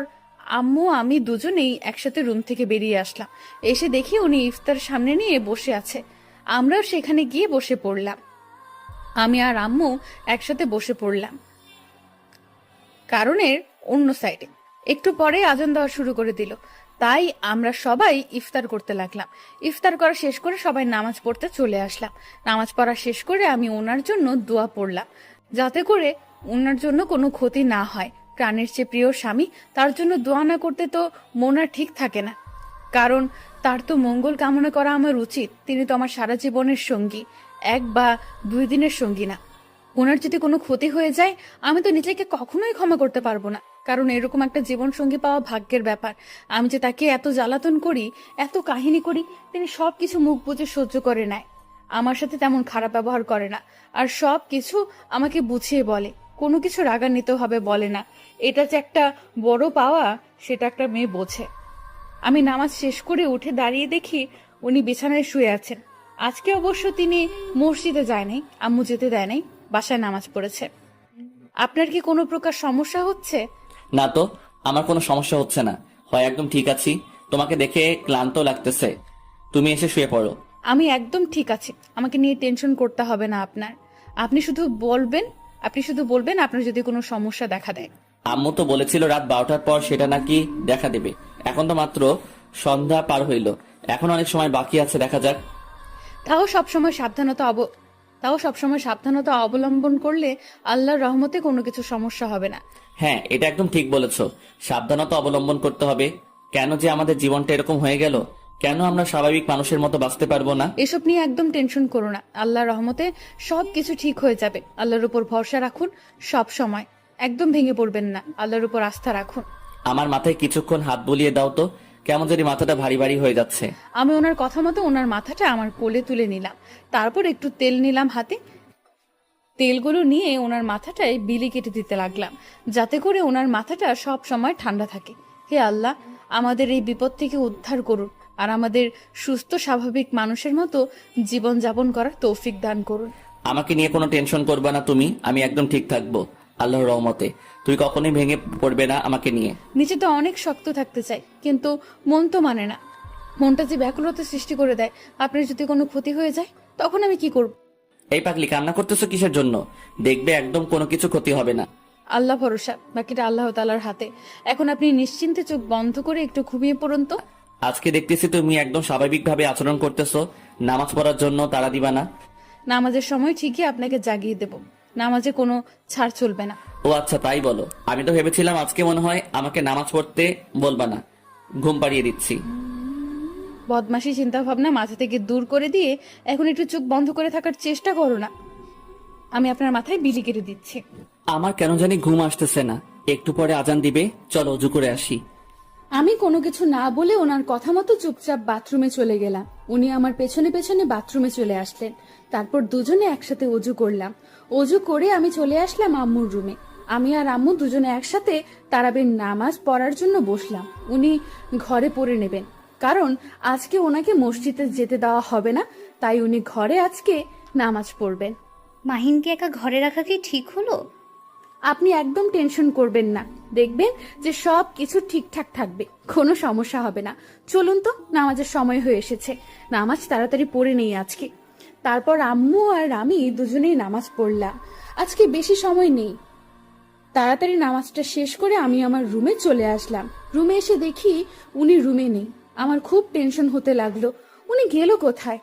আম্মু আমি দুজনেই একসাথে রুম থেকে বেরিয়ে আসলাম। এসে দেখি উনি ইফতার সামনে নিয়ে বসে আছে, আমরাও সেখানে গিয়ে বসে পড়লাম। আমি আর আম্মু একসাথে বসে পড়লাম কারণের অন্য সাইডে। একটু পরে আজান দেওয়া শুরু করে দিল, তাই আমরা সবাই ইফতার করতে লাগলাম। ইফতার করা শেষ করে সবাই নামাজ পড়তে চলে আসলাম। নামাজ পড়া শেষ করে আমি ওনার জন্য দোয়া পড়লাম, যাতে করে ওনার জন্য কোনো ক্ষতি না হয়। প্রাণের চেয়ে প্রিয় স্বামী, তার জন্য দোয়া না করতে তো মন আর ঠিক থাকে না, কারণ তার তো মঙ্গল কামনা করা আমার উচিত। তিনি তো আমার সারা জীবনের সঙ্গী, 1 বা 2 দিনের সঙ্গী না। ওনার যদি কোনো ক্ষতি হয়ে যায়, আমি তো নিজেকে কখনোই ক্ষমা করতে পারবো না, কারণ এরকম একটা জীবন সঙ্গী পাওয়া ভাগ্যের ব্যাপার। আমি যে তাকে এত জ্বালাতন করি, এত কাহিনী করি, তিনি সবকিছু মুখ বুজে সহ্য করে নেয়, আমার সাথে তেমন খারাপ ব্যবহার করে না, আর সব কিছু আমাকে বুঝিয়ে বলে, কোনো কিছু রাগান্বিত ভাবে বলে না। এটা যে একটা বড় পাওয়া, সেটা একটা মেয়ে বোঝে। আমি নামাজ শেষ করে উঠে দাঁড়িয়ে দেখি উনি বিছানায় শুয়ে আছেন। আজকে অবশ্য তিনি মসজিদে যায় নাই, আম্মু যেতে দেয় নাই, বাসায় নামাজ পড়েছে। আপনার কি কোনো প্রকার সমস্যা হচ্ছে? না তো, আমার কোনো সমস্যা হচ্ছে না, হয় একদম ঠিক আছি। তোমাকে দেখে ক্লান্ত লাগতেছে, তুমি এসে শুয়ে পড়ো। আমি একদম ঠিক আছি, আমাকে নিয়ে টেনশন করতে হবে না আপনার। আপনি শুধু বলবেন আপনার যদি কোনো সমস্যা দেখা দেয়। আম্মু তো বলেছিল রাত 12টার পর সেটা নাকি দেখা দেবে। এখন তো মাত্র সন্ধ্যা পার হইল, এখন অনেক সময় বাকি আছে, দেখা যাক। তাও সবসময় সাবধানতা অবলম্বন করলে আল্লাহর রহমতে কোনো কিছু সমস্যা হবে না। হ্যাঁ, এটা একদম ঠিক বলেছো, সাবধানতা অবলম্বন করতে হবে। কেন যে আমাদের জীবনটা এরকম হয়ে গেল, কেন আমরা স্বাভাবিক মানুষের মতো বাঁচতে পারবো না? এসব নিয়ে একদম টেনশন করো না, আল্লাহর রহমতে সবকিছু ঠিক হয়ে যাবে। আল্লাহর উপর ভরসা রাখুন সব সময়, একদম ভেঙে পড়বেন না, আল্লাহর উপর আস্থা রাখুন। আমার মাথায় কিছুক্ষণ হাত বুলিয়ে দাও তো, কেমন যদি মাথাটা ভারী ভারী হয়ে যাচ্ছে। আমি ওনার কথা মতো ওনার মাথাটা আমার কোলে তুলে নিলাম, তারপর একটু তেল নিলাম হাতে, তেলগুলো নিয়ে ওনার মাথাটায় বিলি কেটে দিতে লাগলাম, যাতে করে ওনার মাথাটা সব সময় ঠান্ডা থাকে। হে আল্লাহ, আমাদের এই বিপদ থেকে উদ্ধার করুন আর আমাদের সুস্থ স্বাভাবিক মানুষের মতো জীবন যাপন করার তৌফিক দান করুন। আমাকে নিয়ে কোনো টেনশন করবে না তুমি, আমি একদম ঠিক থাকবো আল্লাহর রহমতে। তুই কখনোই ভেঙে পড়বে না আমাকে নিয়ে। নিচে তো অনেক শক্ত থাকতে চাই, কিন্তু মন তো মানে না। মনটা যে ব্যাকুলতা সৃষ্টি করে দেয়, আপনার যদি কোনো ক্ষতি হয়ে যায় তখন আমি কি করব? এই পাগলি, কান্না করতেছো কিসের জন্য? দেখবে একদম কোনো কিছু ক্ষতি হবে না। আল্লাহ ভরসা, বাকিটা আল্লাহ তাআলার হাতে। এখন আপনি নিশ্চিন্তে চোখ বন্ধ করে একটু ঘুমিয়ে পড়ুন তো। আজকে দেখতেছি তুমি একদম স্বাভাবিকভাবে আচরণ করতেছো। নামাজ পড়ার জন্য তাড়া দিবা না। নামাজের সময় ঠিকই আপনাকে জাগিয়ে দেব, নামাজে কোনো ছাড় চলবে না। ও আচ্ছা, তাই বলো। আমি তো ভেবেছিলাম আজকে মনে হয় আমাকে নামাজ পড়তে বলবা না, ঘুম পাড়িয়ে দিচ্ছি। বদমাশি চিন্তা ভাবনা মাথা থেকে দূর করে দিয়ে এখন একটু চোখ বন্ধ করে থাকার চেষ্টা করো না। আমি আপনার মাথায় বিলি কেটে দিচ্ছি। আমার কেন জানি ঘুম আসতেছে না। একটু পরে আজান দিবে, চলো অজু করে আসি। আমি কোনো কিছু না বলে ওনার কথা মতো চুপচাপ বাথরুমে চলে গেলাম। উনি আমার পেছনে পেছনে বাথরুমে চলে আসলেন। তারপর দুজনে একসাথে অজু করলাম। অজু করে আমি চলে আসলাম আম্মুর রুমে। আমি আর আম্মু দুজনে একসাথে তারাবির নামাজ পড়ার জন্য বসলাম। উনি ঘরে পড়ে নেবেন, কারণ আজকে ওনাকে মসজিদে যেতে দেওয়া হবে না, তাই উনি ঘরে আজকে নামাজ পড়বেন। মাহিনকে একা ঘরে রাখা কি ঠিক হলো? আপনি একদম টেনশন করবেন না, দেখবেন যে সব কিছু ঠিকঠাক থাকবে, কোনো সমস্যা হবে না। চলুন তো, নামাজের সময় হয়ে এসেছে, নামাজ তাড়াতাড়ি পড়ে নেই আজকে। তারপর আম্মু আর আমি দুজনেই নামাজ পড়লাম। আজকে বেশি সময় নেই। তাড়াতাড়ি নামাজটা শেষ করে আমি আমার রুমে চলে আসলাম। রুমে এসে দেখি উনি রুমে নেই। আমার খুব টেনশন হতে লাগলো, উনি গেল কোথায়?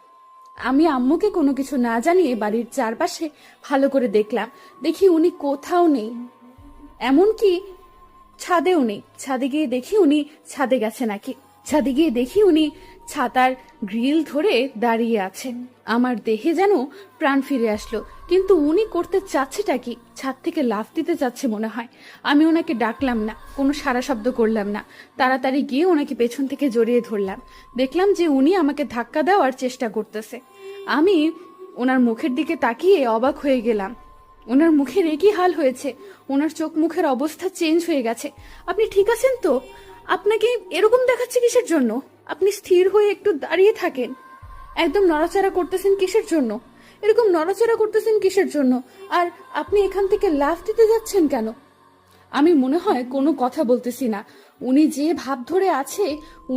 আমি আম্মুকে কোনো কিছু না জানিয়ে বাড়ির চারপাশে ভালো করে দেখলাম। দেখি উনি কোথাও নেই, এমনকি ছাদেও নেই। ছাদে গিয়ে দেখি উনি ছাদে গেছে নাকি। ছাদে গিয়ে দেখি উনি ছাতার গ্রিল ধরে দাঁড়িয়ে আছেন। আমার দেহে যেন প্রাণ ফিরে আসলো। কিন্তু উনি করতে চাচ্ছেটা কি? ছাদ থেকে লাফ দিতে চাচ্ছে মনে হয়। আমি ওনাকে ডাকলাম না, কোনো সারা শব্দ করলাম না। তাড়াতাড়ি গিয়ে ওনাকে পেছন থেকে জড়িয়ে ধরলাম। দেখলাম যে উনি আমাকে ধাক্কা দেওয়ার চেষ্টা করতেছে। আমি ওনার মুখের দিকে তাকিয়ে অবাক হয়ে গেলাম। ওনার মুখের একই হাল হয়েছে, ওনার চোখ মুখের অবস্থা চেঞ্জ হয়ে গেছে। আপনি ঠিক আছেন তো? আপনাকে এরকম দেখাচ্ছে কিসের জন্য? আপনি স্থির হয়ে একটু দাঁড়িয়ে থাকেন। একদম নড়াচড়া করতেছেন কিসের জন্য? এরকম নড়াচড়া করতেছেন কিসের জন্য? আর আপনি এখান থেকে লাফ দিতে যাচ্ছেন কেন? আমি মনে হয় কোনো কথা বলতেছি না। উনি যে ভাব ধরে আছে,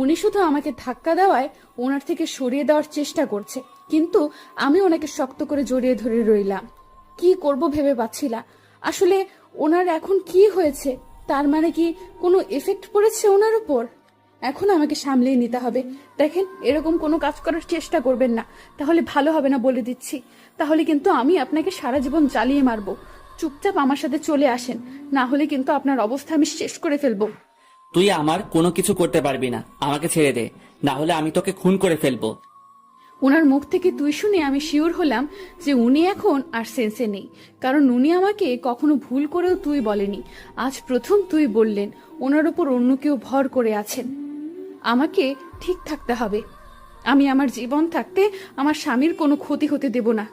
উনি শুধু আমাকে ধাক্কা দেওয়ায় ওনার থেকে সরিয়ে দেওয়ার চেষ্টা করছে, কিন্তু আমি ওনাকে শক্ত করে জড়িয়ে ধরে রইলাম। কি করব ভেবে পাচ্ছি না। আসলে ওনার এখন কি হয়েছে? তার মানে কি কোনো এফেক্ট পড়েছে ওনার উপর? এখন আমাকে সামলিয়ে নিতে হবে। দেখেন, এরকম কোনো কাজ করার চেষ্টা করবেন না, তাহলে ভালো হবে না বলে দিচ্ছি। তাহলে কিন্তু আমি আপনাকে সারা জীবন জ্বালিয়ে মারবো। চুপচাপ আমার সাথে চলে আসেন, না হলে কিন্তু আপনার অবস্থা আমি শেষ করে ফেলবো। তুই আমার কোনো কিছু করতে পারবি না, আমাকে ছেড়ে দে, না হলে আমি তোকে খুন করে ফেলবো। ওনার মুখ থেকে তুই শুনে আমি শিওর হলাম যে উনি এখন আর সেন্সে নেই, কারণ উনি আমাকে কখনো ভুল করেও তুই বলেনি। আজ প্রথম তুই বললেন। ওনার উপর অন্য কেউ ভর করে আছেন। আমাকে ঠিক থাকতে হবে। আমি আমার জীবন থাকতে আমার স্বামীর কোনো ক্ষতি হতে দেব না।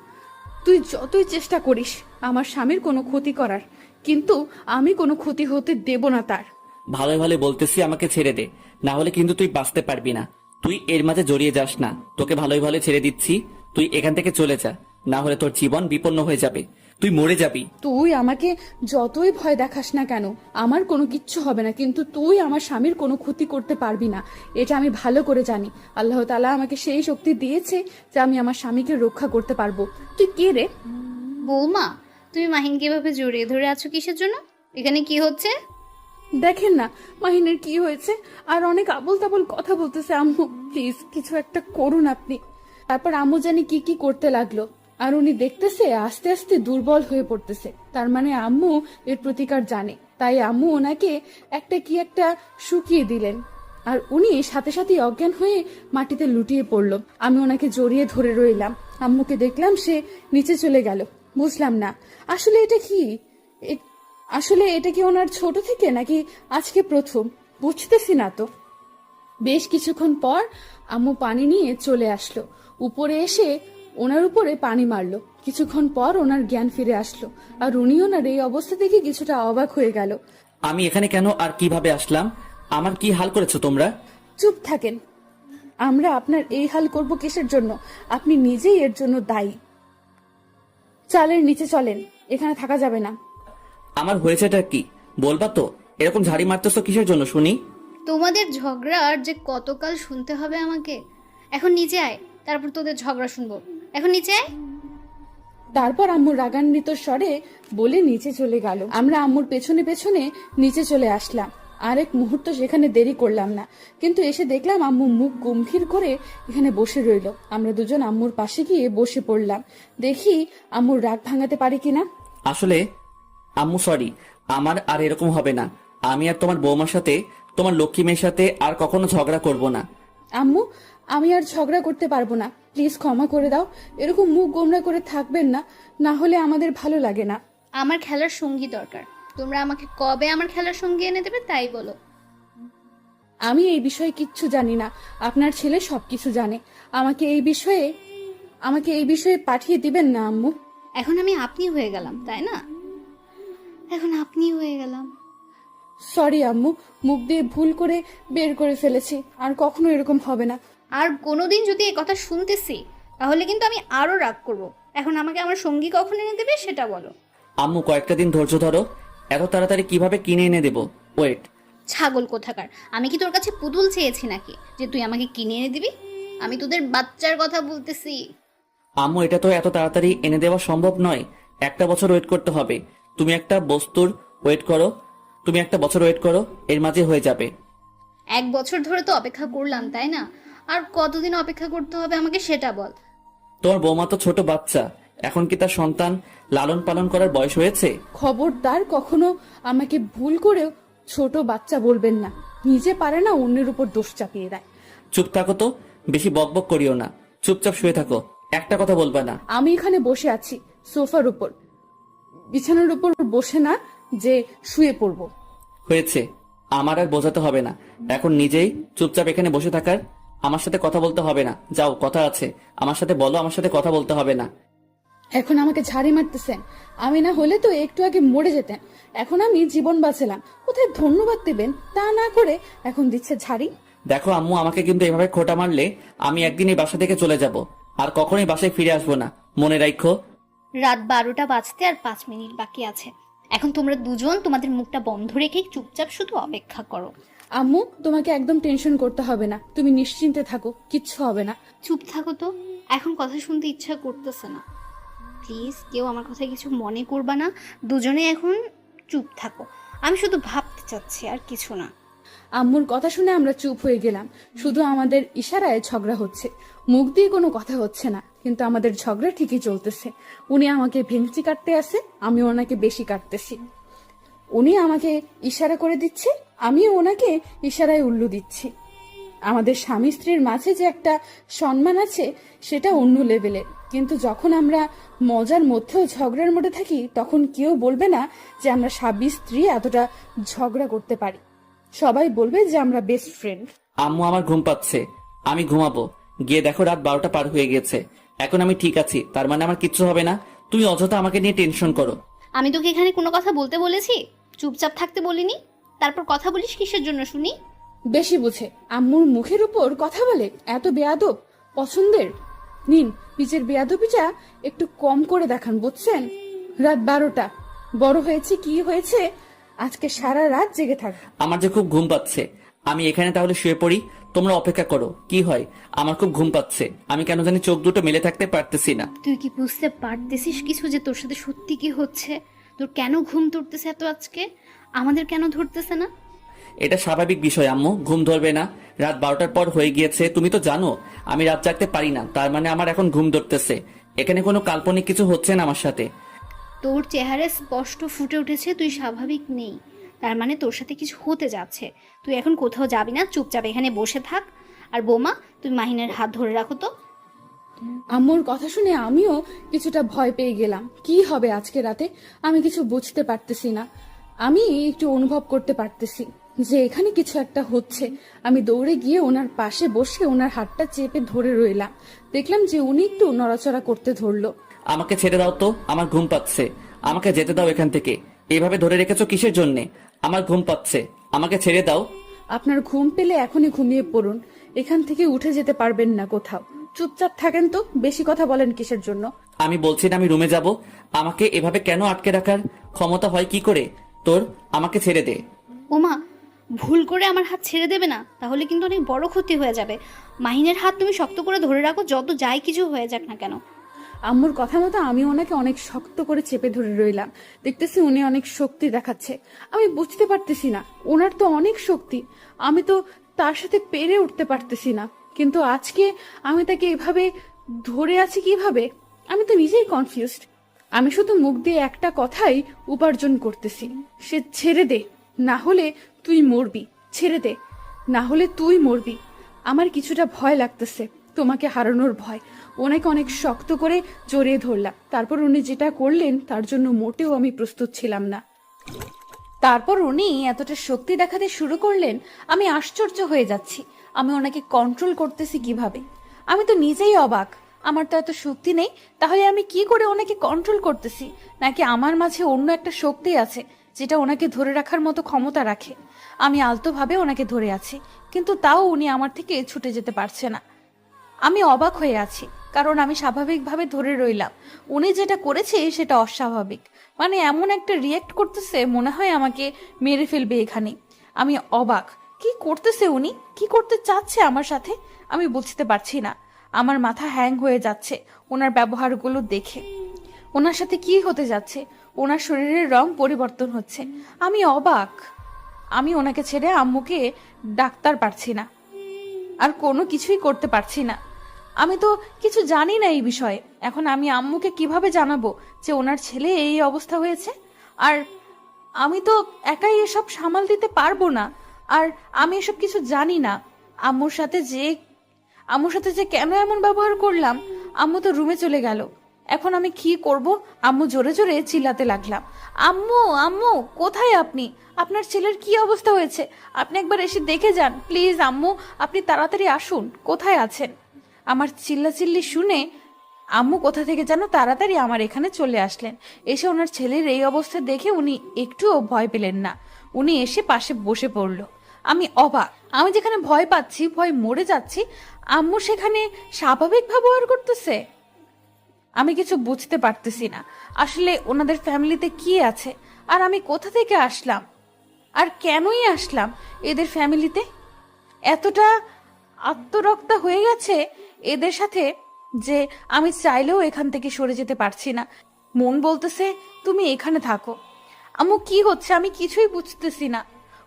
তুই যতই চেষ্টা করিস আমার স্বামীর কোনো ক্ষতি করার, কিন্তু আমি কোনো ক্ষতি হতে দেব না তার। ভালো ভালো বলতেছি, আমাকে ছেড়ে দে, না হলে কিন্তু তুই বাঁচতে পারবি না। তুই এর মাঝে জড়িয়ে যাস না, তোকে ভালোই ভালো ছেড়ে দিচ্ছি। তুই এখান থেকে চলে যা, না হলে তোর জীবন বিপন্ন হয়ে যাবে, তুই মরে যাবি। তুই আমাকে যতই ভয় দেখাস না কেন, আমার কোনো কিচ্ছু হবে না, কিন্তু তুই আমার স্বামীর কোনো ক্ষতি করতে পারবি না, এটা আমি ভালো করে জানি। আল্লাহ তাআলা আমাকে সেই শক্তি দিয়েছে যে আমি আমার স্বামীকে রক্ষা করতে পারবো। তুই কে রে? বৌমা, তুমি মাহিনকে এভাবে জড়িয়ে ধরে আছো কিসের জন্য? এখানে কি হচ্ছে? দেখেন না মাহিনের কি হয়েছে, আর অনেক আবল তাবল কথা বলতেছে। আম্মু প্লিজ কিছু একটা করুন আপনি। তারপর আম্মু জানি কি কি করতে লাগলো, আর উনি দেখতেছে আস্তে আস্তে দুর্বল হয়ে পড়তেছে। তার মানে আম্মু এর প্রতিকার জানে, তাই আম্মু ওনাকে একটা শুকিয়ে দিলেন, আর উনি সাথে সাথে অজ্ঞান হয়ে মাটিতে লুটিয়ে পড়লো। আমি ওনাকে জড়িয়ে ধরে রইলাম। আম্মুকে দেখলাম সে নিচে চলে গেল। বুঝলাম না আসলে এটা কি, আসলে এটা কি ওনার ছোট থেকে নাকি আজকে প্রথম, বুঝতেছি না তো। বেশ কিছুক্ষণ পর আম্মু পানি নিয়ে চলে আসলো। উপরে এসে ওনার উপরে পানি মারলো। কিছুক্ষণ পর ওনার জ্ঞান ফিরে আসলো, আর উনি ওনার এই অবস্থা দেখে কিছুটা অবাক হয়ে গেল। আমি এখানে কেন আর কিভাবে আসলাম? আমার কি হাল করেছো তোমরা? চুপ থাকেন। আমরা আপনার এই হাল করব কিসের জন্য? আপনি নিজেই এর জন্য দায়ী। চালের নিচে চলেন, এখানে থাকা যাবে না। আমার হয়েছেটা কি বলবা তো? এরকম ঝাড়ি মারতেছো কিসের জন্য শুনি? তোমাদের ঝগড়া আর যে কতকাল শুনতে হবে আমাকে। এখন নিচে আয়, তারপর তোদের ঝগড়া শুনবো। এখন নিচে আয়। তারপর আম্মু রাগান্বিত স্বরে বলে নিচে চলে গেল। আমরা আম্মুর পেছনে পেছনে নিচে চলে আসলাম। আরেক মুহূর্ত সেখানে দেরি করলাম না, কিন্তু এসে দেখলাম আম্মু মুখ গম্ভীর করে এখানে বসে রইল। আমরা দুজন আম্মুর পাশে গিয়ে বসে পড়লাম, দেখি আম্মুর রাগ ভাঙাতে পারি কিনা। আসলে আম্মু সরি, আমার আর এরকম হবে না। আমি আর তোমার বৌমার সাথে, তোমার লক্ষ্মী মেয়ের সাথে আর কখনো ঝগড়া করব না। আম্মু, আমি আর ঝগড়া করতে পারবো না, প্লিজ ক্ষমা করে দাও। এরকম মুখ গোমরা করে থাকবেন না, না হলে আমাদের ভালো লাগে না। আমার খেলার সঙ্গী দরকার। তোমরা আমাকে কবে আমার খেলার সঙ্গী এনে দেবে তাই বলো। আমি এই বিষয়ে কিচ্ছু জানি না, আপনার ছেলে সবকিছু জানে। আমাকে এই বিষয়ে পাঠিয়ে দিবেন না আম্মু। এখন আমি আপনি হয়ে গেলাম, তাই না? এখন আপনি হয়ে গেলাম। সরি আম্মু, মুখ দিয়ে ভুল করে বের করে ফেলেছি, আর কখনো এরকম হবে না। আর কোনোদিন যদি এই কথা শুনতেছি তাহলে কিন্তু আমি আরো রাগ করব। এখন আমাকে আমার সঙ্গী কখন এনে দেবে সেটা বলো। আম্মু কয়েকটা দিন ধৈর্য ধরো। এত তাড়াতাড়ি কিভাবে কিনে এনে দেবো? ওয়েট। ছাগল কোথাকার, আমি কি তোর কাছে পুতুল চেয়েছি নাকি যে তুই আমাকে কিনে এনে দিবি? আমি তোদের বাচ্চার কথা বলতেছি। আম্মু এটা তো এত তাড়াতাড়ি এনে দেওয়া সম্ভব নয়। একটা বছর ওয়েট করতে হবে। তুমি একটা বছর ওয়েট করো, এর মাঝে হয়ে যাবে। 1 বছর ধরে তো অপেক্ষা করলাম, তাই না? আর কতদিন অপেক্ষা করতে হবে আমাকে সেটা বল। তোমার বৌমা তো ছোট বাচ্চা, এখন কি তার সন্তান লালন পালন করার বয়স হয়েছে? খবরদার কখনো আমাকে ভুল করেও ছোট বাচ্চা বলবেন না। নিজে পারে না, অন্যের উপর দোষ চাপিয়ে দেয়। চুপ থাকো তো, বেশি বকবক করিও না। চুপচাপ শুয়ে থাকো, একটা কথা বলবা না। আমি এখানে বসে আছি সোফার উপর, বিছানার উপর বসে না যে শুয়ে পড়বো। হয়েছে, আমার আর বোঝাতে হবে না। এখন নিজেই চুপচাপ এখানে বসে থাকার, আমার সাথে কথা বলতে হবে না। যাও, কথা আছে আমার সাথে বলো, আমার সাথে কথা বলতে হবে না। এখন আমাকে ঝাড়ি মারতেছেন? আমি না হলে তো একটু আগে মরে যেতেন। এখন আমি জীবন বাঁচালাম, কোথায় ধন্যবাদ দেবেন তা না করে এখন দিচ্ছে ঝাড়ি। দেখো আম্মু, আমাকে কিন্তু এভাবে খোঁটা মারলে আমি একদিন এই বাসা থেকে চলে যাব, আর কখনোই বাসায় ফিরে আসবো না। মনে রাখো। রাত 12টা বাজতে আর 5 মিনিট বাকি আছে। এখন তোমরা দুজন তোমাদের মুখটা বন্ধ রেখে চুপচাপ শুধু অপেক্ষা করো। আম্মু, তোমাকে একদম টেনশন করতে হবে না, তুমি নিশ্চিন্তে থাকো, কিচ্ছু হবে না। চুপ থাকো তো, এখন কথা শুনতে ইচ্ছা করতেছে না। প্লিজ কেউ আমার কথা কিছু মনে করবা না। দুজনে এখন চুপ থাকো। আমি শুধু ভাবতে চাচ্ছি, আর কিছু না। আম্মুর কথা শুনে আমরা চুপ হয়ে গেলাম। শুধু আমাদের ইশারায় ঝগড়া হচ্ছে, মুখ দিয়ে কোনো কথা হচ্ছে না, কিন্তু আমাদের ঝগড়া ঠিকই চলতেছে। উনি আমাকে ভেঙচি কাটতে আসে, আমি ওনাকে বেশি কাটতেছি। উনি আমাকে ইশারা করে দিচ্ছে, আমিও ওনাকে ইশারায় উল্লু দিচ্ছি। আমাদের স্বামী স্ত্রীর মাঝে যে একটা সম্মান আছে সেটা অন্য লেভেলের, কিন্তু যখন আমরা মজার মধ্যেও ঝগড়ার মধ্যে থাকি তখন কেউ বলবে না যে আমরা স্বামী স্ত্রী এতটা ঝগড়া করতে পারি। সবাই বলবে যে আমরা বেস্ট ফ্রেন্ড। আম্মু, আমার ঘুম পাচ্ছে, আমি ঘুমাবো। গিয়ে দেখো রাত 12টা পার হয়ে গেছে। এখন আমি ঠিক আছি, তার মানে আমার কিচ্ছু হবে না। তুমি অযথা আমাকে নিয়ে টেনশন করো। আমি তোকে এখানে কোনো কথা বলতে বলেছি? চুপচাপ থাকতে বলিনি? তারপর কথা বলিস কিসের জন্য শুনি? বেশি বুঝে আম্মুর মুখের উপর কথা বলে, এত বেয়াদব পছন্দের। নিন, পিচের বেয়াদবিটা একটু কম করে দেখান, বুঝছেন? রাত 12টা, বড় হয়েছে কি হয়েছে, আজকে সারা রাত জেগে থাক। আমার যে খুব ঘুম পাচ্ছে, আমি এখানে তাহলে শুয়ে পড়ি, তোমরা অপেক্ষা করো। কি হয়, আমার খুব ঘুম পাচ্ছে, আমি কেন জানি চোখ দুটো মেলে থাকতে পারতেছি না। তুই কি বুঝতে পারতেছিস কিছু যে তোর সাথে সত্যি কি হচ্ছে? তোর কেন ঘুম ধরতেছে এত আজকে? আমাদের কেন ধরতেছে না? এটা স্বাভাবিক বিষয় আম্মু, ঘুম ধরবে না? রাত 12টার পর হয়ে গিয়েছে, তুমি তো জানো আমি রাত জাগতে পারি না, তার মানে আমার এখন ঘুম ধরতেছে। এখানে কোনো কাল্পনিক কিছু হচ্ছে না আমার সাথে। তোর চেহারায় স্পষ্ট ফুটে উঠেছে তুই স্বাভাবিক নেই, তার মানে তোর সাথে কিছু হতে যাচ্ছে। তুই এখন কোথাও যাবি না, চুপচাপ এখানে বসে থাক। আর বোমা, তুমি মাহিনের হাত ধরে রাখো তো। আম্মুর কথা শুনে আমিও কিছুটা ভয় পেয়ে গেলাম। কি হবে আজকে রাতে আমি কিছু বুঝতে পারতেছি না, আমি একটু অনুভব করতে পারতেছি। যে এখানে কিছু একটা হচ্ছে। আমি দৌড়ে গিয়ে ওনার পাশে বসে ওনার হাতটা চেপে ধরে রইলাম। দেখলাম যে উনি একটু নড়াচড়া করতে ধরলো। আমাকে ছেড়ে দাও তো, আমার ঘুম পাচ্ছে। আমাকে যেতে দাও এখান থেকে। এভাবে ধরে রেখেছো কিসের জন্যে? আমার ঘুম পাচ্ছে, আমাকে ছেড়ে দাও। আপনার ঘুম পেলে এখনই ঘুমিয়ে পড়ুন, এখান থেকে উঠে যেতে পারবেন না কোথাও। চুপচাপ থাকেন তো, বেশি কথা বলেন কিসের জন্য? আমি বলছি না আমি রুমে যাব। আমাকে এভাবে কেন আটকে রাখার ক্ষমতা হয় কি করে তোর? আমাকে ছেড়ে দে। ওমা, ভুল করে আমার হাত ছেড়ে দেবে না, তাহলে কিন্তু অনেক বড় ক্ষতি হয়ে যাবে। মাহিনের হাত তুমি শক্ত করে ধরে রাখো, যত যাই কিছু হয়ে যাক না কেন। আম্মুর কথা মতো আমি ওনাকে অনেক শক্ত করে চেপে ধরে রইলাম। দেখতেছি উনি অনেক শক্তি দেখাচ্ছে। আমি বুঝতে পারতেছি না, ওনার তো অনেক শক্তি, আমি তো তার সাথে পেরে উঠতে পারতেছি না। কিন্তু আজকে আমি তাকে এভাবে ধরে আছি কিভাবে, আমি তো নিজেই কনফিউজড। আমি শুধু মুখ দিয়ে একটা কথাই উপার্জন করতেছি, সে ছেড়ে দে, না হলে তুই মরবি। ছেড়ে দে, না হলে তুই মরবি। আমার কিছুটা ভয় লাগতেছে, তোমাকে হারানোর ভয়। ওনাকে অনেক শক্ত করে জড়িয়ে ধরলাম। তারপর উনি যেটা করলেন তার জন্য মোটেও আমি প্রস্তুত ছিলাম না। তারপর উনি এতটা শক্তি দেখাতে শুরু করলেন, আমি আশ্চর্য হয়ে যাচ্ছি। আমি ওনাকে কন্ট্রোল করতেছি কিভাবে? আমি তো নিজেই অবাক। আমার তো এত শক্তি নেই, তাহলে আমি কি করে ওনাকে কন্ট্রোল করতেছি? নাকি আমার মাঝে অন্য একটা শক্তি আছে যেটা ওনাকে ধরে রাখার মতো ক্ষমতা রাখে? আমি আলতোভাবে ওনাকে ধরে আছি, কিন্তু তাও উনি আমার থেকে ছুটে যেতে পারছে না। আমি অবাক হয়ে আছি, কারণ আমি স্বাভাবিকভাবে ধরে রইলাম। উনি যেটা করেছে সেটা অস্বাভাবিক। মানে এমন একটা রিয়েক্ট করতেছে, মনে হয় আমাকে মেরে ফেলবে এখানে। আমি অবাক, কি করতেছে উনি, কি করতে চাচ্ছে আমার সাথে আমি বুঝতে পারছি না। আমার মাথা হ্যাং হয়ে যাচ্ছে ওনার ব্যবহারগুলো দেখে। ওনার সাথে কি হতে যাচ্ছে? ওনার শরীরের রং পরিবর্তন হচ্ছে। আমি অবাক। আমি ওনাকে ছেড়ে আম্মুকে ডাক্তার পারছি না, আর কোনো কিছুই করতে পারছি না। আমি তো কিছু জানি না এই বিষয়ে। এখন আমি আম্মুকে কিভাবে জানাবো যে ওনার ছেলে এই অবস্থা হয়েছে? আর আমি তো একাই এসব সামাল দিতে পারবো না। আর আমি এসব কিছু জানি না। আম্মুর সাথে যে কেন এমন ব্যবহার করলাম। আম্মু তো রুমে চলে গেল। এখন আমি কি করব? আম্মু জোরে জোরে চিল্লাতে লাগলাম, আম্মু আম্মু কোথায় আপনি? আপনার ছেলের কি অবস্থা হয়েছে? আপনি একবার এসে দেখে যান প্লিজ। আম্মু, আপনি তাড়াতাড়ি আসুন, কোথায় আছেন? আমার চিল্লাচিল্লি শুনে আম্মু কোথা থেকে যেন তাড়াতাড়ি আমার এখানে চলে আসলেন। এসে ওনার ছেলের এই অবস্থা দেখে উনি একটুও ভয় পেলেন না। উনি এসে পাশে বসে পড়ল। আমি অবাক। আমি যেখানে ভয় পাচ্ছি, ভয় মরে যাচ্ছি, আম্মু সেখানে স্বাভাবিক ব্যবহার করতেছে। আমি কিছু বুঝতে পারতেছি না আসলে ওনাদের ফ্যামিলিতে কি আছে, আর আমি কোথা থেকে আসলাম, আর কেনই আসলাম এদের ফ্যামিলিতে। এতটা আত্মরক্তা হয়ে গেছে এদের সাথে যে আমি চাইলেও এখান থেকে সরে যেতে পারছি না। মন বলতেছে তুমি এখানে থাকো। আম্মু কি হচ্ছে আমি কিছুই বুঝতেছি না।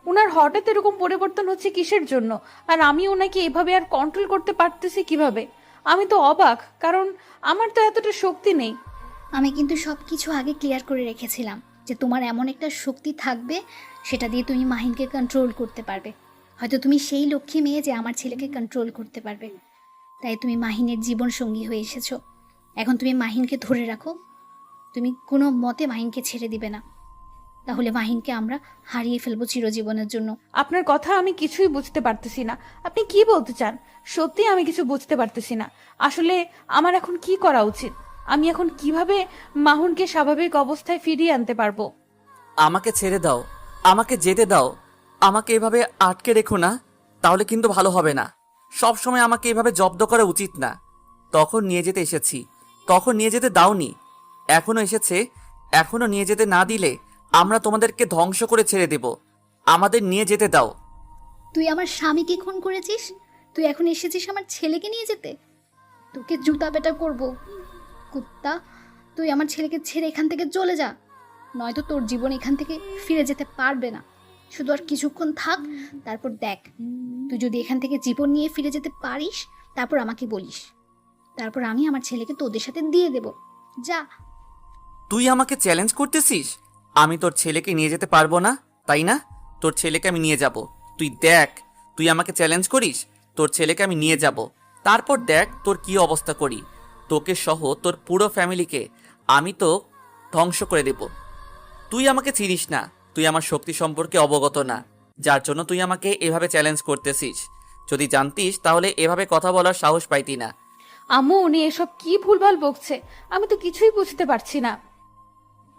ওনার হঠাৎ এরকম পরিবর্তন হচ্ছে কিসের জন্য? আর আমি ওনাকে এভাবে আর কন্ট্রোল করতে পারতেছি কিভাবে? আমি তো অবাক, কারণ আমার তো এতটা শক্তি নেই। আমি কিন্তু সব কিছু আগে ক্লিয়ার করে রেখেছিলাম যে তোমার এমন একটা শক্তি থাকবে, সেটা দিয়ে তুমি মাহিনকে কন্ট্রোল করতে পারবে। হয়তো তুমি সেই লক্ষ্মী মেয়ে যে আমার ছেলেকে কন্ট্রোল করতে পারবে। তাই তুমি মাহিনের জীবন সঙ্গী হয়ে এসেছো। এখন তুমি মাহিনকে ধরে রাখো। তুমি কোনো মতে মাহিনকে ছেড়ে দিবে না, তাহলে মাহিনকে আমরা হারিয়ে ফেলবো চিরজীবনের জন্য। আপনার কথা আমি কিছুই বুঝতে পারতেছি না। আপনি কি বলতে চান? সত্যি আমি কিছু বুঝতে পারতেছি না। আসলে আমার এখন কি করা উচিত? আমি এখন কিভাবে মাহুনকে স্বাভাবিক অবস্থায় ফিরিয়ে আনতে পারবো? আমাকে ছেড়ে দাও, আমাকে যেতে দাও। আমাকে এভাবে আটকে রেখো না, তাহলে কিন্তু ভালো হবে না। সব সময় আমাকে এভাবে জব্দ করা উচিত না। তখন নিয়ে যেতে এসেছি, তখন নিয়ে যেতে দাওনি। এখনো এসেছে, এখনো নিয়ে যেতে না দিলে আমরা তোমাদেরকে ধ্বংস করে ছেড়ে দেব। আমাদের নিয়ে যেতে দাও। তুই আমার স্বামীকে খুন করেছিস, তুই এখন এসেছিস আমার ছেলেকে নিয়ে যেতে? তোকে জুতা পেটা করবো কুত্তা। তুই আমার ছেলেকে ছেড়ে এখান থেকে চলে যা, নয়তো তোর জীবন এখান থেকে ফিরে যেতে পারবে না। শুধু আর কিছুক্ষণ থাক, তারপর দেখ। তুই যদি এখান থেকে জীবন নিয়ে ফিরে যেতে পারিস, তারপর আমাকে বলিস, তারপর আমি আমার ছেলেকে তোদের সাথে দিয়ে দেব। যা। তুই আমাকে চ্যালেঞ্জ করতেছিস? আমি তোর ছেলেকে নিয়ে যেতে পারবো না, তাই না? তোর ছেলেকে আমি নিয়ে যাব। তুই দেখ, তুই আমাকে চ্যালেঞ্জ করিস, তোর ছেলেকে আমি নিয়ে যাব। তারপর দেখ তোর কি অবস্থা করি। তোকে সহ তোর পুরো ফ্যামিলিকে আমি তো ধ্বংস করে দেব। তুই আমাকে চিনিস না, তুই আমার শক্তি সম্পর্কে অবগত না। যার জন্য তুই আমাকে এভাবে চ্যালেঞ্জ করতেছিস। যদি জানতিস তাহলে এভাবে কথা বলার সাহস পাইতি না। আম্মু উনি এসব কি ভুলভাল বকছে, আমি তো কিছুই বুঝতে পারছি না।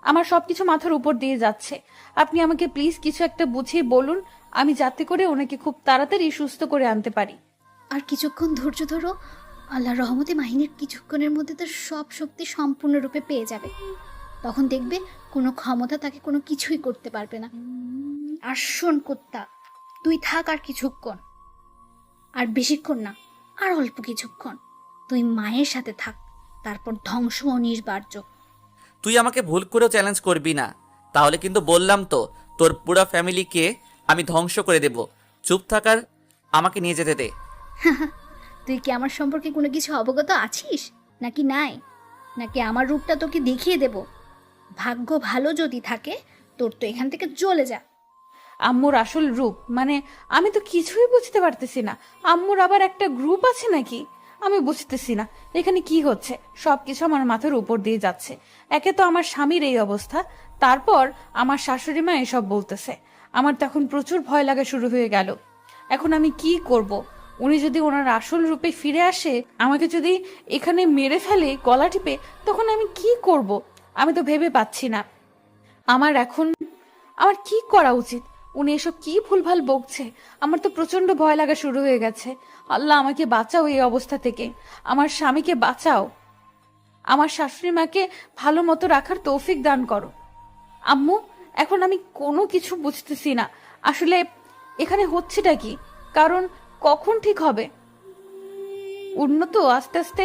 আমার সবকিছু মাথার উপর দিয়ে যাচ্ছে। আপনি আমাকে প্লিজ কিছু একটা বুঝিয়ে বলুন, আমি যাতে করে ওনাকে খুব তাড়াতাড়ি সুস্থ করে আনতে পারি। আর কিছুক্ষণ ধৈর্য ধরো, আল্লাহর রহমতে মাহিনের কিছুক্ষণের মধ্যে তার সব শক্তি সম্পূর্ণরূপে পেয়ে যাবে। তখন দেখবে কোনো ক্ষমতা তাকে কোনো কিছুই করতে পারবে না। আর শোন কুত্তা, তুই থাক আর কিছুক্ষণ, আর বেশিক্ষণ না, আর অল্প কিছুক্ষণ তুই মায়ের সাথে থাক, তারপর ধ্বংস অনিবার্য। তুই আমাকে ভুল করেও চ্যালেঞ্জ করবি না, তাহলে কিন্তু বললাম তো তোর পুরো ফ্যামিলিকে আমি ধ্বংস করে দেব। চুপ থাকার আমাকে নিয়ে যেতে দে। তুই কি আমার সম্পর্কে কোনো কিছু অবগত আছিস নাকি নাই? নাকি আমার রূপটা তোকে দেখিয়ে দেব? ভাগ্য ভালো যদি থাকে তোর তো এখান থেকে চলে যা। আম্মুর আসল রূপ মানে আমি তো কিছুই বুঝতে পারতেছি না। আম্মুর আবার একটা গ্রুপ আছে নাকি? আমি বুঝতেছি না এখানে কি হচ্ছে। সবকিছু আমার মাথার উপর দিয়ে যাচ্ছে। একে তো আমার স্বামীর এই অবস্থা, তারপর আমার শাশুড়ি মা এসব বলতেছে। আমার তখন প্রচুর ভয় লাগা শুরু হয়ে গেল। এখন আমি কি করব? উনি যদি ওনার আসল রূপে ফিরে আসে, আমাকে যদি এখানে মেরে ফেলে গলা টিপে, তখন আমি কি করব? আমি তো ভেবে পাচ্ছি না আমার কি করা উচিত। উনি এসব কি ভুলভাল বকছে। আমার তো প্রচন্ড ভয় লাগা শুরু হয়ে গেছে। আল্লাহ আমাকে বাঁচাও এই অবস্থা থেকে, আমার স্বামীকে বাঁচাও, আমার শাশুড়ি মাকে ভালো মতো রাখার তৌফিক দান করো। আম্মু, এখন আমি কোনো কিছু বুঝতেছি না আসলে এখানে হচ্ছেটা কি, কারণ কখন ঠিক হবে। আস্তে আস্তে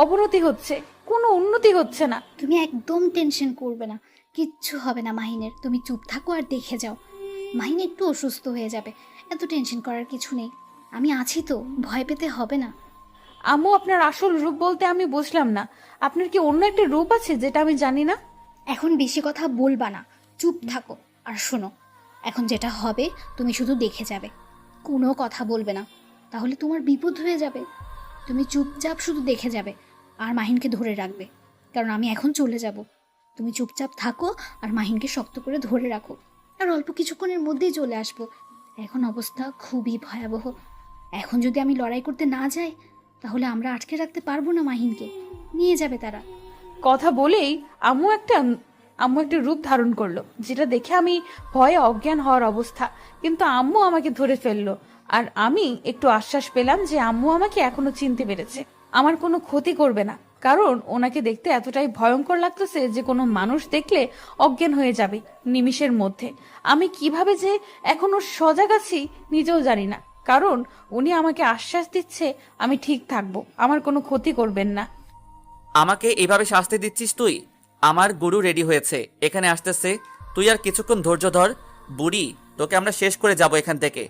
অবনতি হচ্ছে, কোনো উন্নতি হচ্ছে না। তুমি একদম টেনশন করবে না, কিচ্ছু হবে না মাহিনের। তুমি চুপ থাকো আর দেখে যাও। মাহিন একটু অসুস্থ হয়ে যাবে, এত টেনশন করার কিছু নেই। আমি আছি তো, ভয় পেতে হবে না। আম্মু, আপনার আসল রূপ বলতে আমি বুঝলাম না। আপনার কি অন্য একটা রূপ আছে যেটা আমি জানি না? এখন বেশি কথা বলবা না, চুপ থাকো আর শোনো। এখন যেটা হবে তুমি শুধু দেখে যাবে, কোনো কথা বলবে না, তাহলে তোমার বিপদ হয়ে যাবে। তুমি চুপচাপ শুধু দেখে যাবে আর মাহিনকে ধরে রাখবে, কারণ আমি এখন চলে যাব। তুমি চুপচাপ থাকো আর মাহিনকে শক্ত করে ধরে রাখো, আর অল্প কিছুক্ষণের মধ্যেই চলে আসবো। এখন অবস্থা খুবই ভয়াবহ। এখন যদি আমি লড়াই করতে না যাই তাহলে আমরা আটকে রাখতে পারবো না মাহিনকে, নিয়ে যাবে তারা। কথা বলেই আম্মু একটা রূপ ধারণ করলো, যেটা দেখে আমি ভয়ে অজ্ঞান হওয়ার অবস্থা। কিন্তু আম্মু আমাকে ধরে ফেললো, আর আমি একটু আশ্বাস পেলাম যে আম্মু আমাকে এখনো চিনতে পেরেছে, আমার কোনো ক্ষতি করবে না। কারণ ওনাকে দেখতে এতটাই ভয়ঙ্কর লাগতেছে যে কোনো মানুষ দেখলে অজ্ঞান হয়ে যাবে নিমিষের মধ্যে। আমি কিভাবে যে এখনো সজাগ আছি নিজেও জানি না, কারণ উনি আমাকে আশ্বাস দিচ্ছে আমি ঠিক থাকবো, আমার কোনো ক্ষতি করবেন না। আমাকে এভাবে শাস্তি দিচ্ছিস তুই? আমার গুরু রেডি হয়েছে, এখানে আসতেছে। তুই আর কিছুক্ষণ ধৈর্য ধর বুড়ি, তোকে আমরা শেষ করে যাব এখান থেকে।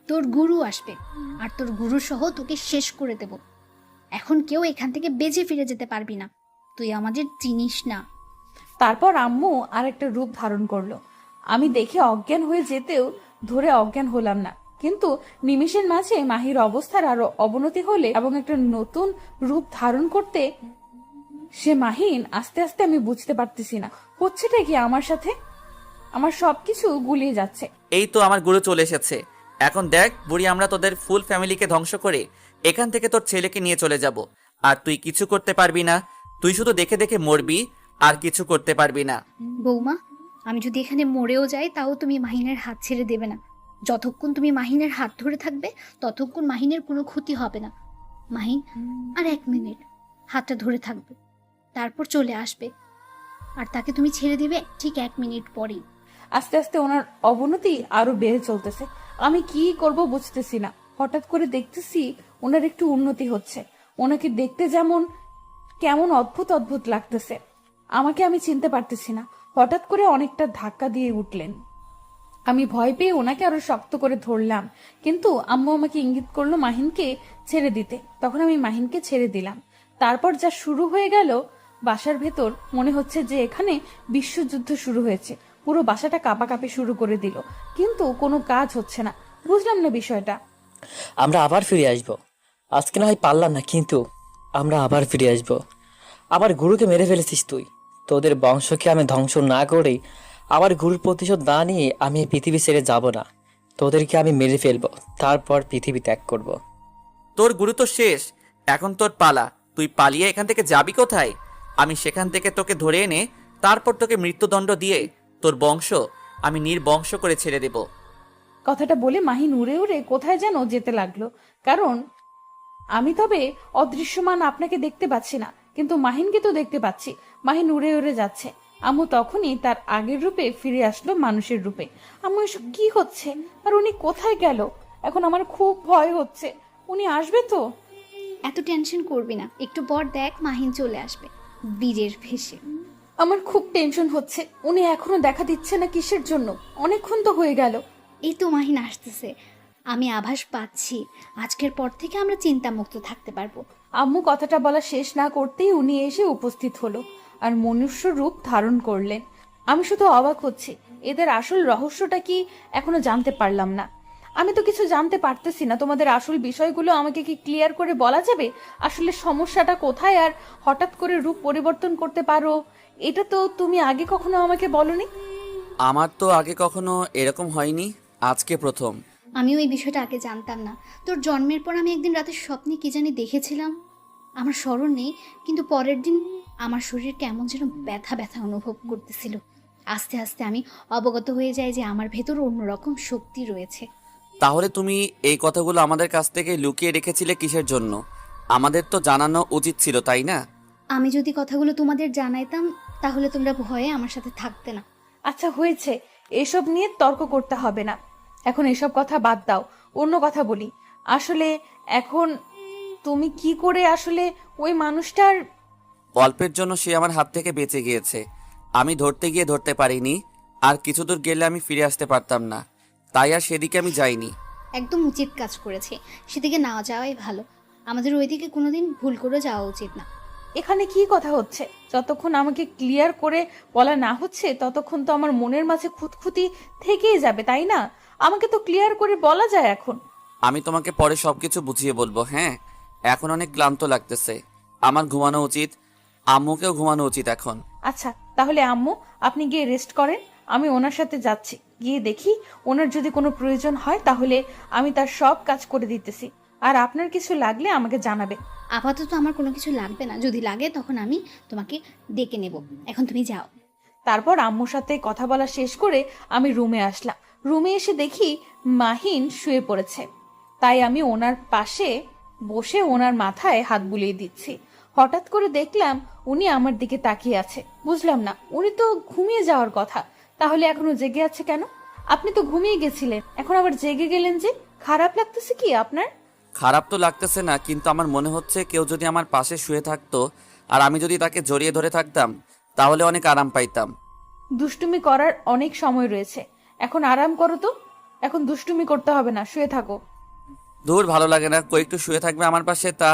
তোর গুরু আসবে আর তোর গুরু সহ তোকে শেষ করে দেব। এখন কেউ এখান থেকে বেঁচে ফিরে যেতে পারবি না, তুই আমাদের চিনিস না। তারপর আম্মু আরেকটা রূপ ধারণ করলো। আমি দেখে অজ্ঞান হয়ে যেতেও ধরে অজ্ঞান হলাম না, কিন্তু নিমিষের মাঝে মাহির অবস্থার আরো অবনতি হলে এবং একটা নতুন রূপ ধারণ করতে সে মাহিন আস্তে আস্তে আমি বুঝতে পারতেছি না হচ্ছেটা কি আমার সাথে। আমার সবকিছু গুলিয়ে যাচ্ছে। এই তো আমার গুরু চলে এসেছে। এখন দেখ বুড়ি, আমরা তোদের ফুল ফ্যামিলিকে ধ্বংস করে এখান থেকে তোর ছেলেকে নিয়ে চলে যাব, আর তুই কিছু করতে পারবি না। তুই শুধু দেখে দেখে মরবি, আর কিছু করতে পারবি না। বৌমা, আমি যদি এখানে মরেও যাই তাও তুমি মাহিনের হাত ছেড়ে দেবে না। যতক্ষণ তুমি মাহিনের হাত ধরে থাকবে ততক্ষণ মাহিনের কোনো ক্ষতি হবে না। মাহিন আর 1 মিনিট হাতটা ধরে থাকবে, তারপর চলে আসবে, আর তাকে তুমি ছেড়ে দিবে ঠিক 1 মিনিট পরেই। আস্তে আস্তে ওনার অবনতি আরো বেড়ে চলতেছে। আমি কি করব বুঝতেছি না। হঠাৎ করে দেখতেছি ওনার একটু উন্নতি হচ্ছে। ওনাকে দেখতে যেমন কেমন অদ্ভুত অদ্ভুত লাগতেছে, আমাকে আমি চিনতে পারতেছি না। হঠাৎ করে অনেকটা ধাক্কা দিয়ে উঠলেন। আমি ভয় পেয়ে ওনাকে আরো শক্ত করে ধরলাম, কিন্তু আম্মু আমাকে ইঙ্গিত করলো মাহিনকে ছেড়ে দিতে। তখন আমি মাহিনকে ছেড়ে দিলাম। তারপর যা শুরু হয়ে গেল বাসার ভেতর, মনে হচ্ছে যে এখানে বিশ্বযুদ্ধ শুরু হয়েছে। পুরো বাসাটা কাঁপাকাঁপি শুরু করে দিল, কিন্তু কোনো কাজ হচ্ছে না। বুঝলাম না বিষয়টা। আমরা আবার ফিরে আসব। আজকে না হয় পারলাম না, কিন্তু আমরা আবার ফিরে আসব। আবার গুরুকে মেরে ফেলেছিস তুই। তোদের বংশকে আমি ধ্বংস না করেই আবার গুরুর প্রতিশোধ না নিয়ে আমি এই পৃথিবী ছেড়ে যাব না। তোদেরকে আমি মেরে ফেলবো, তারপর পৃথিবী ত্যাগ করব। তোর গুরু তো শেষ, এখন তোর পালা। তুই পালিয়ে এখান থেকে যাবি কোথায়? আমি সেখান থেকে তোকে ধরে এনে তারপর তোকে মৃত্যুদণ্ড দিয়ে তোর বংশ আমি নির্বংশ করে ছেড়ে দেব। কথাটা বলে মাহিন উড়ে উড়ে কোথায় যেন যেতে লাগলো। কারণ আমি তবে অদৃশ্যমান আপনাকে দেখতে পাচ্ছি না, কিন্তু মাহিনকে তো দেখতে পাচ্ছি। মাহিন উড়ে উড়ে যাচ্ছে। আম্মু তখনই তার আগের রূপে ফিরে আসলো, মানুষের রূপে। আম্মু এসব কি হচ্ছে? আর উনি কোথায় গেল? এখন আমার খুব ভয় হচ্ছে। উনি আসবে তো? এত টেনশন করবি না, একটু পর দেখ মাহিন চলে আসবে বীরের ভেসে। আমার খুব টেনশন হচ্ছে। উনি এখনো দেখা দিচ্ছে না, কিসের জন্য? অনেকক্ষণ তো হয়ে গেল। এই তো মাহিন আসতেছে, আমি আভাস পাচ্ছি আজকের পর থেকে আমরা চিন্তামুক্ত থাকতে পারবো। আম্মু কথাটা বলা শেষ না করতেই উনি এসে উপস্থিত হলো আর মনুষ্য রূপ ধারণ করলেন। আমি শুধু অবাক হচ্ছি, এদের আসল রহস্যটা কি এখনো জানতে পারলাম না। আমি তো কিছু জানতে পারতেছি না। তোমাদের আসল বিষয়গুলো আমাকে কি ক্লিয়ার করে বলা যাবে? আসলে সমস্যাটা কোথায়? আর হঠাৎ করে রূপ পরিবর্তন করতে পারো, এটা তো তুমি আগে কখনো আমাকে বলনি। আমার তো আগে কখনো এরকম হয়নি, আজকে প্রথম। আমিও এই বিষয়টা আগে জানতাম না। তোর জন্মের পর আমি একদিন রাতে স্বপ্নে কি জানি দেখেছিলাম, আমার স্মরণ নেই, কিন্তু পরের দিন আমার শরীর কেমন যেন ব্যথা ব্যথা অনুভব করতেছিল। আস্তে আস্তে আমি অবগত হয়ে যাই যে আমার ভেতর অন্যরকম শক্তি রয়েছে। তাহলে তুমি এই কথাগুলো আমাদের কাছ থেকে লুকিয়ে রেখেছিলে কিসের জন্য? আমাদের তো জানানো উচিত ছিল, তাই না? আমি যদি কথাগুলো তোমাদের জানাইতাম তাহলে তোমরা ভয়ে আমার সাথে থাকতে না। আচ্ছা হয়েছে, এসব নিয়ে তর্ক করতে হবে না। এখন এসব কথা বাদ দাও, অন্য কথা বলি। আসলে এখন তুমি কি করে আসলে ওই মানুষটার... অল্পের জন্য সে আমার হাত থেকে বেঁচে গিয়েছে। আমি ধরতে গিয়ে ধরতে পারিনি, আর কিছু দূর গেলে আমি ফিরে আসতে পারতাম না, তাই আর সেদিকে আমি যাইনি। একদম উচিত কাজ করেছে, সেদিকে না যাওয়াই ভালো। আমাদের ওইদিকে কোনোদিন ভুল করে যাওয়া উচিত না। এখানে কি কথা হচ্ছে? যতক্ষণ আমাকে ক্লিয়ার করে বলা না হচ্ছে ততক্ষণ তো আমার মনের মাঝে খুঁতখুঁতি থেকেই যাবে, তাই না? আমাকে তো ক্লিয়ার করে বলা যায় এখন। আমি তোমাকে পরে সবকিছু বুঝিয়ে বলবো। হ্যাঁ, এখন অনেক ক্লান্ত লাগতেছে, আমার ঘুমানো উচিত, আম্মুকেও ঘুমানো উচিত এখন। আচ্ছা তাহলে আম্মু, আপনি গিয়ে রেস্ট করেন, আমি ওনার সাথে যাচ্ছি। গিয়ে দেখি ওনার যদি কোনো প্রয়োজন হয় তাহলে আমি তার সব কাজ করে দিতেছি। আর আপনার কিছু লাগলে আমাকে জানাবে। আপাতত আমার কোনো কিছু লাগবে না, যদি লাগে তখন আমি তোমাকে ডেকে নেব। এখন তুমি যাও। তারপর আম্মুর সাথে কথা বলা শেষ করে আমি রুমে আসলাম। রুমে এসে দেখি মাহিন শুয়ে পড়েছে। তাই আমি ওনার পাশে বসে ওনার মাথায় হাত বুলিয়ে দিচ্ছি। হঠাৎ করে দেখলাম উনি আমার দিকে তাকিয়ে আছে। বুঝলাম না, উনি তো ঘুমিয়ে যাওয়ার কথা, তাহলে এখনো জেগে আছে কেন? আপনি তো ঘুমিয়ে গেছিলেন, এখন আবার জেগে গেলেন যে? খারাপ লাগতেছে কি আপনার? খারাপ তো লাগতেছে না, কিন্তু আমার মনে হচ্ছে কেউ যদি আমার পাশে শুয়ে থাকতো আর আমি যদি তাকে জড়িয়ে ধরে থাকতাম তাহলে অনেক আরাম পাইতাম। দুষ্টুমি করার অনেক সময় রয়েছে, এখন আরাম করো তো। এখন দুষ্টুমি করতে হবে না, শুয়ে থাকো। দূর, ভালো লাগে না। কই একটু শুয়ে থাকবে আমার পাশে? তা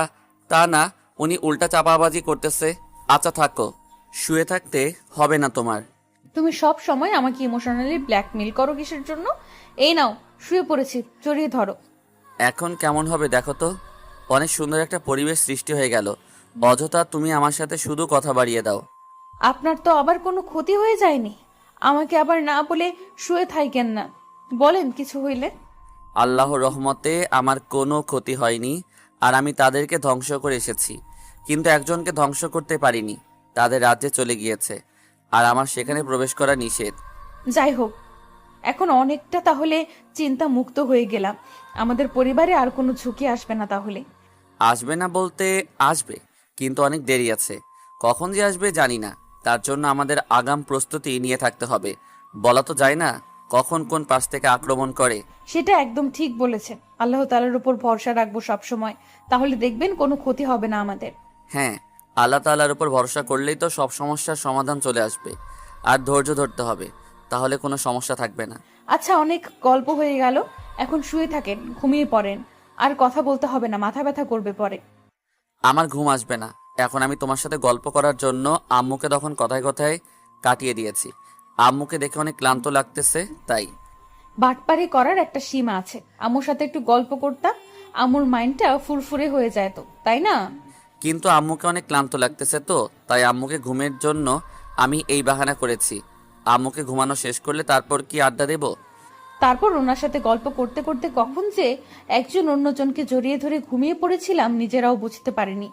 তা না, উনি উল্টা চাপাবাজি করতেছে। আচ্ছা থাকো, শুয়ে থাকতে হবে না তোমার। তুমি সব সময় আমাকে ইমোশনালি ব্ল্যাকমেল করো কিসের জন্য? এই নাও, শুয়ে পড়েছি, জড়িয়ে ধরো। এখন কেমন হবে দেখো তো? অনেক সুন্দর একটা পরিবেশ সৃষ্টি হয়ে গেল, অযথা তুমি আমার সাথে শুধু কথা বাড়িয়ে দাও। আপনার তো আবার কোনো ক্ষতি হয়ে যায়নি? আমাকে আবার না বলে শুয়ে থাকেন না, বলেন কিছু হইলে। আল্লাহর রহমতে আমার কোনো ক্ষতি হয়নি, আর আমি তাদেরকে ধ্বংস করে এসেছি, কিন্তু একজনকে ধ্বংস করতে পারিনি। তাদের রাজ্যে চলে গিয়েছে, আর আমার সেখানে প্রবেশ করা নিষেধ। যাই হোক, এখন অনেকটা তাহলে চিন্তা মুক্ত হয়ে গেলাম। আমাদের পরিবারে আর কোনো ঝুঁকি আসবে না তাহলে। আসবে না বলতে আসবে, কিন্তু অনেক দেরি আছে। কখন যে আসবে জানি না, তার জন্য আমাদের আগাম প্রস্তুতি নিয়ে থাকতে হবে। বলা তো যায় না কখন কোন পাশ থেকে আক্রমণ করে। সেটা একদম ঠিক বলেছেন। আল্লাহ তাআলার উপর ভরসা রাখবো সব সময়, তাহলে দেখবেন কোনো ক্ষতি হবে না আমাদের। হ্যাঁ, আল্লাহ তাআলার উপর ভরসা করলেই তো সব সমস্যার সমাধান চলে আসবে। আর ধৈর্য ধরতে হবে, তাহলে কোনো সমস্যা থাকবে না। আচ্ছা, অনেক গল্প হয়ে গেল, এখন শুয়ে থাকেন, ঘুমিয়ে পড়েন। আর কথা বলতে হবে না, মাথা ব্যথা করবে পরে। আমার ঘুম আসবে না। এখন আমি তোমার সাথে গল্প করার জন্য আম্মুকে তখন কথায় কথায় কাটিয়ে দিয়েছি। আম্মুকে দেখে অনেক ক্লান্ত লাগতেছে তাই। বাটপারি করার একটা সীমা আছে। আম্মুর সাথে একটু গল্প করতাম, আম্মুর মাইন্ডটা ফুরফুরে হয়ে যায় তো, তাই না? কিন্তু আম্মুকে অনেক ক্লান্ত লাগতেছে তো, তাই আম্মুকে ঘুমের জন্য আমি এই বাহানা করেছি। আম্মুকে ঘুমানো শেষ করলে তারপর কি আড্ডা দেব? তারপর ওনার সাথে গল্প করতে করতে কখন যে একজন অন্যজনকে জড়িয়ে ধরে ঘুমিয়ে পড়েছিলাম নিজেরাও বুঝতে পারিনি।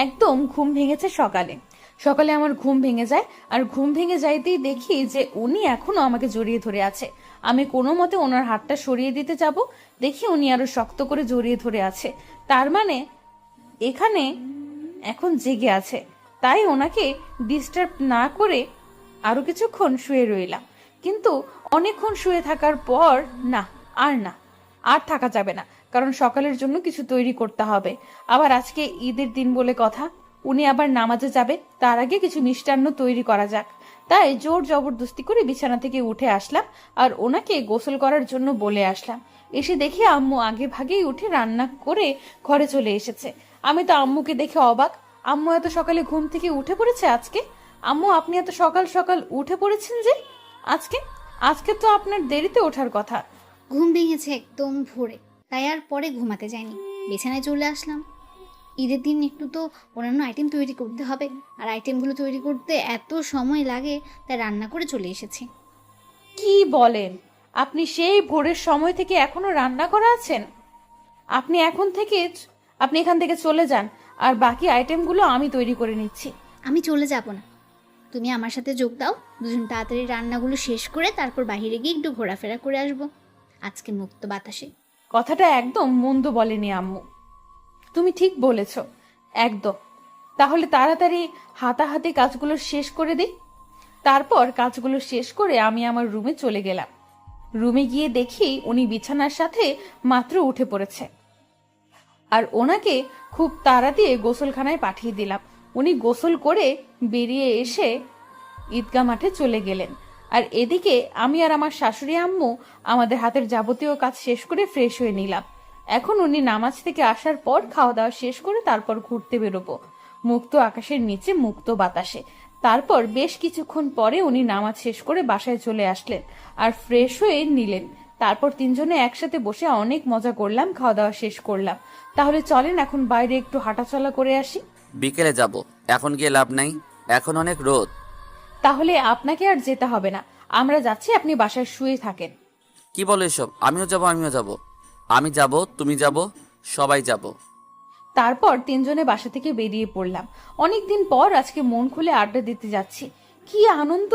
একদম ঘুম ভেঙেছে সকালে। সকালে আমার ঘুম ভেঙে যায়, আর ঘুম ভেঙে যাইতেই দেখি যে উনি এখনো আমাকে জড়িয়ে ধরে আছে। আমি কোনো মতে ওনার হাতটা সরিয়ে দিতে যাব, দেখি উনি আরো শক্ত করে জড়িয়ে ধরে আছে। তার মানে এখানে এখন জেগে আছে। তাই ওনাকে ডিস্টার্ব না করে আরো কিছুক্ষণ শুয়ে রইলাম। কিন্তু অনেকক্ষণ শুয়ে থাকার পর না, আর থাকা যাবে না, কারণ সকালের জন্য কিছু তৈরি করতে হবে। আবার আজকে ঈদের দিন বলে কথা, উনি আবার নামাজে যাবে, তার আগে কিছু মিষ্টান্ন তৈরি করা যাক। তাই জোর জবরদস্তি করে বিছানা থেকে উঠে আসলাম আর ওনাকে গোসল করার জন্য বলে আসলাম। এসে দেখি আম্মু আগে ভাগেই উঠে রান্না করে ঘরে চলে এসেছে। আমি তো আম্মুকে দেখে অবাক। আম্মু এত সকালে ঘুম থেকে উঠে পড়েছে আজকে? আম্মু, আপনি এত সকাল সকাল উঠে পড়েছেন যে আজকে? আজকে তো আপনার দেরিতে ওঠার কথা। ঘুম ভেঙেছে একদম ভোরে, তাই আর পরে ঘুমাতে যায়নি, বিছানায় চলে আসলাম। ঈদের দিন একটু তো অন্যান্য আইটেম তৈরি করতে হবে, আর আইটেমগুলো তৈরি করতে এত সময় লাগে, তাই রান্না করে চলে এসেছি। কি বলেন? আপনি সেই ভোরের সময় থেকে এখনো রান্না করা আছেন? আপনি এখান থেকে চলে যান, আর বাকি আইটেমগুলো আমি তৈরি করে নিচ্ছি। আমি চলে যাব না, তুমি আমার সাথে যোগ দাও। দুজন তাড়াতাড়ি রান্নাগুলো শেষ করে তারপর বাইরে গিয়ে একটু ঘোরাফেরা করে আসবো আজকে মুক্ত বাতাসে। কথাটা একদম মন্দ বলেনি আম্মু, তুমি ঠিক বলেছ একদম। তাহলে তাড়াতাড়ি হাতাহাতি কাজগুলো শেষ করে দিই। তারপর কাজগুলো শেষ করে আমি আমার রুমে চলে গেলাম। রুমে গিয়ে দেখি উনি বিছানার সাথে মাত্র উঠে পড়েছে, আর ওনাকে খুব তাড়া দিয়ে গোসলখানায় পাঠিয়ে দিলাম। উনি গোসল করে বেরিয়ে এসে ঈদগাহ মাঠে চলে গেলেন। আর এদিকে আমি আর আমার শাশুড়ি আম্মু আমাদের হাতের যাবতীয় কাজ শেষ করে ফ্রেশ হয়ে নিলাম। এখন উনি নামাজ থেকে আসার পর খাওয়া দাওয়া শেষ করে তারপর ঘুরতে বেরোবো মুক্ত আকাশের নিচে, মুক্ত বাতাসে। তারপর বেশ কিছুক্ষণ পরে উনি নামাজ শেষ করে বাসায় চলে আসলেন আর ফ্রেশ হয়ে নিলেন। তারপর তিনজনে একসাথে বসে অনেক মজা করলাম, খাওয়া দাওয়া শেষ করলাম। তাহলে চলেন এখন বাইরে একটু হাঁটাচলা করে আসি। বিকেলে যাব, এখন গিয়ে লাভ নাই, এখন অনেক রোদ। তাহলে আপনাকে আর যেতে হবে না, আমরা যাচ্ছি, আপনি বাসায় শুয়ে থাকেন। কি বলো এসব? আমিও যাব। আমি যাব, তুমি যাব, সবাই যাব। তারপর তিনজনে বাসা থেকে বেরিয়ে পড়লাম। অনেকদিন পর আজকে মন খুলে আড্ডা দিতে যাচ্ছি। কি আনন্দ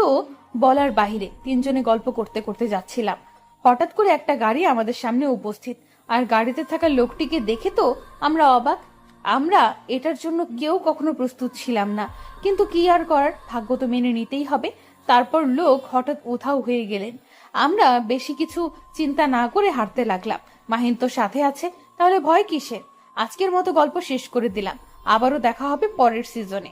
বলার বাহিরে। তিনজনে গল্প করতে করতে যাচ্ছিলাম। হঠাৎ করে একটা গাড়ি আমাদের সামনে উপস্থিত, আর গাড়িতে থাকা লোকটিকে দেখে তো আমরা অবাক। আমরা এটার জন্য কেউ কখনো প্রস্তুত ছিলাম না, কিন্তু কি আর করার, ভাগ্য তো মেনে নিতেই হবে। তারপর লোক হঠাৎ উধাও হয়ে গেলেন। আমরা বেশি কিছু চিন্তা না করে হাঁটতে লাগলাম। মাহিন তো সাথে আছে, তাহলে ভয় কিসের? আজকের মতো গল্প শেষ করে দিলাম। আবারও দেখা হবে পরের সিজনে।